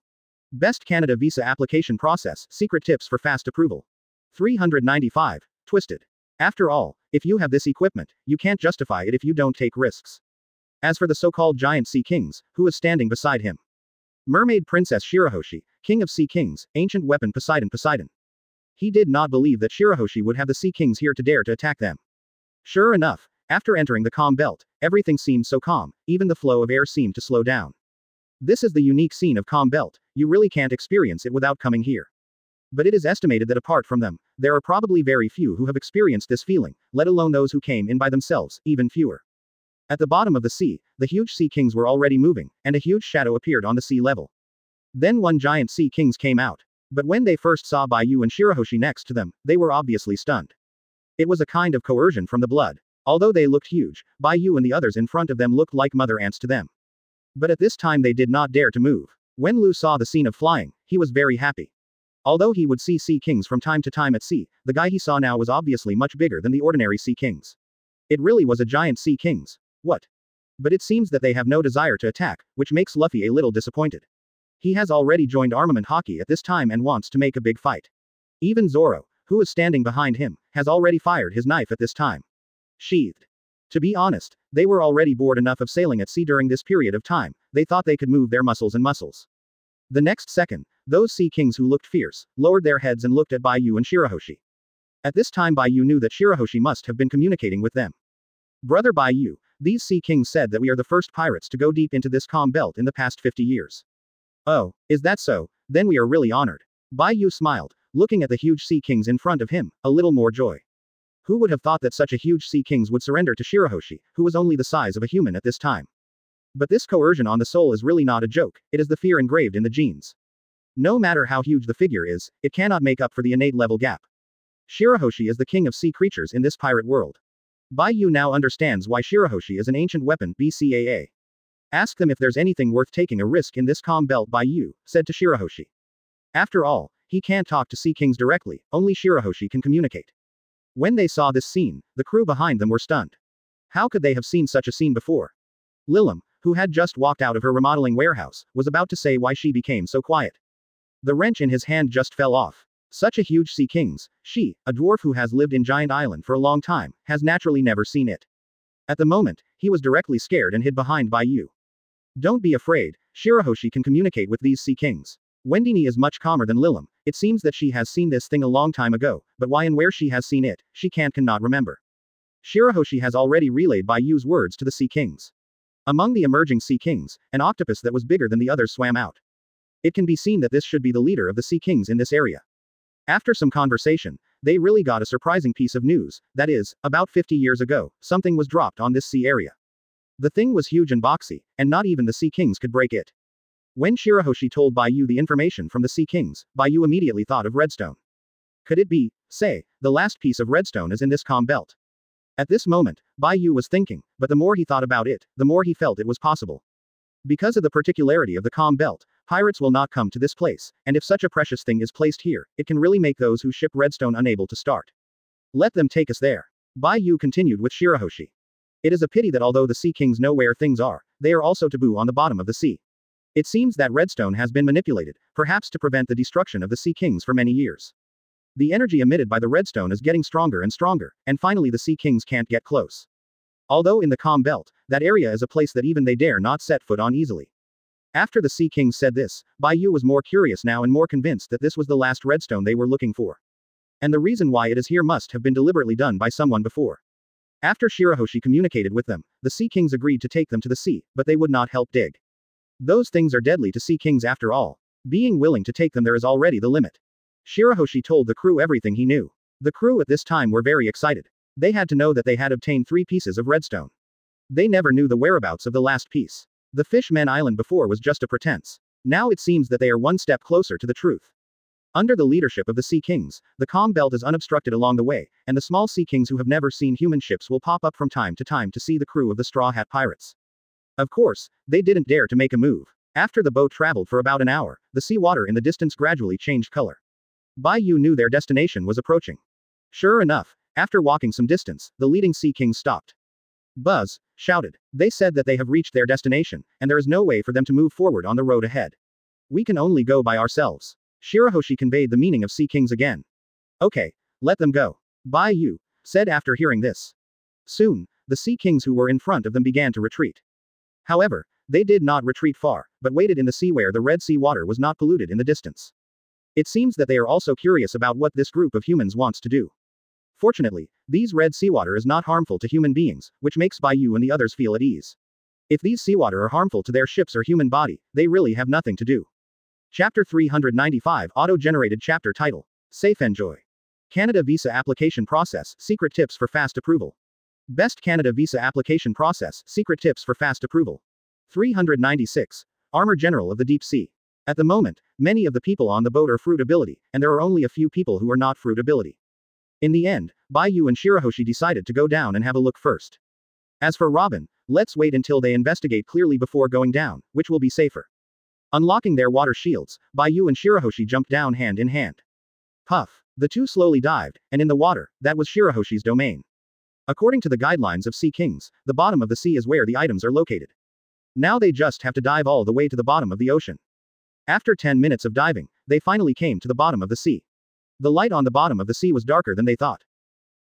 Best Canada Visa Application Process, Secret Tips for Fast Approval. 395. Twisted. After all, if you have this equipment, you can't justify it if you don't take risks. As for the so-called giant Sea Kings, who is standing beside him? Mermaid Princess Shirahoshi, King of Sea Kings, Ancient Weapon Poseidon. He did not believe that Shirahoshi would have the Sea Kings here to dare to attack them. Sure enough, after entering the calm belt, everything seemed so calm, even the flow of air seemed to slow down. This is the unique scene of calm belt, you really can't experience it without coming here. But it is estimated that apart from them, there are probably very few who have experienced this feeling, let alone those who came in by themselves, even fewer. At the bottom of the sea, the huge Sea Kings were already moving, and a huge shadow appeared on the sea level. Then one giant Sea Kings came out. But when they first saw Bai Yu and Shirahoshi next to them, they were obviously stunned. It was a kind of coercion from the blood. Although they looked huge, Bai Yu and the others in front of them looked like mother ants to them. But at this time they did not dare to move. When Lu saw the scene of flying, he was very happy. Although he would see Sea Kings from time to time at sea, the guy he saw now was obviously much bigger than the ordinary Sea Kings. It really was a giant Sea Kings. What? But it seems that they have no desire to attack, which makes Luffy a little disappointed. He has already joined armament hockey at this time and wants to make a big fight. Even Zoro, who is standing behind him, has already fired his knife at this time. Sheathed. To be honest, they were already bored enough of sailing at sea during this period of time, they thought they could move their muscles and muscles. The next second, those sea kings who looked fierce, lowered their heads and looked at Bai Yu and Shirahoshi. At this time Bai Yu knew that Shirahoshi must have been communicating with them. Brother Bai Yu, these sea kings said that we are the first pirates to go deep into this calm belt in the past 50 years. Oh, is that so? Then we are really honored. Bai Yu smiled, looking at the huge sea kings in front of him, a little more joy. Who would have thought that such a huge sea kings would surrender to Shirahoshi, who was only the size of a human at this time? But this coercion on the soul is really not a joke, it is the fear engraved in the genes. No matter how huge the figure is, it cannot make up for the innate level gap. Shirahoshi is the king of sea creatures in this pirate world. Bai Yu now understands why Shirahoshi is an ancient weapon BCAA. Ask them if there's anything worth taking a risk in this calm belt, Bai Yu said to Shirahoshi. After all, he can't talk to sea kings directly, only Shirahoshi can communicate. When they saw this scene, the crew behind them were stunned. How could they have seen such a scene before? Lilim, who had just walked out of her remodeling warehouse, was about to say why she became so quiet. The wrench in his hand just fell off. Such a huge sea kings, she, a dwarf who has lived in Giant Island for a long time, has naturally never seen it. At the moment, he was directly scared and hid behind Bai Yu. Don't be afraid, Shirahoshi can communicate with these sea kings. Wendini is much calmer than Lilim, it seems that she has seen this thing a long time ago, but why and where she has seen it, she cannot remember. Shirahoshi has already relayed Bai Yu's words to the sea kings. Among the emerging sea kings, an octopus that was bigger than the others swam out. It can be seen that this should be the leader of the sea kings in this area. After some conversation, they really got a surprising piece of news, that is, about 50 years ago, something was dropped on this sea area. The thing was huge and boxy, and not even the sea kings could break it. When Shirahoshi told Bai Yu the information from the sea kings, Bai Yu immediately thought of redstone. Could it be, say, the last piece of redstone is in this calm belt? At this moment, Bai Yu was thinking, but the more he thought about it, the more he felt it was possible. Because of the particularity of the calm belt, pirates will not come to this place, and if such a precious thing is placed here, it can really make those who ship redstone unable to start. Let them take us there. Bai Yu continued with Shirahoshi. It is a pity that although the sea kings know where things are, they are also taboo on the bottom of the sea. It seems that redstone has been manipulated, perhaps to prevent the destruction of the sea kings for many years. The energy emitted by the redstone is getting stronger and stronger, and finally the sea kings can't get close. Although in the calm belt, that area is a place that even they dare not set foot on easily. After the sea kings said this, Bai Yu was more curious now and more convinced that this was the last redstone they were looking for. And the reason why it is here must have been deliberately done by someone before. After Shirahoshi communicated with them, the sea kings agreed to take them to the sea, but they would not help dig. Those things are deadly to sea kings after all. Being willing to take them there is already the limit. Shirahoshi told the crew everything he knew. The crew at this time were very excited. They had to know that they had obtained 3 pieces of redstone. They never knew the whereabouts of the last piece. The Fishman Island before was just a pretense. Now it seems that they are one step closer to the truth. Under the leadership of the Sea Kings, the calm belt is unobstructed along the way, and the small Sea Kings who have never seen human ships will pop up from time to see the crew of the Straw Hat Pirates. Of course, they didn't dare to make a move. After the boat traveled for about an hour, the sea water in the distance gradually changed color. Bai Yu knew their destination was approaching. Sure enough, after walking some distance, the leading Sea King stopped. Buzz shouted. They said that they have reached their destination, and there is no way for them to move forward on the road ahead. We can only go by ourselves. Shirahoshi conveyed the meaning of Sea Kings again. Okay, let them go. Bai Yu said after hearing this. Soon, the Sea Kings who were in front of them began to retreat. However, they did not retreat far, but waited in the sea where the Red Sea water was not polluted in the distance. It seems that they are also curious about what this group of humans wants to do. Fortunately, these red seawater is not harmful to human beings, which makes Bai Yu and the others feel at ease. If these seawater are harmful to their ships or human body, they really have nothing to do. Chapter 395 Auto-generated chapter title. Safe Enjoy. Canada Visa Application Process, Secret Tips for Fast Approval. Best Canada Visa Application Process, Secret Tips for Fast Approval. 396. Armor General of the Deep Sea. At the moment, many of the people on the boat are fruit ability, and there are only a few people who are not fruit ability. In the end, Bai Yu and Shirahoshi decided to go down and have a look first. As for Robin, let's wait until they investigate clearly before going down, which will be safer. Unlocking their water shields, Bai Yu and Shirahoshi jumped down hand in hand. Puff. The two slowly dived, and in the water, that was Shirahoshi's domain. According to the guidelines of Sea Kings, the bottom of the sea is where the items are located. Now they just have to dive all the way to the bottom of the ocean. After 10 minutes of diving, they finally came to the bottom of the sea. The light on the bottom of the sea was darker than they thought.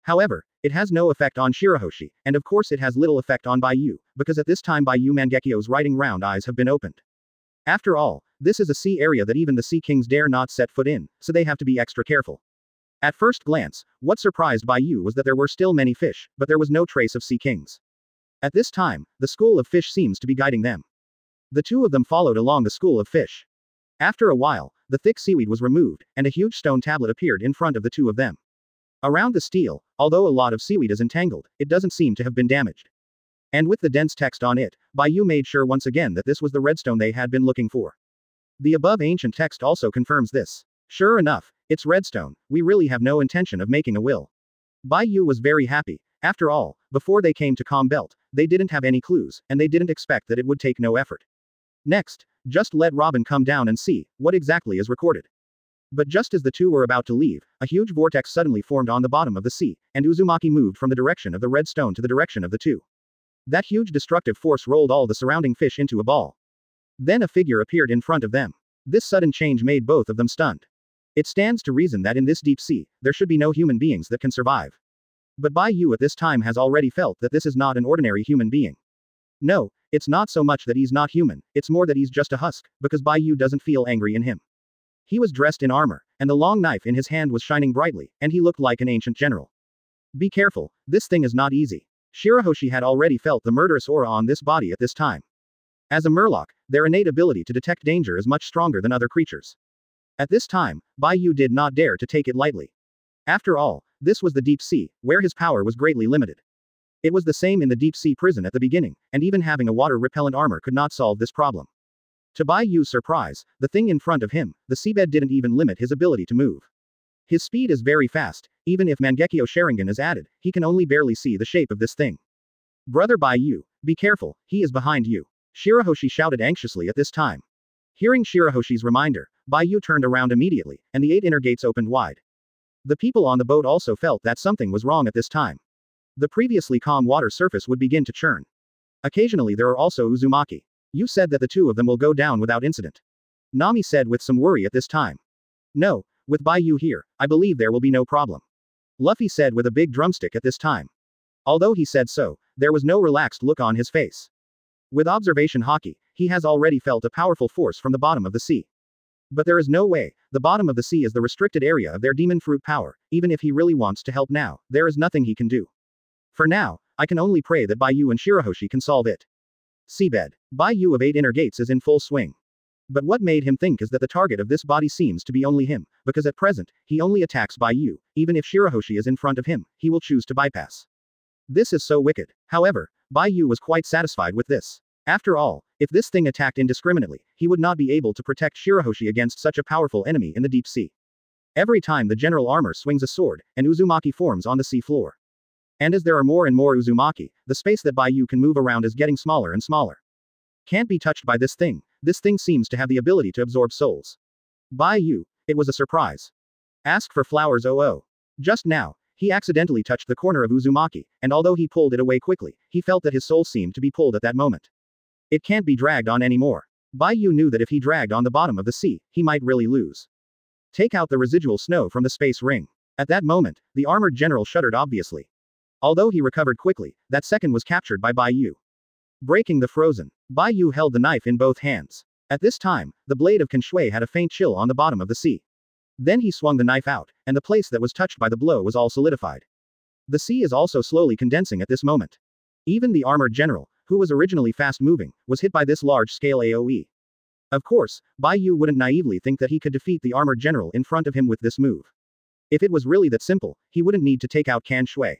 However, it has no effect on Shirahoshi, and of course it has little effect on Bai Yu, because at this time Bai Yu Mangekyo's writing round eyes have been opened. After all, this is a sea area that even the Sea Kings dare not set foot in, so they have to be extra careful. At first glance, what surprised Bai Yu was that there were still many fish, but there was no trace of Sea Kings. At this time, the school of fish seems to be guiding them. The two of them followed along the school of fish. After a while, the thick seaweed was removed, and a huge stone tablet appeared in front of the two of them. Around the stele, although a lot of seaweed is entangled, it doesn't seem to have been damaged. And with the dense text on it, Bai Yu made sure once again that this was the redstone they had been looking for. The above ancient text also confirms this. Sure enough, it's redstone, we really have no intention of making a will. Bai Yu was very happy. After all, before they came to Calm Belt, they didn't have any clues, and they didn't expect that it would take no effort. Next, just let Robin come down and see what exactly is recorded. But just as the two were about to leave, a huge vortex suddenly formed on the bottom of the sea, and Uzumaki moved from the direction of the red stone to the direction of the two. That huge destructive force rolled all the surrounding fish into a ball. Then a figure appeared in front of them. This sudden change made both of them stunned. It stands to reason that in this deep sea, there should be no human beings that can survive. But Bai Yu at this time has already felt that this is not an ordinary human being. No, it's not so much that he's not human, it's more that he's just a husk, because Bai Yu doesn't feel angry in him. He was dressed in armor, and the long knife in his hand was shining brightly, and he looked like an ancient general. Be careful, this thing is not easy. Shirahoshi had already felt the murderous aura on this body at this time. As a murloc, their innate ability to detect danger is much stronger than other creatures. At this time, Bai Yu did not dare to take it lightly. After all, this was the deep sea, where his power was greatly limited. It was the same in the deep sea prison at the beginning, and even having a water-repellent armor could not solve this problem. To Bai Yu's surprise, the thing in front of him, the seabed, didn't even limit his ability to move. His speed is very fast, even if Mangekyo Sharingan is added, he can only barely see the shape of this thing. Brother Bai Yu, be careful, he is behind you. Shirahoshi shouted anxiously at this time. Hearing Shirahoshi's reminder, Bai Yu turned around immediately, and the 8 inner gates opened wide. The people on the boat also felt that something was wrong at this time. The previously calm water surface would begin to churn. Occasionally there are also Uzumaki. You said that the two of them will go down without incident. Nami said with some worry at this time. No, with Bai Yu here, I believe there will be no problem. Luffy said with a big drumstick at this time. Although he said so, there was no relaxed look on his face. With observation haki, he has already felt a powerful force from the bottom of the sea. But there is no way, the bottom of the sea is the restricted area of their demon fruit power, even if he really wants to help now, there is nothing he can do. For now, I can only pray that Bai Yu and Shirahoshi can solve it. Seabed. Bai Yu of 8 inner gates is in full swing. But what made him think is that the target of this body seems to be only him, because at present, he only attacks Bai Yu, even if Shirahoshi is in front of him, he will choose to bypass. This is so wicked. However, Bai Yu was quite satisfied with this. After all, if this thing attacked indiscriminately, he would not be able to protect Shirahoshi against such a powerful enemy in the deep sea. Every time the general armor swings a sword, an Uzumaki forms on the sea floor. And as there are more and more Uzumaki, the space that Bai Yu can move around is getting smaller and smaller. Can't be touched by this thing seems to have the ability to absorb souls. Bai Yu, it was a surprise. Ask for flowers oh. Just now, he accidentally touched the corner of Uzumaki, and although he pulled it away quickly, he felt that his soul seemed to be pulled at that moment. It can't be dragged on anymore. Bai Yu knew that if he dragged on the bottom of the sea, he might really lose. Take out the residual snow from the space ring. At that moment, the armored general shuddered obviously. Although he recovered quickly, that second was captured by Bai Yu. Breaking the frozen. Bai Yu held the knife in both hands. At this time, the blade of Kanshui had a faint chill on the bottom of the sea. Then he swung the knife out, and the place that was touched by the blow was all solidified. The sea is also slowly condensing at this moment. Even the armored general, who was originally fast-moving, was hit by this large-scale AoE. Of course, Bai Yu wouldn't naively think that he could defeat the armored general in front of him with this move. If it was really that simple, he wouldn't need to take out Kanshui.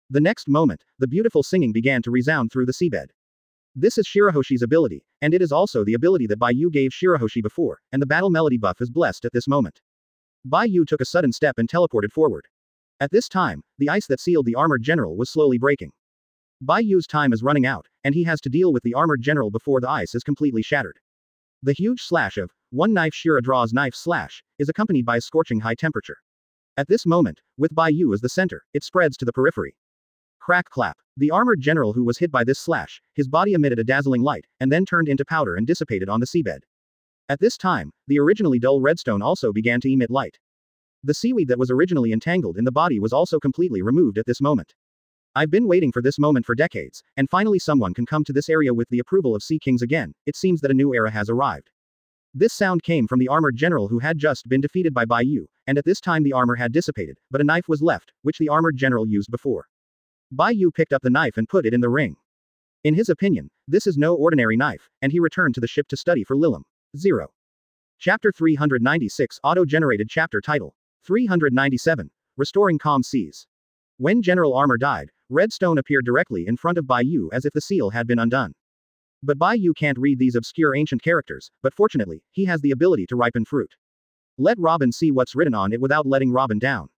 The next moment, the beautiful singing began to resound through the seabed. This is Shirahoshi's ability, and it is also the ability that Bai Yu gave Shirahoshi before, and the battle melody buff is blessed at this moment. Bai Yu took a sudden step and teleported forward. At this time, the ice that sealed the armored general was slowly breaking. Bai Yu's time is running out, and he has to deal with the armored general before the ice is completely shattered. The huge slash of one knife Shira draws knife slash is accompanied by a scorching high temperature. At this moment, with Bai Yu as the center, it spreads to the periphery. Crack clap. The armored general who was hit by this slash, his body emitted a dazzling light, and then turned into powder and dissipated on the seabed. At this time, the originally dull redstone also began to emit light. The seaweed that was originally entangled in the body was also completely removed at this moment. I've been waiting for this moment for decades, and finally someone can come to this area with the approval of Sea Kings again. It seems that a new era has arrived. This sound came from the armored general who had just been defeated by Bai Yu, and at this time the armor had dissipated, but a knife was left, which the armored general used before. Bai Yu picked up the knife and put it in the ring. In his opinion, this is no ordinary knife, and he returned to the ship to study for Lilim. 0. Chapter 396 Auto-generated chapter title. 397. Restoring Calm Seas. When General Armor died, Redstone appeared directly in front of Bai Yu as if the seal had been undone. But Bai Yu can't read these obscure ancient characters, but fortunately, he has the ability to ripen fruit. Let Robin see what's written on it without letting Robin down.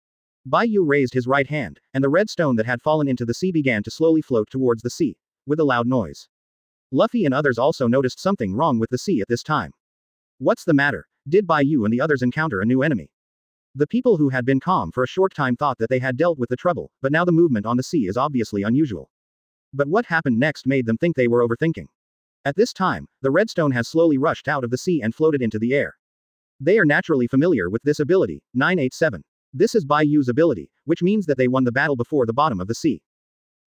Bai Yu raised his right hand, and the red stone that had fallen into the sea began to slowly float towards the sea, with a loud noise. Luffy and others also noticed something wrong with the sea at this time. What's the matter? Did Bai Yu and the others encounter a new enemy? The people who had been calm for a short time thought that they had dealt with the trouble, but now the movement on the sea is obviously unusual. But what happened next made them think they were overthinking. At this time, the redstone has slowly rushed out of the sea and floated into the air. They are naturally familiar with this ability. 987. This is Bai Yu's ability, which means that they won the battle before the bottom of the sea.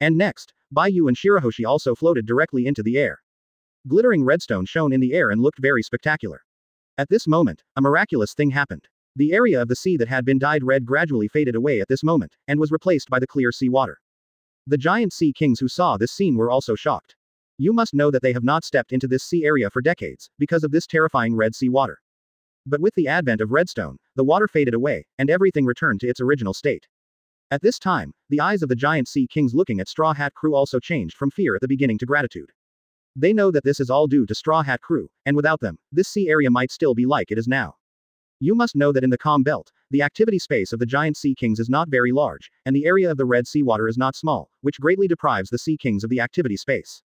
And next, Bai Yu and Shirahoshi also floated directly into the air. Glittering redstone shone in the air and looked very spectacular. At this moment, a miraculous thing happened. The area of the sea that had been dyed red gradually faded away at this moment, and was replaced by the clear sea water. The giant sea kings who saw this scene were also shocked. You must know that they have not stepped into this sea area for decades, because of this terrifying red sea water. But with the advent of redstone, the water faded away, and everything returned to its original state. At this time, the eyes of the giant sea kings looking at Straw Hat Crew also changed from fear at the beginning to gratitude. They know that this is all due to Straw Hat Crew, and without them, this sea area might still be like it is now. You must know that in the calm belt, the activity space of the giant sea kings is not very large, and the area of the red sea water is not small, which greatly deprives the sea kings of the activity space.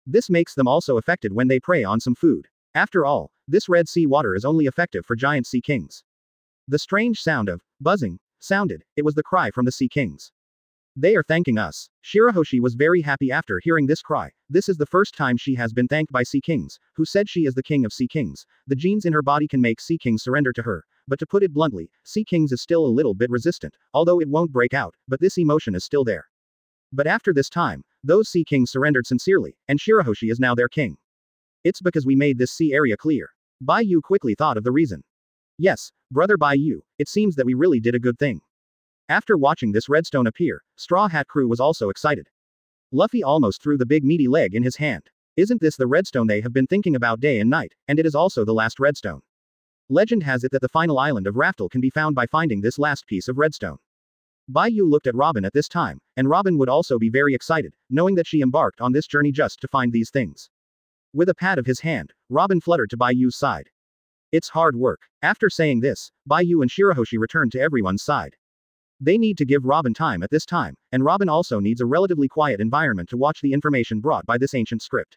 This makes them also affected when they prey on some food. After all, this red sea water is only effective for giant sea kings. The strange sound of buzzing sounded. It was the cry from the sea kings. They are thanking us. Shirahoshi was very happy after hearing this cry. This is the first time she has been thanked by sea kings, who said she is the king of sea kings. The genes in her body can make sea kings surrender to her, but to put it bluntly, sea kings is still a little bit resistant, although it won't break out, but this emotion is still there. But after this time, those sea kings surrendered sincerely, and Shirahoshi is now their king. It's because we made this sea area clear. Bai Yu quickly thought of the reason. Yes, brother Bai Yu, it seems that we really did a good thing. After watching this redstone appear, Straw Hat Crew was also excited. Luffy almost threw the big meaty leg in his hand. Isn't this the redstone they have been thinking about day and night, and it is also the last redstone. Legend has it that the final island of Raftel can be found by finding this last piece of redstone. Bai Yu looked at Robin at this time, and Robin would also be very excited, knowing that she embarked on this journey just to find these things. With a pat of his hand, Robin fluttered to Bai Yu's side. It's hard work. After saying this, Bai Yu and Shirahoshi returned to everyone's side. They need to give Robin time at this time, and Robin also needs a relatively quiet environment to watch the information brought by this ancient script.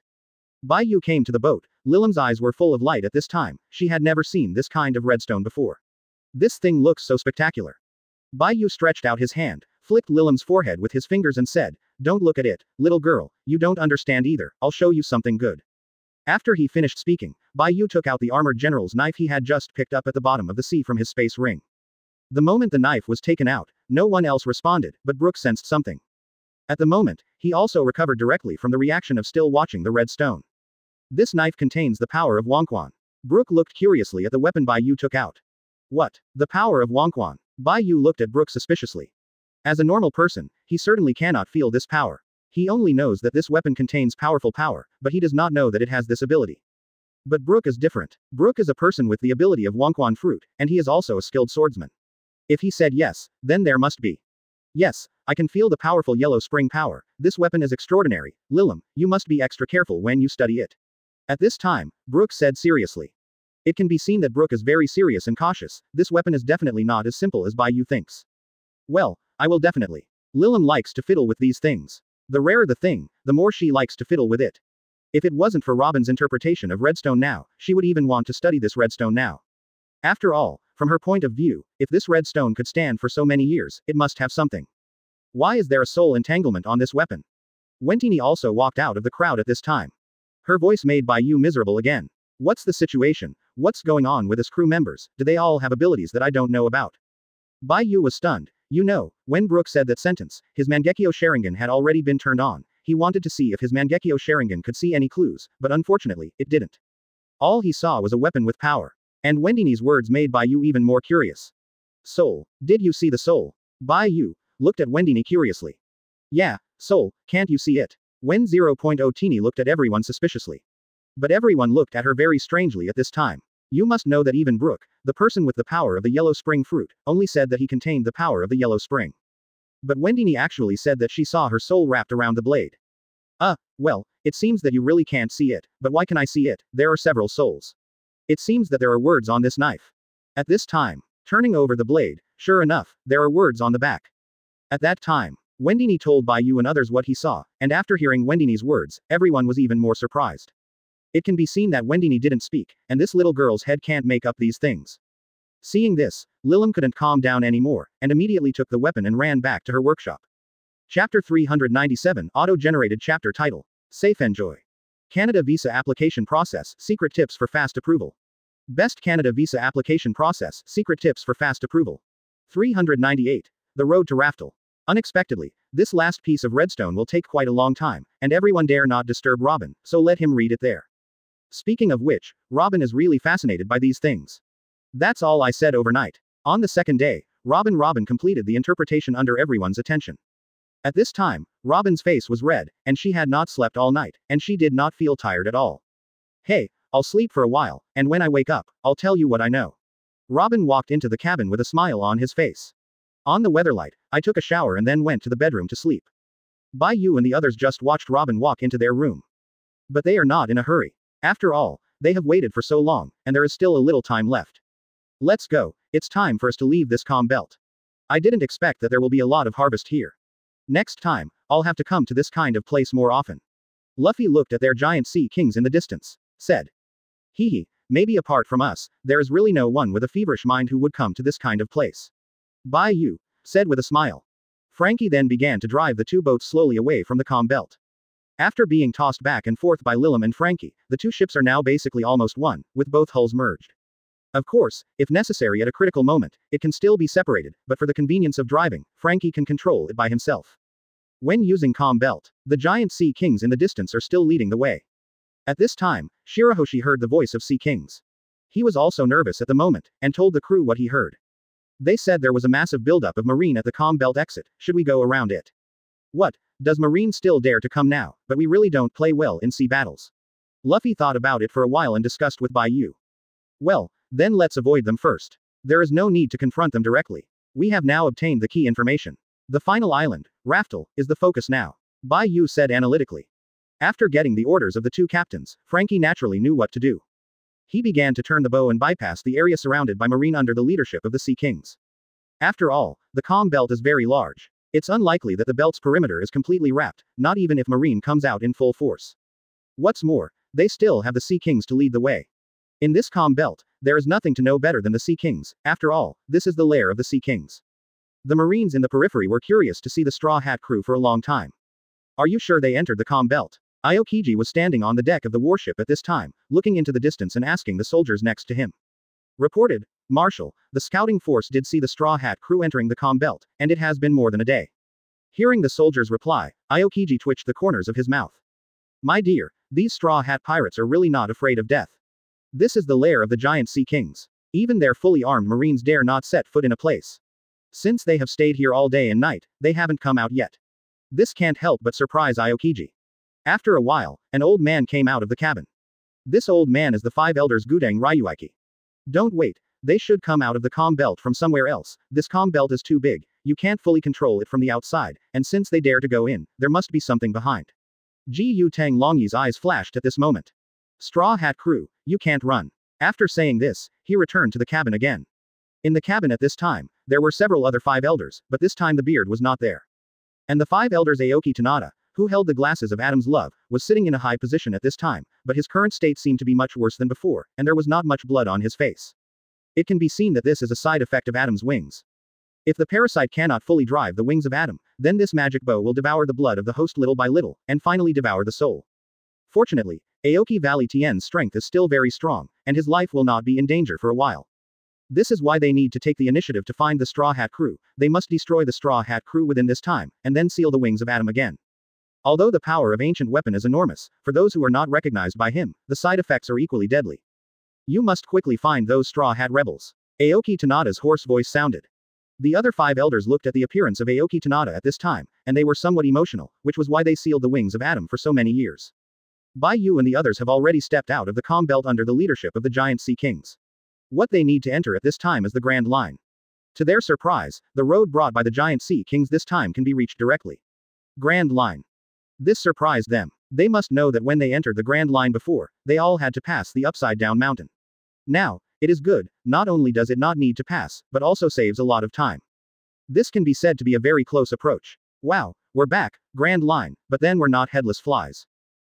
Bai Yu came to the boat. Lilim's eyes were full of light at this time. She had never seen this kind of redstone before. This thing looks so spectacular. Bai Yu stretched out his hand, flicked Lilim's forehead with his fingers and said, "Don't look at it, little girl, you don't understand either, I'll show you something good." After he finished speaking, Bai Yu took out the armored general's knife he had just picked up at the bottom of the sea from his space ring. The moment the knife was taken out, no one else responded, but Brooke sensed something. At the moment, he also recovered directly from the reaction of still watching the red stone. This knife contains the power of Wonquan. Brooke looked curiously at the weapon Bai Yu took out. What? The power of Wonquan? Bai Yu looked at Brooke suspiciously. As a normal person, he certainly cannot feel this power. He only knows that this weapon contains powerful power, but he does not know that it has this ability. But Brooke is different. Brooke is a person with the ability of Wonquan fruit, and he is also a skilled swordsman. If he said yes, then there must be. Yes, I can feel the powerful yellow spring power. This weapon is extraordinary. Lilim, you must be extra careful when you study it. At this time, Brooke said seriously. It can be seen that Brooke is very serious and cautious. This weapon is definitely not as simple as Bai Yu thinks. Well, I will definitely. Lilim likes to fiddle with these things. The rarer the thing, the more she likes to fiddle with it. If it wasn't for Robin's interpretation of redstone now, she would even want to study this redstone now. After all, from her point of view, if this redstone could stand for so many years, it must have something. Why is there a soul entanglement on this weapon? Wentini also walked out of the crowd at this time. Her voice made Bai Yu miserable again. What's the situation? What's going on with his crew members? Do they all have abilities that I don't know about? Bai Yu was stunned. You know, when Brooke said that sentence, his Mangekyo Sharingan had already been turned on. He wanted to see if his Mangekyo Sharingan could see any clues, but unfortunately, it didn't. All he saw was a weapon with power. And Wendini's words made Bai Yu even more curious. Soul, did you see the soul? Bai Yu looked at Wendini curiously. Yeah, soul, can't you see it? Wen 0.0 Teeny looked at everyone suspiciously. But everyone looked at her very strangely at this time. You must know that even Brooke, the person with the power of the yellow spring fruit, only said that he contained the power of the yellow spring. But Wendini actually said that she saw her soul wrapped around the blade. Well, it seems that you really can't see it, but why can I see it? There are several souls. It seems that there are words on this knife. At this time, turning over the blade, sure enough, there are words on the back. At that time, Wendini told Bai Yu and others what he saw, and after hearing Wendini's words, everyone was even more surprised. It can be seen that Wendini didn't speak, and this little girl's head can't make up these things. Seeing this, Lilim couldn't calm down anymore, and immediately took the weapon and ran back to her workshop. Chapter 397 Auto-generated chapter title. Safe Enjoy. Canada Visa Application Process, Secret Tips for Fast Approval. Best Canada Visa Application Process, Secret Tips for Fast Approval. 398. The Road to Raftel. Unexpectedly, this last piece of redstone will take quite a long time, and everyone dare not disturb Robin, so let him read it there. Speaking of which, Robin is really fascinated by these things. That's all I said overnight. On the second day, Robin completed the interpretation under everyone's attention. At this time, Robin's face was red, and she had not slept all night, and she did not feel tired at all. Hey, I'll sleep for a while, and when I wake up, I'll tell you what I know. Robin walked into the cabin with a smile on his face. On the weatherlight, I took a shower and then went to the bedroom to sleep. Bai Yu and the others just watched Robin walk into their room. But they are not in a hurry. After all, they have waited for so long, and there is still a little time left. Let's go, it's time for us to leave this calm belt. I didn't expect that there will be a lot of harvest here. Next time, I'll have to come to this kind of place more often. Luffy looked at their giant sea kings in the distance. Said. Hee, maybe apart from us, there is really no one with a feverish mind who would come to this kind of place. Bai Yu said with a smile. Franky then began to drive the two boats slowly away from the calm belt. After being tossed back and forth by Lilim and Franky, the two ships are now basically almost one, with both hulls merged. Of course, if necessary at a critical moment, it can still be separated, but for the convenience of driving, Franky can control it by himself. When using calm belt, the giant sea kings in the distance are still leading the way. At this time, Shirahoshi heard the voice of sea kings. He was also nervous at the moment, and told the crew what he heard. They said there was a massive buildup of marine at the calm belt exit. Should we go around it? What? Does marine still dare to come now? But we really don't play well in sea battles. Luffy thought about it for a while and discussed with Bai Yu. Well, then let's avoid them first. There is no need to confront them directly. We have now obtained the key information. The final island, Raftel, is the focus now. Bai Yu said analytically. After getting the orders of the two captains, Franky naturally knew what to do. He began to turn the bow and bypass the area surrounded by marine under the leadership of the Sea Kings. After all, the calm belt is very large. It's unlikely that the belt's perimeter is completely wrapped, not even if marine comes out in full force. What's more, they still have the Sea Kings to lead the way. In this calm belt, there is nothing to know better than the Sea Kings. After all, this is the lair of the Sea Kings. The Marines in the periphery were curious to see the Straw Hat crew for a long time. Are you sure they entered the calm belt? Aokiji was standing on the deck of the warship at this time, looking into the distance and asking the soldiers next to him. Reported, Marshal, the scouting force did see the Straw Hat crew entering the calm belt, and it has been more than a day. Hearing the soldier's reply, Aokiji twitched the corners of his mouth. My dear, these Straw Hat pirates are really not afraid of death. This is the lair of the giant Sea Kings. Even their fully armed Marines dare not set foot in a place. Since they have stayed here all day and night, they haven't come out yet. This can't help but surprise Aokiji. After a while, an old man came out of the cabin. This old man is the five elders Gudang Ryuaki. Don't wait, they should come out of the calm belt from somewhere else. This calm belt is too big, you can't fully control it from the outside, and since they dare to go in, there must be something behind. Ji Yu Tang Longyi's eyes flashed at this moment. Straw Hat crew, you can't run. After saying this, he returned to the cabin again. In the cabin at this time, there were several other five elders, but this time the beard was not there. And the five elders Aoki Tanada, who held the glasses of Adam's love, was sitting in a high position at this time, but his current state seemed to be much worse than before, and there was not much blood on his face. It can be seen that this is a side effect of Adam's wings. If the parasite cannot fully drive the wings of Adam, then this magic bow will devour the blood of the host little by little, and finally devour the soul. Fortunately, Aoki Valley Tien's strength is still very strong, and his life will not be in danger for a while. This is why they need to take the initiative to find the Straw Hat crew. They must destroy the Straw Hat crew within this time, and then seal the wings of Adam again. Although the power of ancient weapon is enormous, for those who are not recognized by him, the side effects are equally deadly. You must quickly find those Straw Hat rebels. Aoki Tanada's hoarse voice sounded. The other 5 elders looked at the appearance of Aoki Tanada at this time, and they were somewhat emotional, which was why they sealed the wings of Adam for so many years. Bai Yu and the others have already stepped out of the calm belt under the leadership of the giant Sea Kings. What they need to enter at this time is the Grand Line. To their surprise, the road brought by the giant Sea Kings this time can be reached directly. Grand Line. This surprised them. They must know that when they entered the Grand Line before, they all had to pass the upside-down mountain. Now, it is good, not only does it not need to pass, but also saves a lot of time. This can be said to be a very close approach. Wow, we're back, Grand Line, but then we're not headless flies.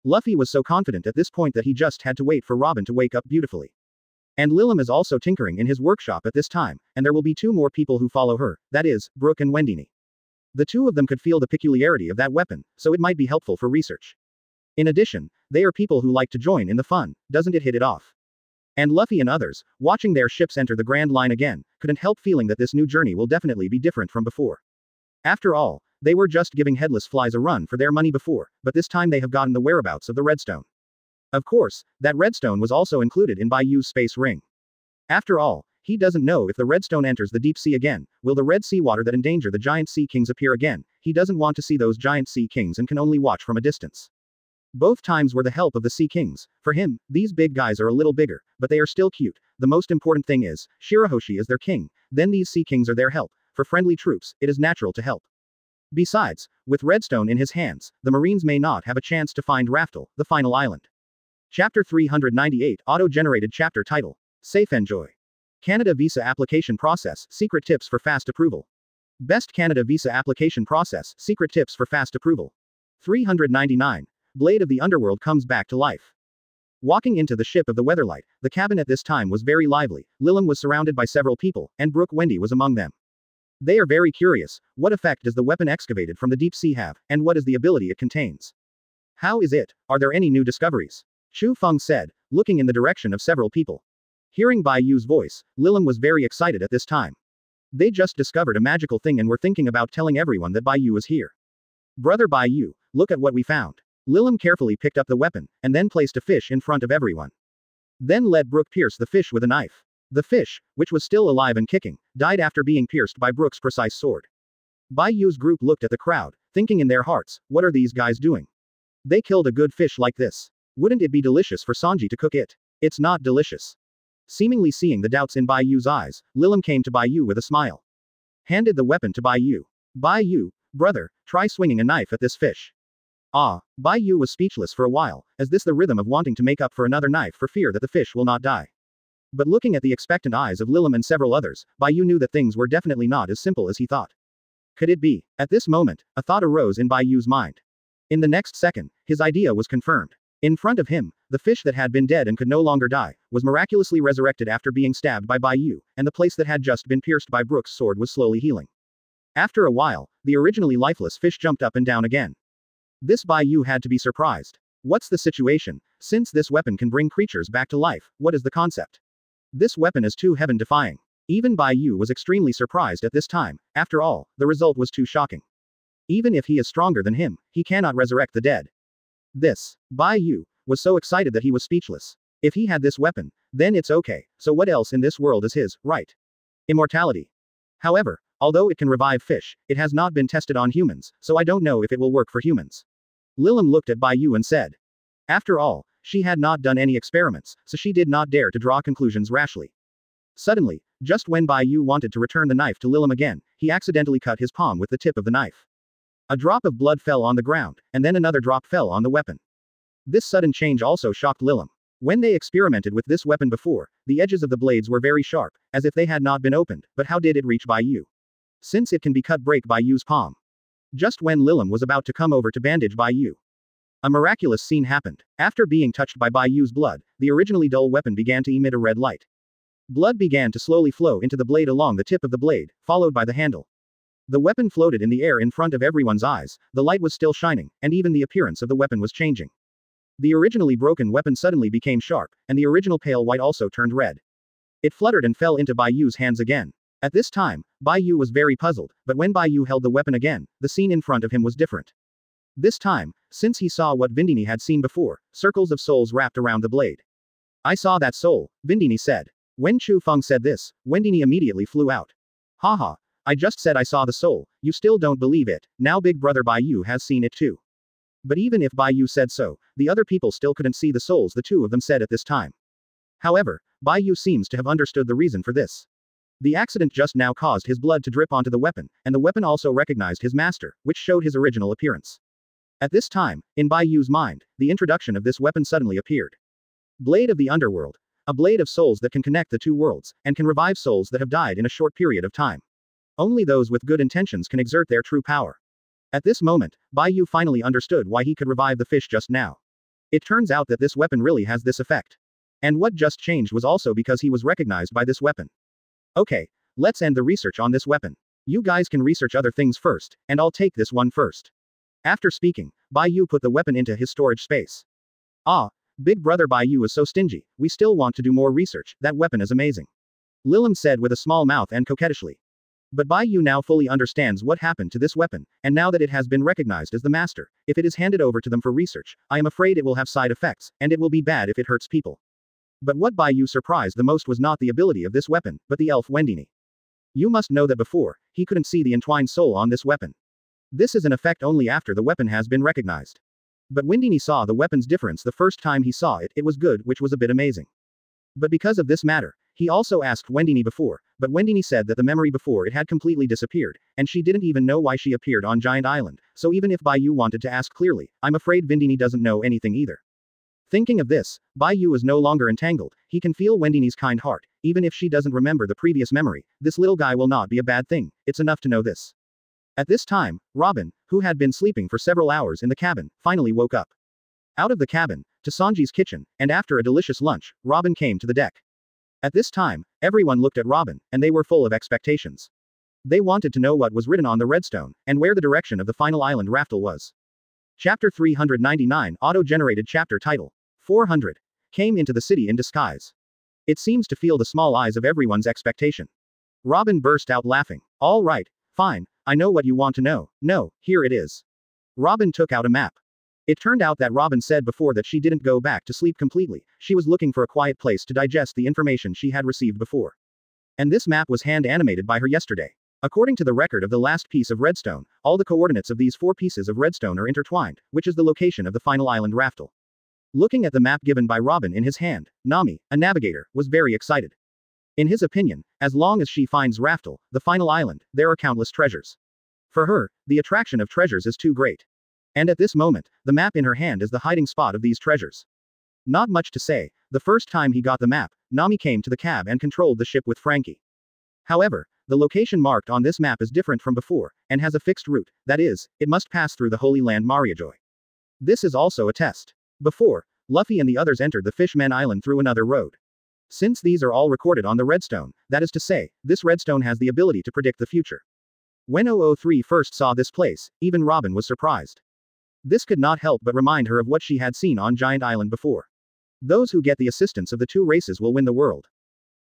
Luffy was so confident at this point that he just had to wait for Robin to wake up beautifully. And Lilim is also tinkering in his workshop at this time, and there will be 2 more people who follow her, that is, Brooke and Wendini. The 2 of them could feel the peculiarity of that weapon, so it might be helpful for research. In addition, they are people who like to join in the fun, doesn't it hit it off? And Luffy and others, watching their ships enter the Grand Line again, couldn't help feeling that this new journey will definitely be different from before. After all, they were just giving headless flies a run for their money before, but this time they have gotten the whereabouts of the redstone. Of course, that redstone was also included in Bai Yu's space ring. After all, he doesn't know if the redstone enters the deep sea again, will the red sea water that endanger the giant sea kings appear again. He doesn't want to see those giant sea kings and can only watch from a distance. Both times were the help of the Sea Kings. For him, these big guys are a little bigger, but they are still cute. The most important thing is, Shirahoshi is their king, then these Sea Kings are their help. For friendly troops, it is natural to help. Besides, with Redstone in his hands, the Marines may not have a chance to find Raftel, the final island. Chapter 398, Auto-generated chapter title. Safe Enjoy. Canada Visa Application Process, Secret Tips for Fast Approval. Best Canada Visa Application Process, Secret Tips for Fast Approval. 399. Blade of the Underworld comes back to life. Walking into the ship of the Weatherlight, the cabin at this time was very lively. Lilim was surrounded by several people, and Brooke Wendy was among them. They are very curious. What effect does the weapon excavated from the deep sea have, and what is the ability it contains? How is it? Are there any new discoveries? Chu Feng said, looking in the direction of several people. Hearing Bai Yu's voice, Lilim was very excited at this time. They just discovered a magical thing and were thinking about telling everyone that Bai Yu is here. Brother Bai Yu, look at what we found. Lilim carefully picked up the weapon, and then placed a fish in front of everyone. Then let Brooke pierce the fish with a knife. The fish, which was still alive and kicking, died after being pierced by Brooke's precise sword. Bai Yu's group looked at the crowd, thinking in their hearts, what are these guys doing? They killed a good fish like this. Wouldn't it be delicious for Sanji to cook it? It's not delicious. Seemingly seeing the doubts in Bai Yu's eyes, Lilim came to Bai Yu with a smile. Handed the weapon to Bai Yu. Bai Yu, brother, try swinging a knife at this fish. Ah, Bai Yu was speechless for a while, as this the rhythm of wanting to make up for another knife for fear that the fish will not die. But looking at the expectant eyes of Lilim and several others, Bai Yu knew that things were definitely not as simple as he thought. Could it be? At this moment, a thought arose in Bai Yu's mind. In the next second, his idea was confirmed. In front of him, the fish that had been dead and could no longer die, was miraculously resurrected after being stabbed by Bai Yu, and the place that had just been pierced by Brooke's sword was slowly healing. After a while, the originally lifeless fish jumped up and down again. This Bai Yu had to be surprised. What's the situation? Since this weapon can bring creatures back to life, what is the concept? This weapon is too heaven-defying. Even Bai Yu was extremely surprised at this time. After all, the result was too shocking. Even if he is stronger than him, he cannot resurrect the dead. Bai Yu was so excited that he was speechless. If he had this weapon, then it's okay, so what else in this world is his, right? Immortality. However, although it can revive fish, it has not been tested on humans, so I don't know if it will work for humans. Lilim looked at Bai Yu and said. After all, she had not done any experiments, so she did not dare to draw conclusions rashly. Suddenly, just when Bai Yu wanted to return the knife to Lilim again, he accidentally cut his palm with the tip of the knife. A drop of blood fell on the ground, and then another drop fell on the weapon. This sudden change also shocked Lilim. When they experimented with this weapon before, the edges of the blades were very sharp, as if they had not been opened, but how did it reach Bai Yu? Since it can be cut break Bai Yu's palm. Just when Lilim was about to come over to bandage Bai Yu, a miraculous scene happened. After being touched by Bai Yu's blood, the originally dull weapon began to emit a red light. Blood began to slowly flow into the blade along the tip of the blade, followed by the handle. The weapon floated in the air in front of everyone's eyes, the light was still shining, and even the appearance of the weapon was changing. The originally broken weapon suddenly became sharp, and the original pale white also turned red. It fluttered and fell into Bai Yu's hands again. At this time, Bai Yu was very puzzled, but when Bai Yu held the weapon again, the scene in front of him was different. This time, since he saw what Vindini had seen before, circles of souls wrapped around the blade. I saw that soul, Vindini said. When Chu Feng said this, Wendini immediately flew out. Haha, I just said I saw the soul, you still don't believe it, now big brother Bai Yu has seen it too. But even if Bai Yu said so, the other people still couldn't see the souls the two of them said at this time. However, Bai Yu seems to have understood the reason for this. The accident just now caused his blood to drip onto the weapon, and the weapon also recognized his master, which showed his original appearance. At this time, in Bai Yu's mind, the introduction of this weapon suddenly appeared. Blade of the Underworld. A blade of souls that can connect the two worlds, and can revive souls that have died in a short period of time. Only those with good intentions can exert their true power. At this moment, Bai Yu finally understood why he could revive the fish just now. It turns out that this weapon really has this effect. And what just changed was also because he was recognized by this weapon. Okay, let's end the research on this weapon. You guys can research other things first, and I'll take this one first. After speaking, Bai Yu put the weapon into his storage space. Ah, big brother Bai Yu is so stingy, we still want to do more research, that weapon is amazing. Lilim said with a small mouth and coquettishly. But Bai Yu now fully understands what happened to this weapon, and now that it has been recognized as the master, if it is handed over to them for research, I am afraid it will have side effects, and it will be bad if it hurts people. But what Bai Yu surprised the most was not the ability of this weapon, but the elf Wendini. You must know that before, he couldn't see the entwined soul on this weapon. This is an effect only after the weapon has been recognized. But Wendini saw the weapon's difference the first time he saw it, it was good, which was a bit amazing. But because of this matter, he also asked Wendini before, but Wendini said that the memory before it had completely disappeared, and she didn't even know why she appeared on Giant Island, so even if Bai Yu wanted to ask clearly, I'm afraid Wendini doesn't know anything either. Thinking of this, Bai Yu is no longer entangled, he can feel Wendini's kind heart, even if she doesn't remember the previous memory, this little guy will not be a bad thing, it's enough to know this. At this time, Robin, who had been sleeping for several hours in the cabin, finally woke up. Out of the cabin, to Sanji's kitchen, and after a delicious lunch, Robin came to the deck. At this time, everyone looked at Robin, and they were full of expectations. They wanted to know what was written on the redstone, and where the direction of the final island Raftel was. Chapter 399 Auto-generated chapter title. 400. Came into the city in disguise. It seems to feel the small eyes of everyone's expectation. Robin burst out laughing. All right, fine, I know what you want to know. No, here it is. Robin took out a map. It turned out that Robin said before that she didn't go back to sleep completely, she was looking for a quiet place to digest the information she had received before. And this map was hand-animated by her yesterday. According to the record of the last piece of redstone, all the coordinates of these 4 pieces of redstone are intertwined, which is the location of the final island Raftel. Looking at the map given by Robin in his hand, Nami, a navigator, was very excited. In his opinion, as long as she finds Raftel, the final island, there are countless treasures. For her, the attraction of treasures is too great. And at this moment, the map in her hand is the hiding spot of these treasures. Not much to say, the first time he got the map, Nami came to the cab and controlled the ship with Franky. However, the location marked on this map is different from before, and has a fixed route, that is, it must pass through the Holy Land Mariajoy. This is also a test. Before, Luffy and the others entered the Fishman Island through another road. Since these are all recorded on the redstone, that is to say, this redstone has the ability to predict the future. When 003 first saw this place, even Robin was surprised. This could not help but remind her of what she had seen on Giant Island before. Those who get the assistance of the 2 races will win the world.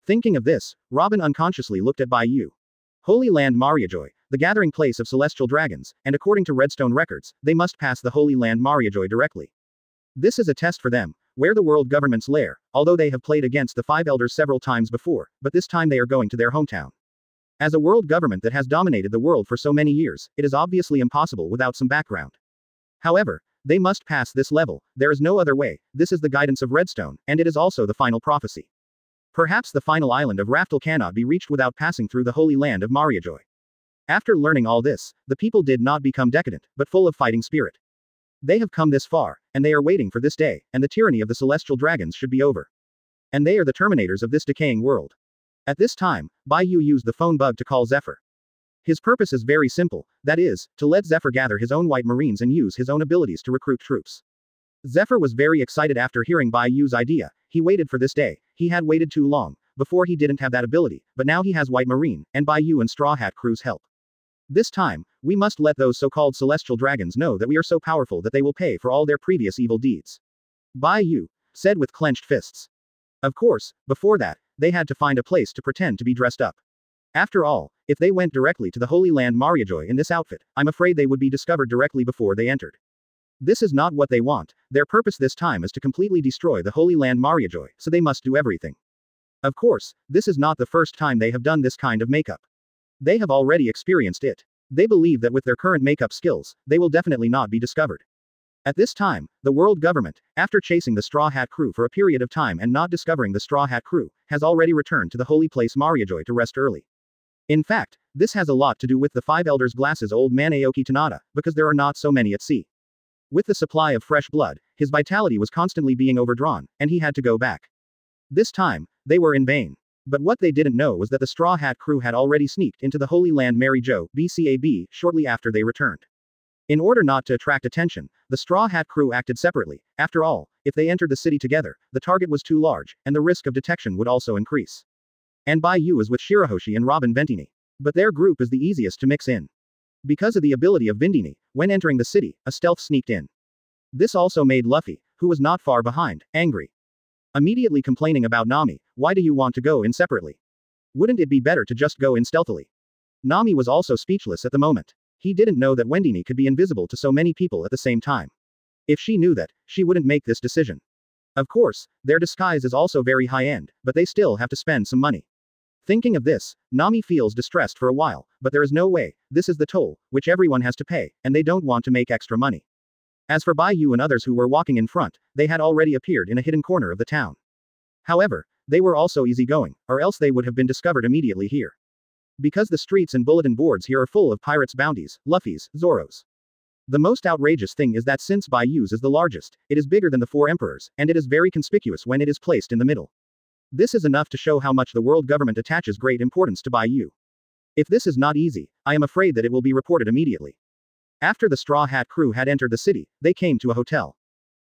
Thinking of this, Robin unconsciously looked at Bai Yu. Holy Land Mariajoy, the gathering place of celestial dragons, and according to redstone records, they must pass the Holy Land Mariajoy directly. This is a test for them, where the world government's lair, although they have played against the 5 elders several times before, but this time they are going to their hometown. As a world government that has dominated the world for so many years, it is obviously impossible without some background. However, they must pass this level, there is no other way, this is the guidance of redstone, and it is also the final prophecy. Perhaps the final island of Raftel cannot be reached without passing through the Holy Land of Mariajoy. After learning all this, the people did not become decadent, but full of fighting spirit. They have come this far, and they are waiting for this day, and the tyranny of the celestial dragons should be over. And they are the terminators of this decaying world. At this time, Bai Yu used the phone bug to call Zephyr. His purpose is very simple, that is, to let Zephyr gather his own white marines and use his own abilities to recruit troops. Zephyr was very excited after hearing Bai Yu's idea, he waited for this day, he had waited too long, before he didn't have that ability, but now he has white marine, and Bai Yu and Straw Hat Crew's help. This time, we must let those so-called celestial dragons know that we are so powerful that they will pay for all their previous evil deeds. Bai Yu said with clenched fists. Of course, before that, they had to find a place to pretend to be dressed up. After all, if they went directly to the Holy Land Mariajoy in this outfit, I'm afraid they would be discovered directly before they entered. This is not what they want. Their purpose this time is to completely destroy the Holy Land Mariajoy, so they must do everything. Of course, this is not the first time they have done this kind of makeup. They have already experienced it. They believe that with their current makeup skills, they will definitely not be discovered. At this time, the world government, after chasing the Straw Hat crew for a period of time and not discovering the Straw Hat crew, has already returned to the holy place Mariajoy to rest early. In fact, this has a lot to do with the Five Elders' Glass's old man Aoki Tanada, because there are not so many at sea. With the supply of fresh blood, his vitality was constantly being overdrawn, and he had to go back. This time, they were in vain. But what they didn't know was that the Straw Hat crew had already sneaked into the Holy Land Mary Jo, BCAB, shortly after they returned. In order not to attract attention, the Straw Hat crew acted separately. After all, if they entered the city together, the target was too large, and the risk of detection would also increase. And Bai Yu is with Shirahoshi and Robin Ventini. But their group is the easiest to mix in. Because of the ability of Ventini, when entering the city, a stealth sneaked in. This also made Luffy, who was not far behind, angry. Immediately complaining about Nami, why do you want to go in separately? Wouldn't it be better to just go in stealthily? Nami was also speechless at the moment. He didn't know that Wendini could be invisible to so many people at the same time. If she knew that, she wouldn't make this decision. Of course, their disguise is also very high-end, but they still have to spend some money. Thinking of this, Nami feels distressed for a while, but there is no way, this is the toll, which everyone has to pay, and they don't want to make extra money. As for Bai Yu and others who were walking in front, they had already appeared in a hidden corner of the town. However, they were also easygoing, or else they would have been discovered immediately here. Because the streets and bulletin boards here are full of pirates' bounties, Luffy's, Zoro's. The most outrageous thing is that since Bai Yu's is the largest, it is bigger than the four emperors, and it is very conspicuous when it is placed in the middle. This is enough to show how much the world government attaches great importance to Bai Yu. If this is not easy, I am afraid that it will be reported immediately. After the Straw Hat crew had entered the city, they came to a hotel.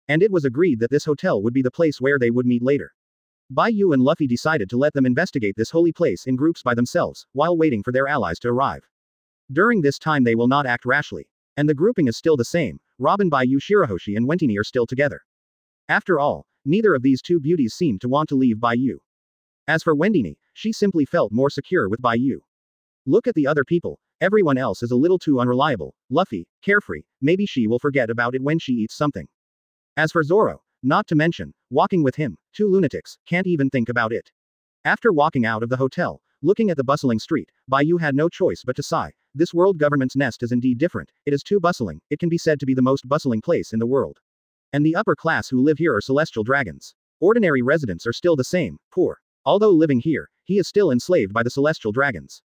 And it was agreed that this hotel would be the place where they would meet later. Bai Yu and Luffy decided to let them investigate this holy place in groups by themselves, while waiting for their allies to arrive. During this time they will not act rashly. And the grouping is still the same, Robin, Bai Yu, Shirahoshi and Wentini are still together. After all, neither of these two beauties seemed to want to leave Bai Yu. As for Wendini, she simply felt more secure with Bai Yu. Look at the other people, everyone else is a little too unreliable. Luffy, carefree, maybe she will forget about it when she eats something. As for Zoro, not to mention, walking with him, two lunatics, can't even think about it. After walking out of the hotel, looking at the bustling street, Bai Yu had no choice but to sigh. This world government's nest is indeed different, it is too bustling, it can be said to be the most bustling place in the world. And the upper class who live here are celestial dragons. Ordinary residents are still the same, poor. Although living here, he is still enslaved by the celestial dragons.